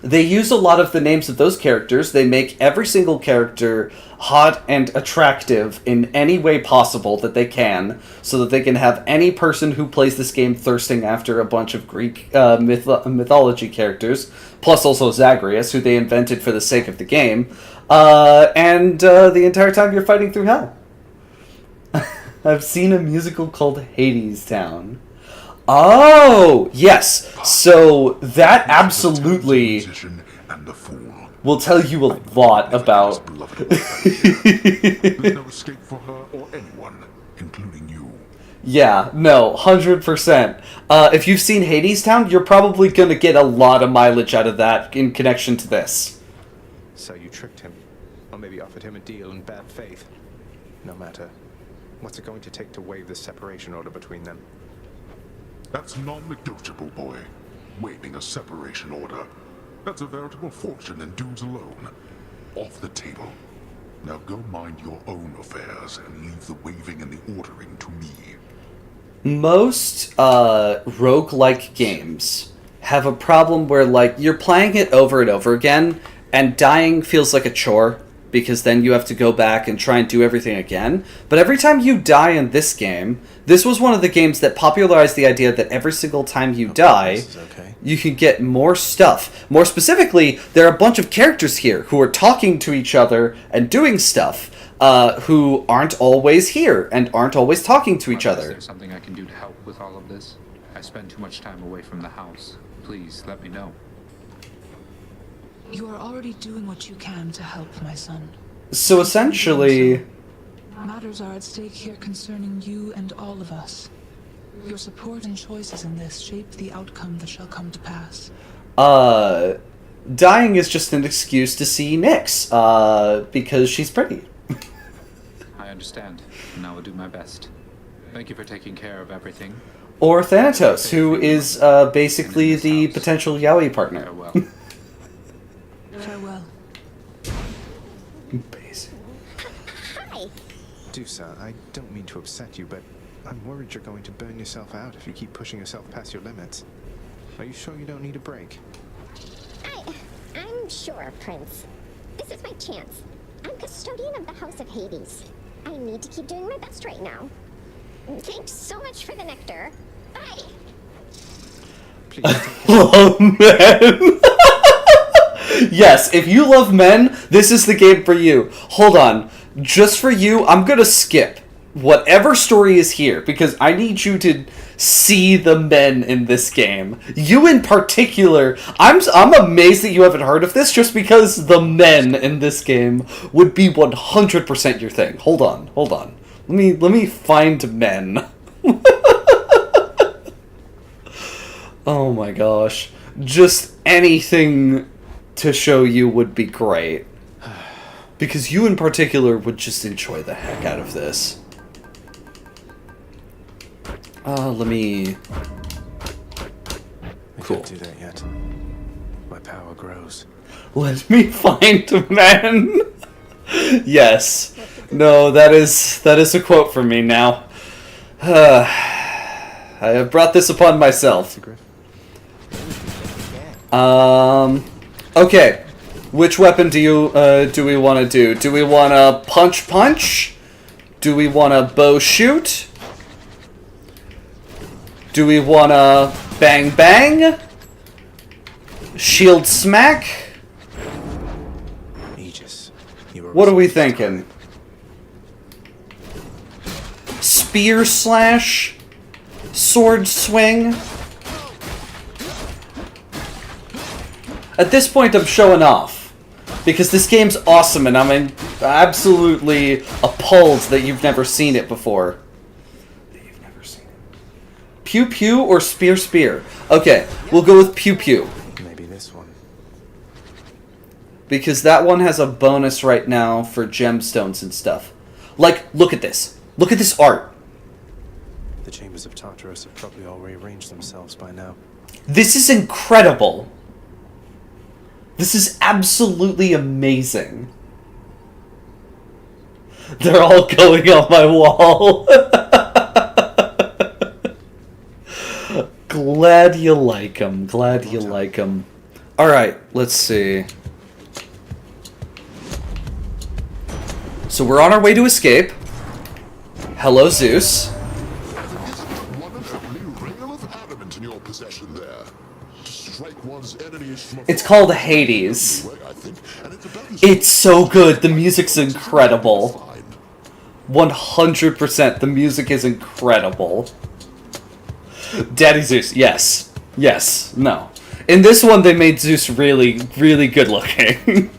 They use a lot of the names of those characters. They make every single character hot and attractive in any way possible that they can, so that they can have any person who plays this game thirsting after a bunch of Greek mythology characters, plus also Zagreus, who they invented for the sake of the game, and the entire time you're fighting through hell. I've seen a musical called Hades Town. Oh, yes. So that absolutely will tell you a lot about... There's no escape for her or anyone, including you. Yeah, no, 100%. If you've seen Hades Town, you're probably going to get a lot of mileage out of that in connection to this. So you tricked him, or maybe offered him a deal in bad faith. No matter. What's it going to take to waive the separation order between them? That's non-negotiable, boy. Waiving a separation order. That's a veritable fortune in dues alone. Off the table. Now go mind your own affairs and leave the waiving and the ordering to me. Most roguelike games have a problem where, like, you're playing it over and over again, and dying feels like a chore, because then you have to go back and try and do everything again. But every time you die in this game, this was one of the games that popularized the idea that every single time you die, This is okay. you can get more stuff. More specifically, there are a bunch of characters here who are talking to each other and doing stuff, who aren't always here and aren't always talking to each Is other. there something I can do to help with all of this? I spend too much time away from the house. Please, let me know. You are already doing what you can to help, my son. So essentially... Matters are at stake here concerning you and all of us. Your support and choices in this shape the outcome that shall come to pass. Dying is just an excuse to see Nyx, because she's pretty. I understand, and I will do my best. Thank you for taking care of everything. Or Thanatos, who is basically the potential yaoi partner. Farewell. Farewell. Hi. Dusa, I don't mean to upset you, but I'm worried you're going to burn yourself out if you keep pushing yourself past your limits. Are you sure you don't need a break? I'm sure, Prince. This is my chance. I'm custodian of the House of Hades. I need to keep doing my best right now. Thanks so much for the nectar. Bye. Please take care. Love men! Yes, if you love men, this is the game for you. Hold on. Just for you, I'm gonna skip whatever story is here, because I need you to see the men in this game. You in particular, I'm amazed that you haven't heard of this, just because the men in this game would be 100% your thing. Hold on. Let me find men. Oh my gosh. Just anything to show you would be great. Because you in particular would just enjoy the heck out of this. Let me... I Cool. can't do that yet. My power grows. Let me find men. Yes. No, that is a quote from me now. I have brought this upon myself. Okay. Which weapon do we want to do? Do we want to punch? Do we want to bow shoot? Do we want to bang? Shield smack? Aegis. You were What are we responsible. thinking? Spear slash? Sword swing? At this point, I'm showing off. Because this game's awesome and I'm absolutely appalled that you've never seen it before. Pew Pew or Spear Spear? Okay, we'll go with Pew Pew. Maybe this one. Because that one has a bonus right now for gemstones and stuff. Like, look at this. Look at this art. The chambers of Tartarus have probably all rearranged themselves by now. This is incredible. This is absolutely amazing. They're all going on my wall. Glad you like them. Glad you like them. Alright, let's see. So we're on our way to escape. Hello, Zeus. One and only rail of adamant in your possession there. To strike one's enemies from It's called Hades. away, I think, and it's about as It's so good. The music's incredible. 100%. The music is incredible. Daddy Zeus. Yes. Yes. No. In this one, they made Zeus really, really good looking.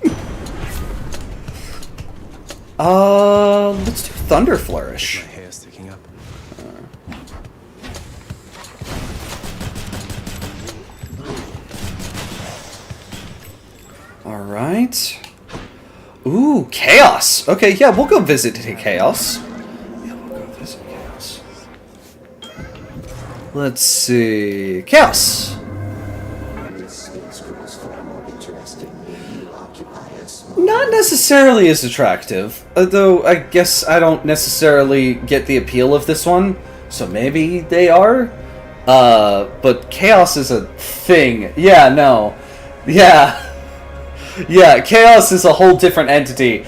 Let's do Thunder Flourish. My hair sticking up. Alright. Ooh, Chaos! Okay, yeah, we'll go visit Chaos. Yeah, we'll go visit Chaos. Let's see... Chaos! Not necessarily as attractive, though I guess I don't necessarily get the appeal of this one, so maybe they are? But Chaos is a thing. Yeah, no. Yeah. Yeah, Chaos is a whole different entity.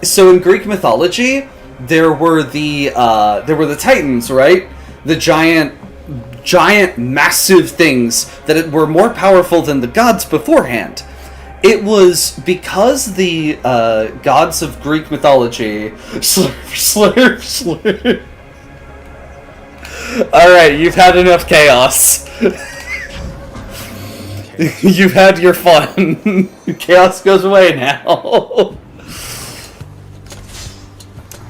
So in Greek mythology, there were the Titans, right? The giant, massive things that were more powerful than the gods beforehand. It was because the gods of Greek mythology... Slurp, slurp. Alright, you've had enough chaos. You've had your fun. Chaos goes away now.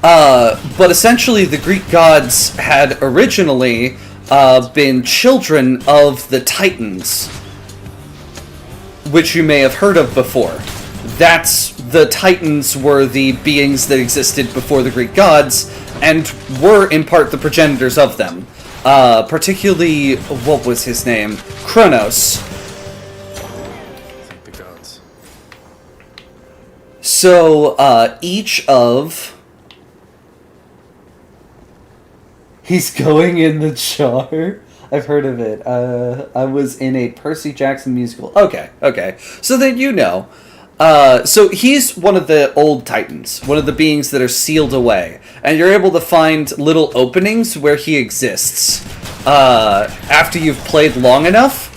But essentially the Greek gods had originally been children of the Titans, which you may have heard of before. The Titans were the beings that existed before the Greek gods, and were in part the progenitors of them. Particularly, what was his name? Kronos. Thank the gods. So, each of... He's going in the jar? I've heard of it. I was in a Percy Jackson musical. Okay. So then you know. So he's one of the old Titans, one of the beings that are sealed away. And you're able to find little openings where he exists after you've played long enough.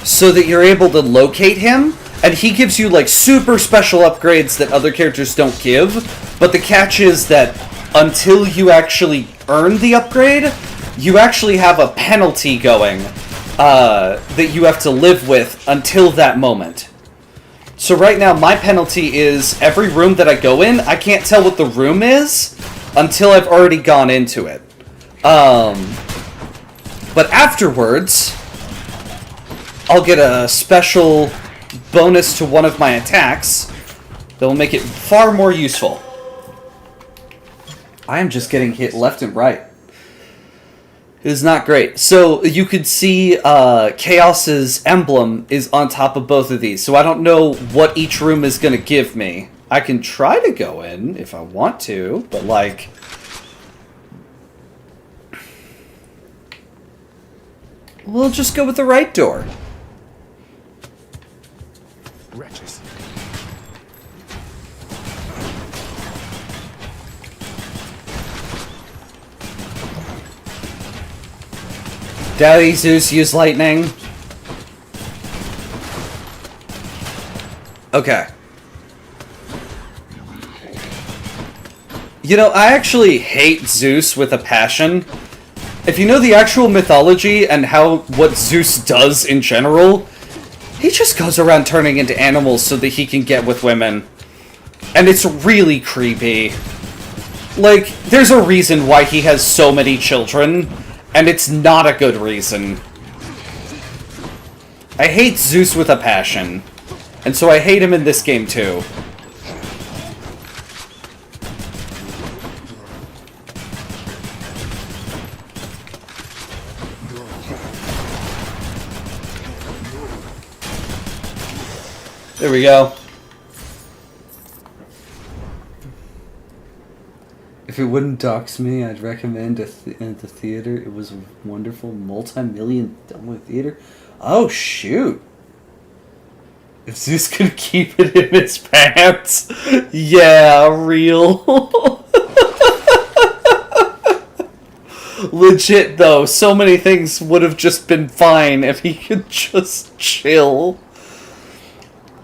So that you're able to locate him. And he gives you, like, super special upgrades that other characters don't give. But the catch is that until you actually earn the upgrade, you actually have a penalty going that you have to live with until that moment. So right now, my penalty is every room that I go in, I can't tell what the room is until I've already gone into it. But afterwards, I'll get a special bonus to one of my attacks that will make it far more useful. I am just getting hit left and right. It is not great. So you could see Chaos's emblem is on top of both of these. So I don't know what each room is going to give me. I can try to go in if I want to, but like... We'll just go with the right door. Wretches. Daddy Zeus use lightning. Okay. You know, I actually hate Zeus with a passion. If you know the actual mythology and what Zeus does in general, He just goes around turning into animals so that he can get with women. And it's really creepy. Like, there's a reason why he has so many children, and it's not a good reason. I hate Zeus with a passion. And so I hate him in this game too. There we go. If it wouldn't dox me, I'd recommend at the theater. It was a wonderful multi-million-dollar theater. Oh, shoot. If Zeus could keep it in his pants. Yeah, real. Legit, though. So many things would have just been fine if he could just chill.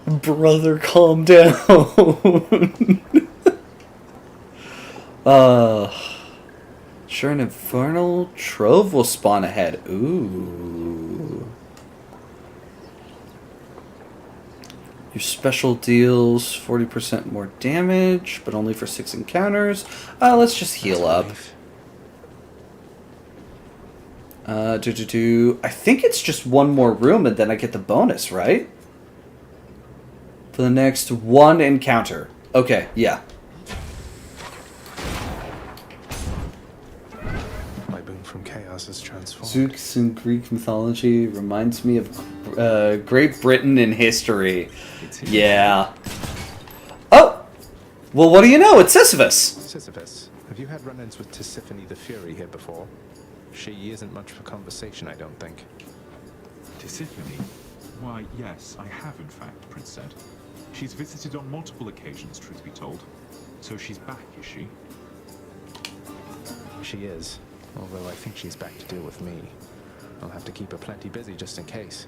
Brother, calm down. Sure, an infernal trove will spawn ahead. Ooh. Your special deals 40% more damage, but only for 6 encounters. Let's just heal up. I think it's just one more room and then I get the bonus, right? For the next one encounter. Okay, yeah. My boon from chaos is transformed. Zeus in Greek mythology reminds me of Great Britain in history. Yeah. Oh! Well, what do you know? It's Sisyphus! Sisyphus, have you had run-ins with Tisiphone the Fury here before? She isn't much for conversation, I don't think. Tisiphone? Why, yes, I have in fact, Prince said. She's visited on multiple occasions, truth be told. So she's back, is she? She is, although I think she's back to deal with me. I'll have to keep her plenty busy just in case.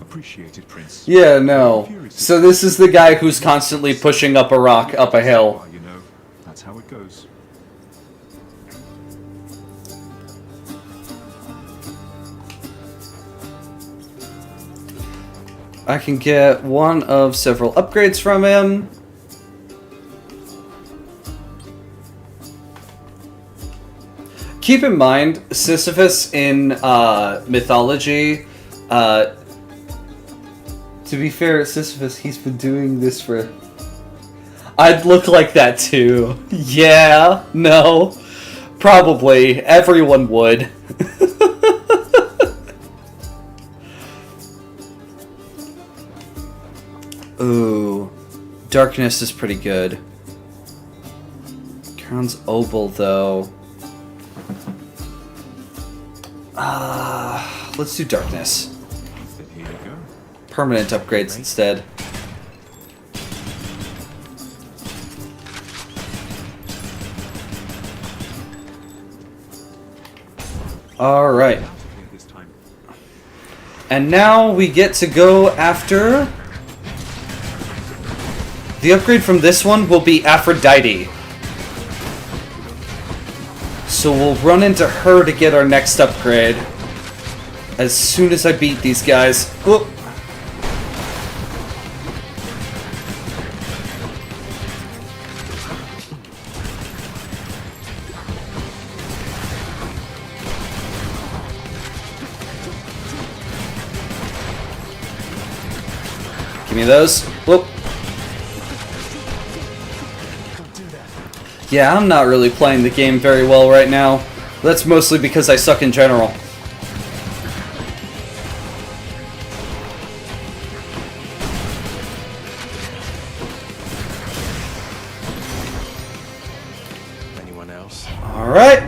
Appreciated, Prince. Yeah, no. So this is the guy who's constantly pushing up a rock up a hill. You know, that's how it goes. I can get one of several upgrades from him. Keep in mind, Sisyphus in mythology, to be fair, Sisyphus, he's been doing this for... I'd look like that too. Yeah, no, probably. Everyone would. Ooh, darkness is pretty good. Crown's Obel, though. Let's do darkness. Here you go. Permanent upgrades instead. Alright. And now we get to go after... The upgrade from this one will be Aphrodite. So we'll run into her to get our next upgrade. As soon as I beat these guys. Whoop. Give me those. Whoop. Yeah, I'm not really playing the game very well right now. That's mostly because I suck in general. Anyone else? Alright.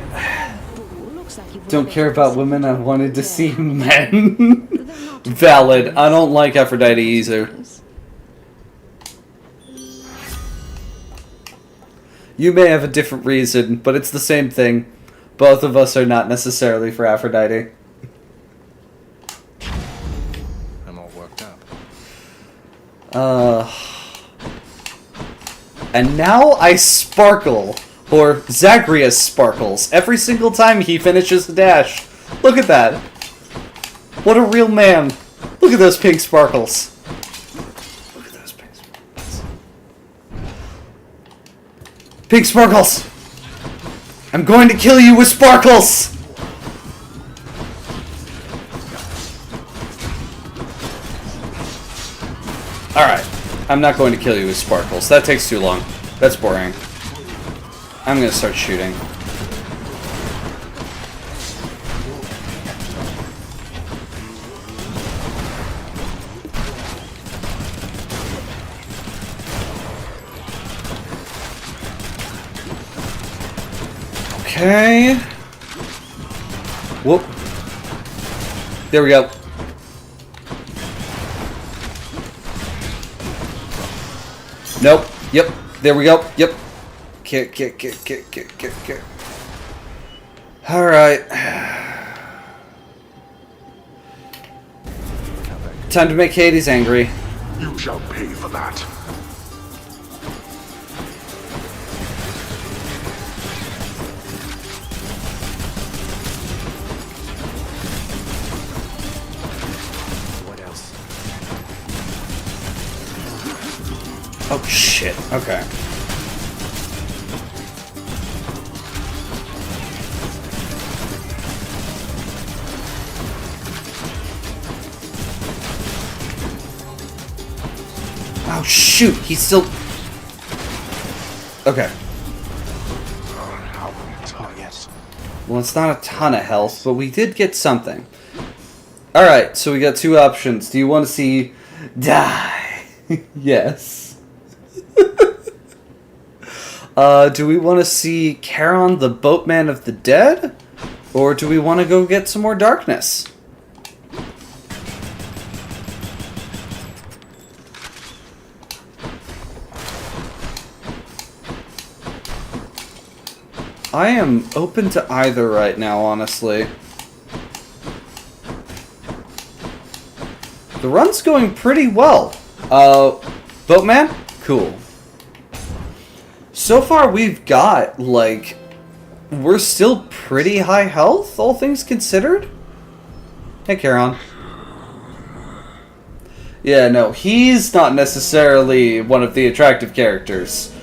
Don't care about women, I wanted to see men. Valid. I don't like Aphrodite either. You may have a different reason, but it's the same thing. Both of us are not necessarily for Aphrodite. I'm all worked up. And now I sparkle. Or Zagreus sparkles every single time he finishes a dash. Look at that. What a real man. Look at those pink sparkles. Look at those pink sparkles. Pink sparkles! I'm going to kill you with sparkles! Alright. I'm not going to kill you with sparkles. That takes too long. That's boring. I'm gonna start shooting. Okay. Whoop. There we go. Nope. Yep. There we go. Yep. Get. Alright. Time to make Hades angry. You shall pay for that. What else? Oh shit. Okay. Oh shoot, he's still... Okay. Oh, yes. Well, it's not a ton of health, but we did get something. Alright, so we got two options. Do you want to see... Die? Yes. Do we want to see Charon, the boatman of the dead? Or do we want to go get some more darkness? I am open to either right now, honestly. The run's going pretty well. Boatman? Cool. So far we've got, like, we're still pretty high health, all things considered. Hey, Charon. Yeah, no, he's not necessarily one of the attractive characters.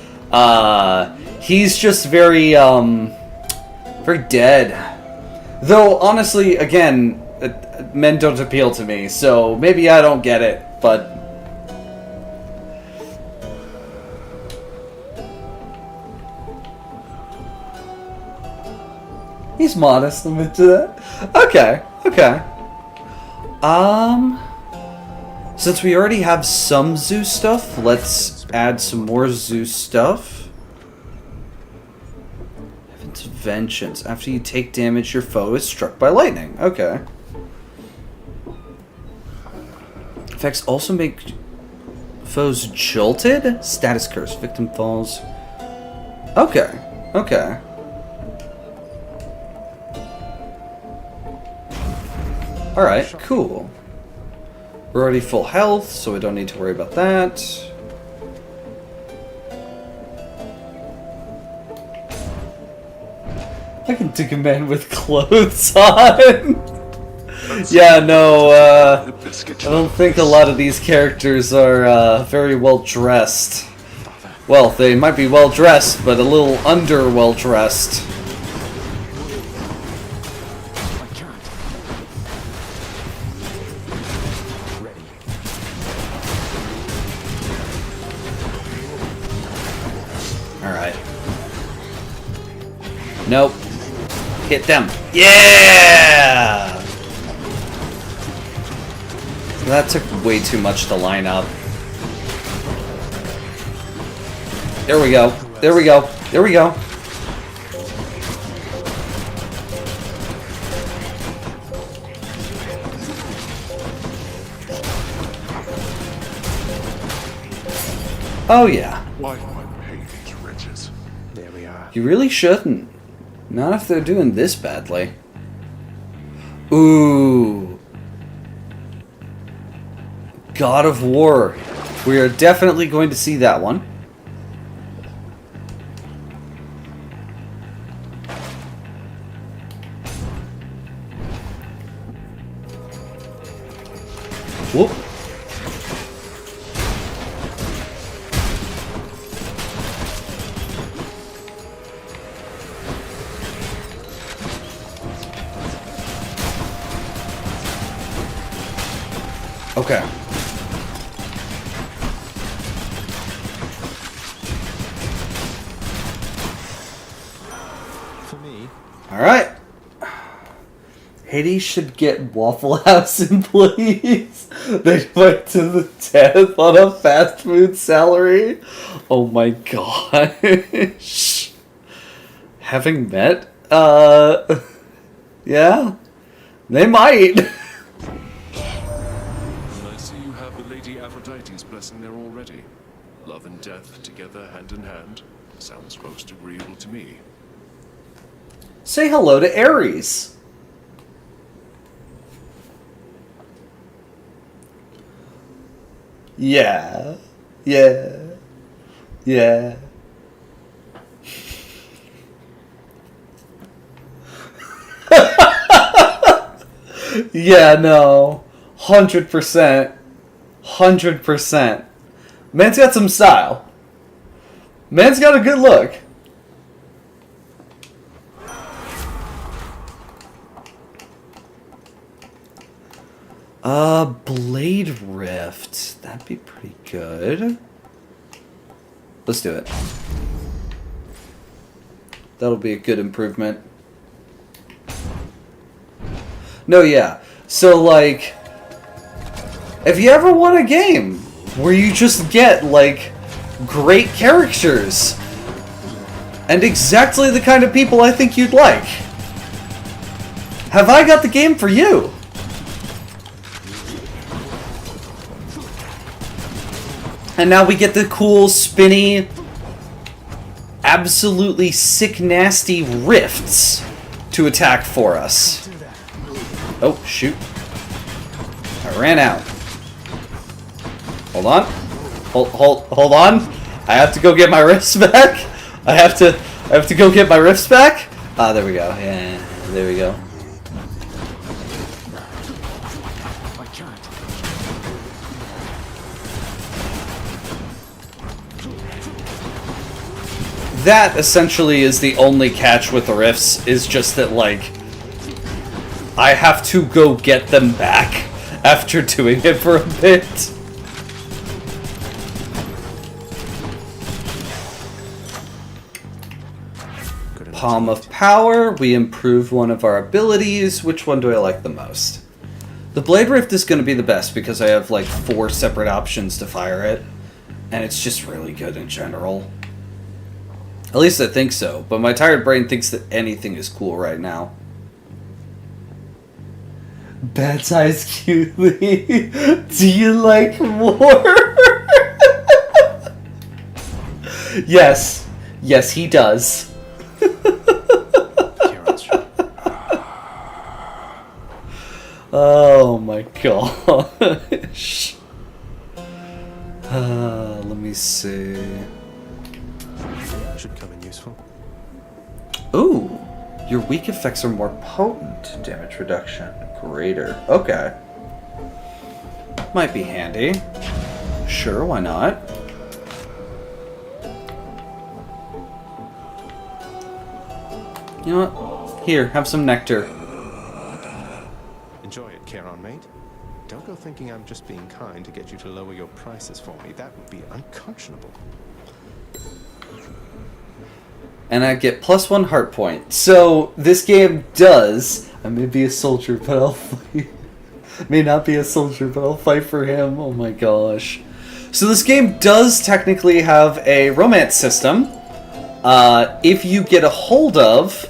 He's just very, very dead. Though, honestly, again, men don't appeal to me, so maybe I don't get it, but... He's modest, I'm into that. Okay, okay. Since we already have some Zeus stuff, let's add some more Zeus stuff. Heaven's Vengeance. After you take damage, your foe is struck by lightning. Okay. Effects also make foes jolted? Status curse. Victim falls. Okay. Okay. Alright, cool. We're already full health, so we don't need to worry about that. I can dig a man with clothes on. Yeah, no, I don't think a lot of these characters are very well dressed. Well, they might be well dressed, but a little under well dressed. Alright. Nope. Hit them. Yeah! That took way too much to line up. There we go. There we go. There we go. Oh yeah. Why do I pay these wretches? There we are. You really shouldn't. Not if they're doing this badly. Ooh. God of War. We are definitely going to see that one. Whoop. Okay. For me, All right. Hades should get Waffle House employees. They went to the death on a fast food salary. Oh my gosh. Having met, yeah, they might. And I see you have the Lady Aphrodite's blessing there already. Love and death together hand in hand. Sounds most agreeable to me. Say hello to Ares. Yeah. Yeah. Yeah. Yeah, no. 100%. 100%. Man's got some style. Man's got a good look. Blade Rift. That'd be pretty good. Let's do it. That'll be a good improvement. No, yeah. So, like, if you ever want a game where you just get, like, great characters and exactly the kind of people I think you'd like, have I got the game for you? And now we get the cool, spinny, absolutely sick, nasty rifts to attack for us. Oh, shoot. I ran out. Hold on. Hold on. I have to go get my rifts back. I have to go get my rifts back. Ah, there we go. Yeah, there we go. I can't. That essentially is the only catch with the rifts, is just that, like, I have to go get them back after doing it for a bit. Palm of Power, we improve one of our abilities. Which one do I like the most? The Blade Rift is going to be the best because I have like 4 separate options to fire it, and it's just really good in general. At least I think so, but my tired brain thinks that anything is cool right now. Bad size cutie. Do you like more? Yes. Yes, he does. Oh my gosh. Let me see. should come in useful. Ooh, your weak effects are more potent. Damage reduction greater. Okay. Might be handy. Sure, why not? You know what? Here, have some nectar. Enjoy it, Charon, mate. Don't go thinking I'm just being kind to get you to lower your prices for me. That would be unconscionable. And I get +1 heart point. So this game does. I may be a soldier, but I'll fight. May not be a soldier, but I'll fight for him. Oh my gosh. So this game does technically have a romance system. If you get a hold of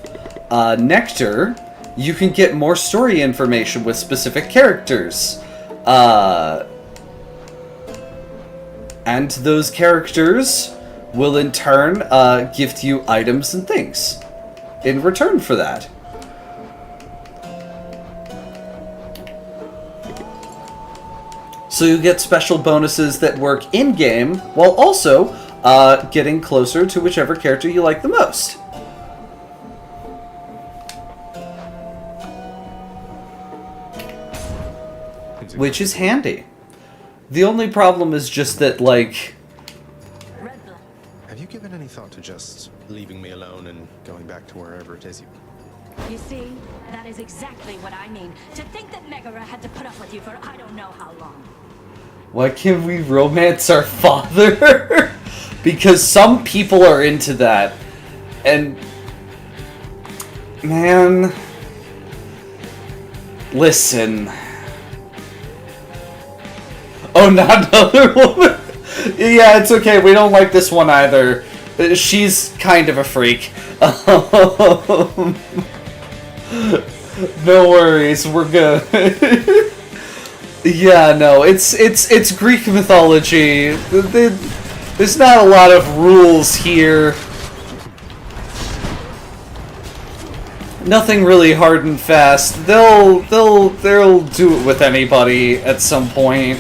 Nectar, you can get more story information with specific characters. And those characters will in turn gift you items and things in return for that. So you get special bonuses that work in-game while also getting closer to whichever character you like the most. Which is handy. The only problem is just that, like... Have you given any thought to just leaving me alone and going back to wherever it is you... You see, that is exactly what I mean. To think that Megara had to put up with you for I don't know how long. Why can't we romance our father? Because some people are into that. And... Man... Listen... Oh, not another woman? Yeah, it's okay. We don't like this one either. She's kind of a freak. No worries, we're good. Yeah, no, it's Greek mythology. There's not a lot of rules here. Nothing really hard and fast. They'll do it with anybody at some point.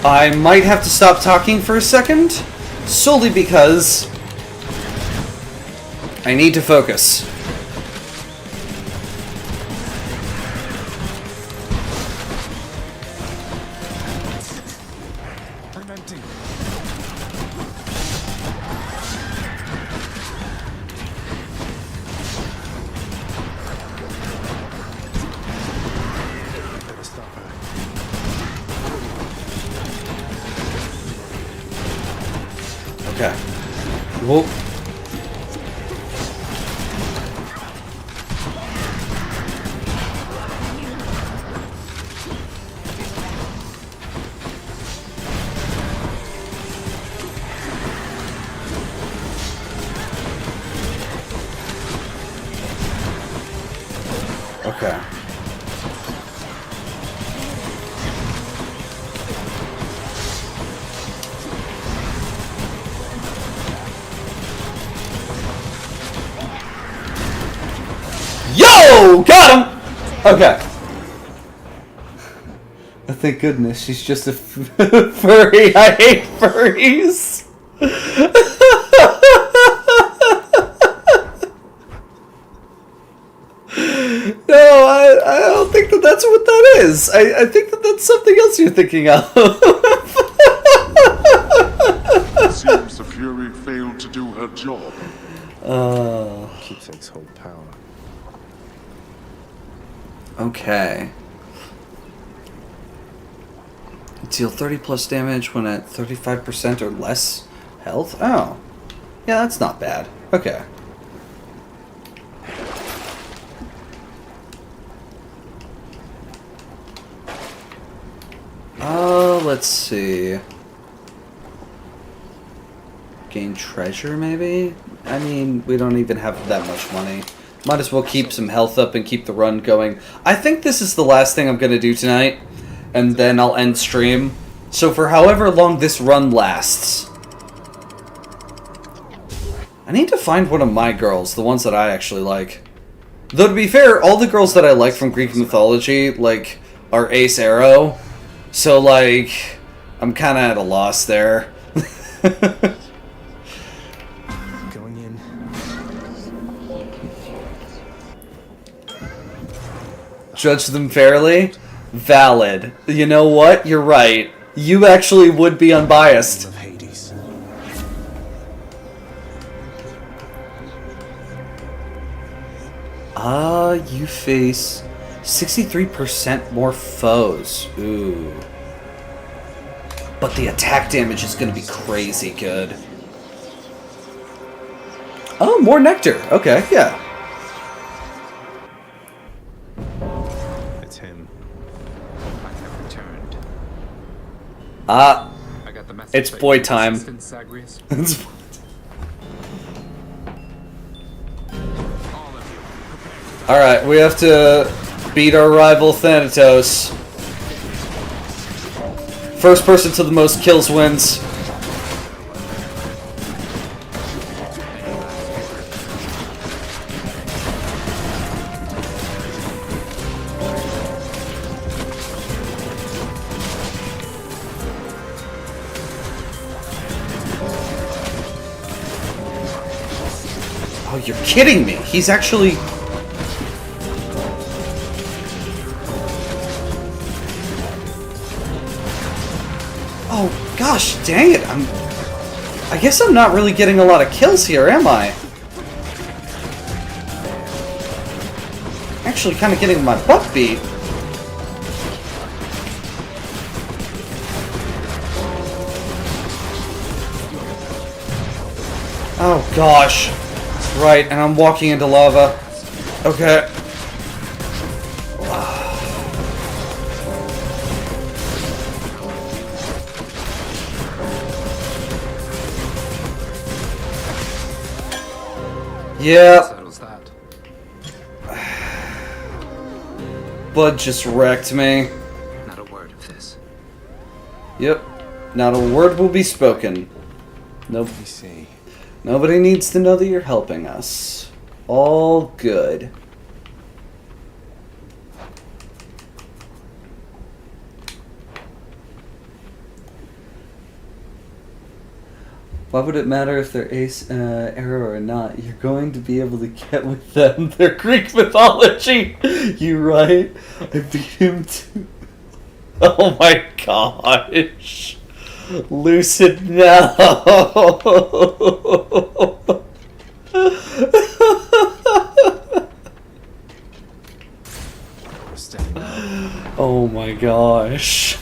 I might have to stop talking for a second, solely because I need to focus. Okay. Whoa. Okay. Yo! Got him! Okay. Thank goodness she's just a furry. I hate furries. No, I don't think that's what that is. I think that's something else you're thinking of. It seems the Fury failed to do her job. Keep things hold power. Okay. Deal 30 plus damage when at 35% or less health? Oh. Yeah, that's not bad. Okay. Let's see. Gain treasure, maybe? I mean, we don't even have that much money. Might as well keep some health up and keep the run going. I think this is the last thing I'm going to do tonight, and then I'll end stream. So for however long this run lasts, I need to find one of my girls, the ones that I actually like. Though to be fair, all the girls that I like from Greek mythology, like, are Ace Arrow. So, like, I'm kind of at a loss there. Going in. Judge them fairly? Valid. You know what? You're right. You actually would be unbiased. Of Hades. You face 63% more foes. Ooh. But the attack damage is going to be crazy good. Oh, more nectar. Okay, yeah. It's him. I have returned. Ah, I got the message. it's that boy you time. assist in Zagreus. It's- All of you, Alright, we have to beat our rival Thanatos. First person to the most kills wins. Oh, you're kidding me. He's actually... Oh, gosh, dang it. I guess I'm not really getting a lot of kills here, am I? Actually kind of getting my butt beat. Oh gosh. Right, and I'm walking into lava. Okay. Yep. Settles that. Bud just wrecked me. Not a word of this. Yep. Not a word will be spoken. Nope. Let me see. Nobody needs to know that you're helping us. All good. Why would it matter if they're Ace, Arrow or not? You're going to be able to get with them. They're Greek mythology. You right? I beat him too. Oh my gosh. Lucid, no. Oh my gosh.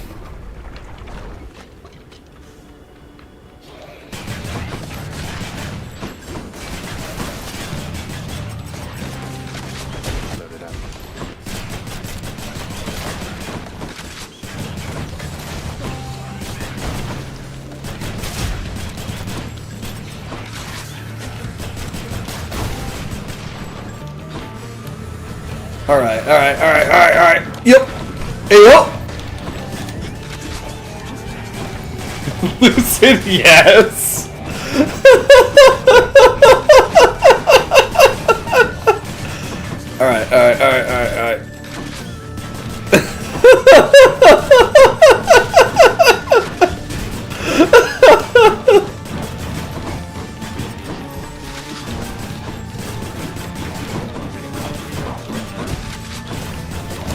Alright. Yep. Hey, yo. Lucid, yes. Alright.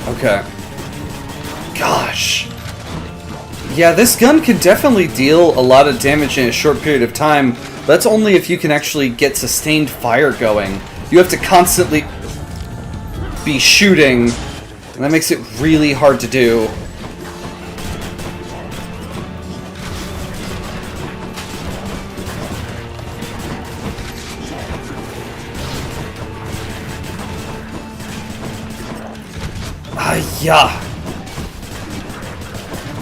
Okay. Gosh. Yeah, this gun can definitely deal a lot of damage in a short period of time. But that's only if you can actually get sustained fire going. You have to constantly be shooting, and that makes it really hard to do. Yeah.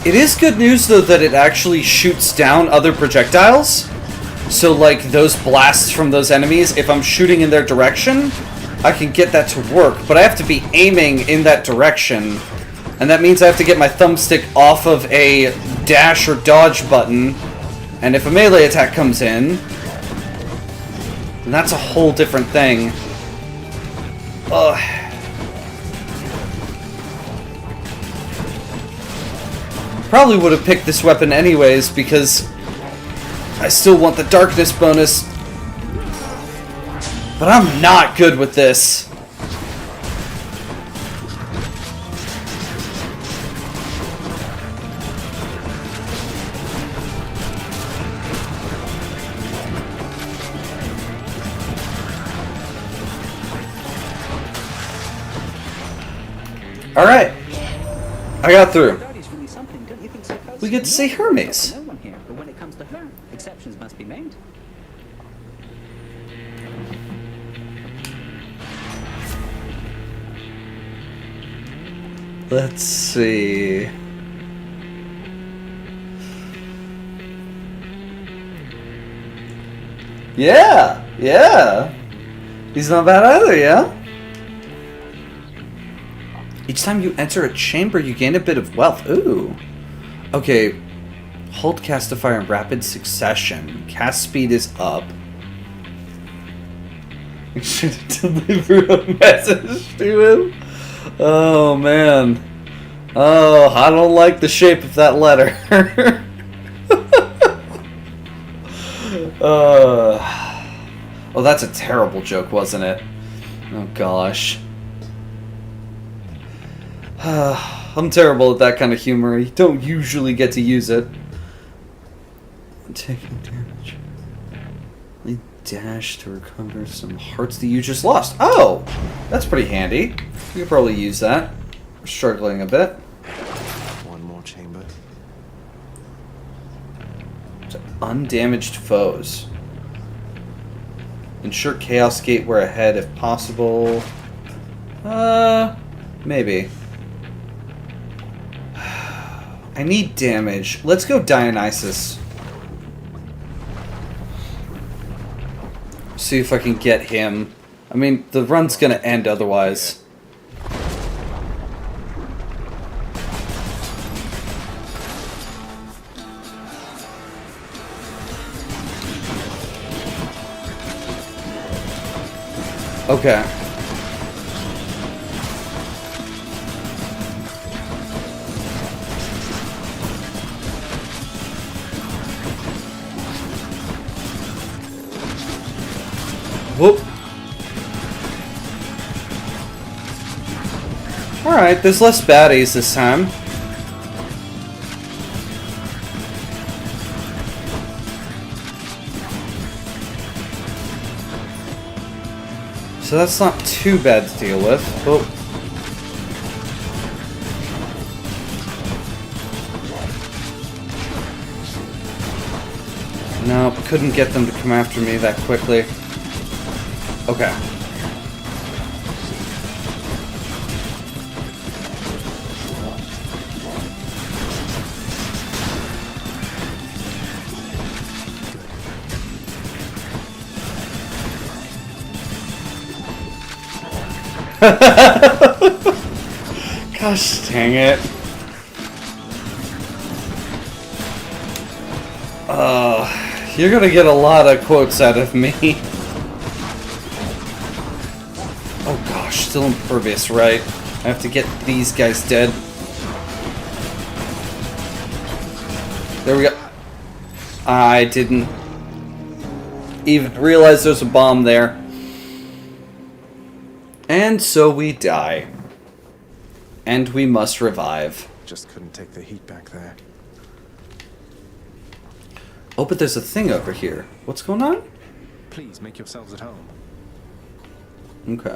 It is good news, though, that it actually shoots down other projectiles. So, like, those blasts from those enemies, if I'm shooting in their direction, I can get that to work. But I have to be aiming in that direction. And that means I have to get my thumbstick off of a dash or dodge button. And if a melee attack comes in, then that's a whole different thing. Ugh. Probably would have picked this weapon anyways, because I still want the darkness bonus. But I'm not good with this. Alright. I got through. We get to see Hermes. No one here, but when it comes to her, exceptions must be made. Let's see. Yeah. He's not bad either, yeah? Each time you enter a chamber, you gain a bit of wealth. Ooh. Okay. Hold cast to fire in rapid succession. Cast speed is up. You should deliver a message to him. Oh, man. Oh, I don't like the shape of that letter. Oh, that's a terrible joke, wasn't it? Oh, gosh. I'm terrible at that kind of humor. I don't usually get to use it. I'm taking damage. Dash to recover some hearts that you just lost. Oh! That's pretty handy. You could probably use that. We're struggling a bit. One more chamber. Undamaged foes. Ensure Chaos Gate were ahead if possible. Maybe. I need damage. Let's go Dionysus. See if I can get him. I mean, the run's gonna end otherwise. Okay. Whoop. Alright, there's less baddies this time. So that's not too bad to deal with. Oh. No, couldn't get them to come after me that quickly. Okay. Gosh dang it. You're gonna get a lot of quotes out of me. Oh gosh, still impervious, right? I have to get these guys dead. There we go. I didn't even realize there's a bomb there. And so we die. And we must revive. Just couldn't take the heat back there. Oh, but there's a thing over here. What's going on? Please make yourselves at home. Okay.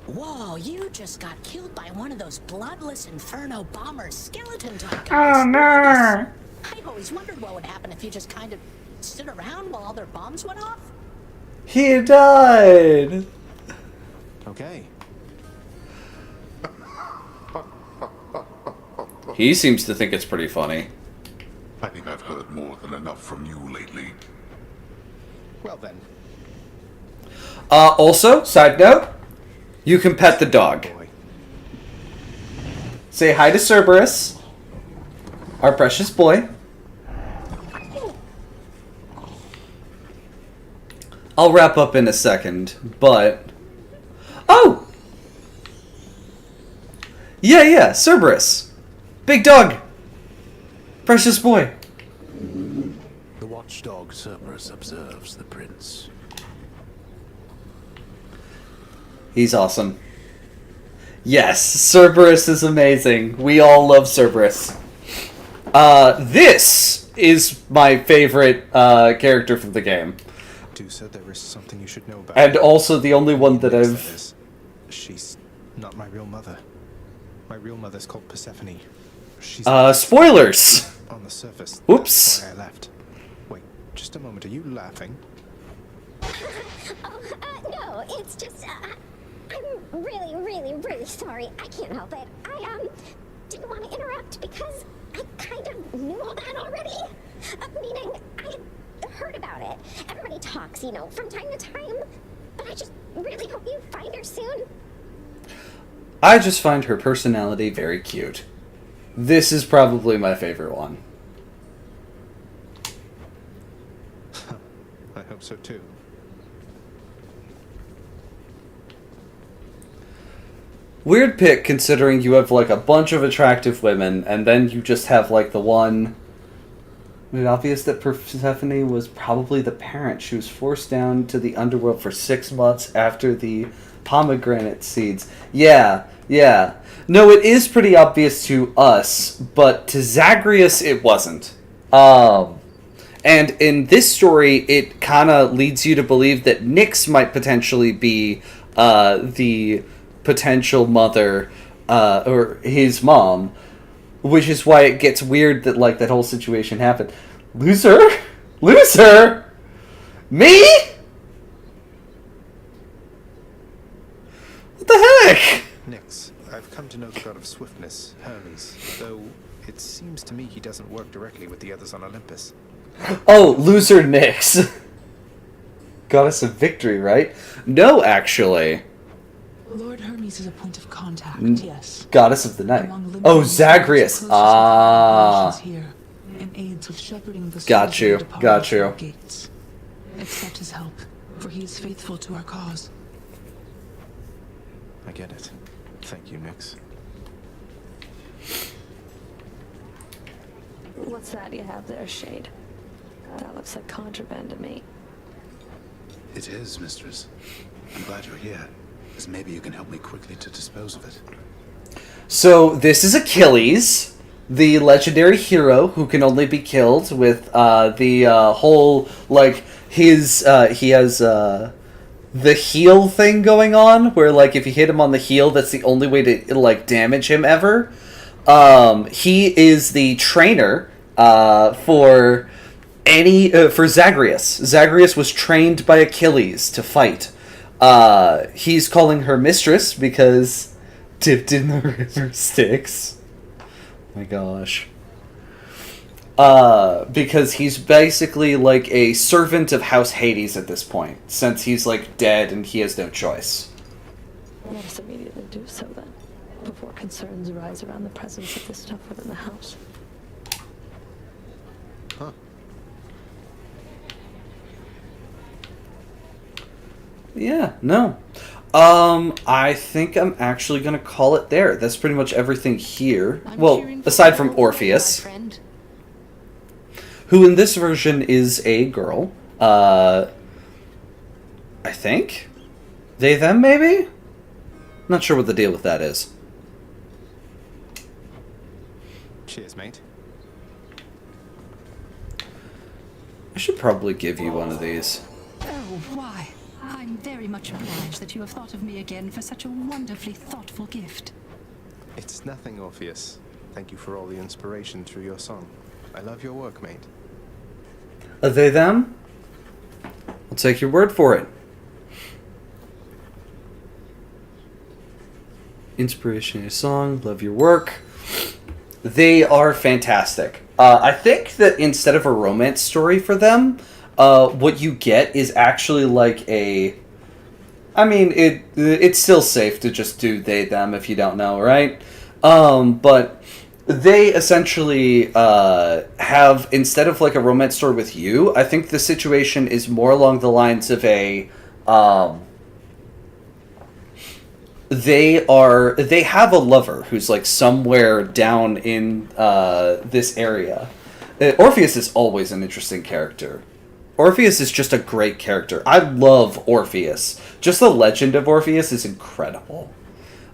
Whoa, you just got killed by one of those bloodless Inferno bomber skeleton type Oh guys. no! I always wondered what would happen if you just kind of stood around while all their bombs went off. He died! Okay. He seems to think it's pretty funny. I think I've heard more than enough from you lately. Well then. Also, side note, you can pet the dog. Boy. Say hi to Cerberus, our precious boy. I'll wrap up in a second, but... Oh! Yeah, Cerberus. Big dog. Precious boy. The watchdog Cerberus observes the prince. He's awesome. Yes, Cerberus is amazing. We all love Cerberus. This is my favorite character from the game. Dusa, there is something you should know about. And also the only one that I've... She's not my real mother. My real mother's called Persephone. She's spoilers! on the surface. Oops. That's why I left. Wait, just a moment. Are you laughing? No, it's just, I'm really sorry. I can't help it. I, didn't want to interrupt because I kind of knew all that already. Meaning, I had heard about it. Everybody talks, you know, from time to time. But I just really hope you find her soon. I just find her personality very cute. This is probably my favorite one. I hope so too. Weird pick considering you have like a bunch of attractive women and then you just have like the one Made it obvious that Persephone was probably the parent. She was forced down to the underworld for 6 months after the pomegranate seeds. Yeah. No, it is pretty obvious to us, but to Zagreus it wasn't. And in this story, it kind of leads you to believe that Nyx might potentially be the potential mother, or his mom, which is why it gets weird that, like, that whole situation happened. Loser? Me? What the heck? Nyx, I've come to know the god of swiftness, Hermes, though it seems to me he doesn't work directly with the others on Olympus. Oh, loser Nyx. Goddess of victory, right? No, actually. Lord Hermes is a point of contact, yes. Goddess of the night. Among Oh, Zagreus. Here, and aids with shepherding the Got you. Gates. Accept his help, for he is faithful to our cause. I get it. Thank you, Nyx. What's that you have there, Shade? That looks like contraband to me. It is, mistress. I'm glad you're here, as maybe you can help me quickly to dispose of it. So, this is Achilles, the legendary hero who can only be killed with the whole, like, he has the heal thing going on, where, like, if you hit him on the heel, that's the only way to, like, damage him ever. He is the trainer for Zagreus. Zagreus was trained by Achilles to fight. He's calling her mistress because dipped in the river Styx. Oh my gosh. Because he's basically like a servant of House Hades at this point, since he's like dead and he has no choice. Let us immediately do so then, before concerns arise around the presence of this stuff within the house. Huh. Yeah, no. I think I'm actually gonna call it there. That's pretty much everything here. Well, aside from Orpheus, who in this version is a girl. I think? They, them, maybe? Not sure what the deal with that is. Cheers, mate. I should probably give you one of these. Oh, why? I'm very much obliged that you have thought of me again for such a wonderfully thoughtful gift. It's nothing, Orpheus. Thank you for all the inspiration through your song. I love your work, mate. Are they, them? I'll take your word for it. Inspiration in your song, love your work. They are fantastic. I think that instead of a romance story for them, what you get is actually like a... I mean, it's still safe to just do they, them if you don't know, right? But they essentially have, instead of like a romance story with you, I think the situation is more along the lines of a... They have a lover who's like somewhere down in this area. Orpheus is always an interesting character. Orpheus is just a great character. I love Orpheus. Just the legend of Orpheus is incredible.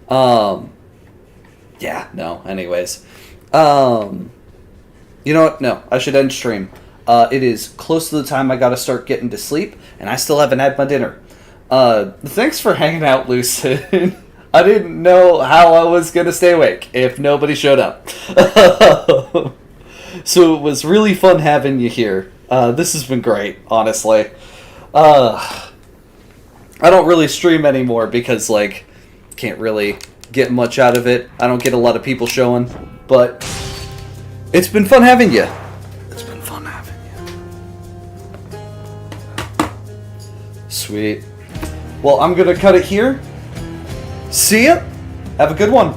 Yeah, no, anyways. You know what? No, I should end stream. It is close to the time I gotta start getting to sleep, and I still haven't had my dinner. Thanks for hanging out, Lucid. I didn't know how I was gonna stay awake if nobody showed up. So it was really fun having you here. This has been great, honestly. I don't really stream anymore because, like, can't really get much out of it. I don't get a lot of people showing, but it's been fun having you. It's been fun having you. Sweet. Well, I'm gonna cut it here. See ya. Have a good one.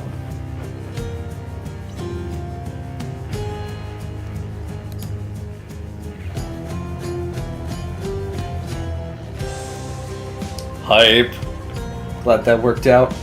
Hype. Glad that worked out.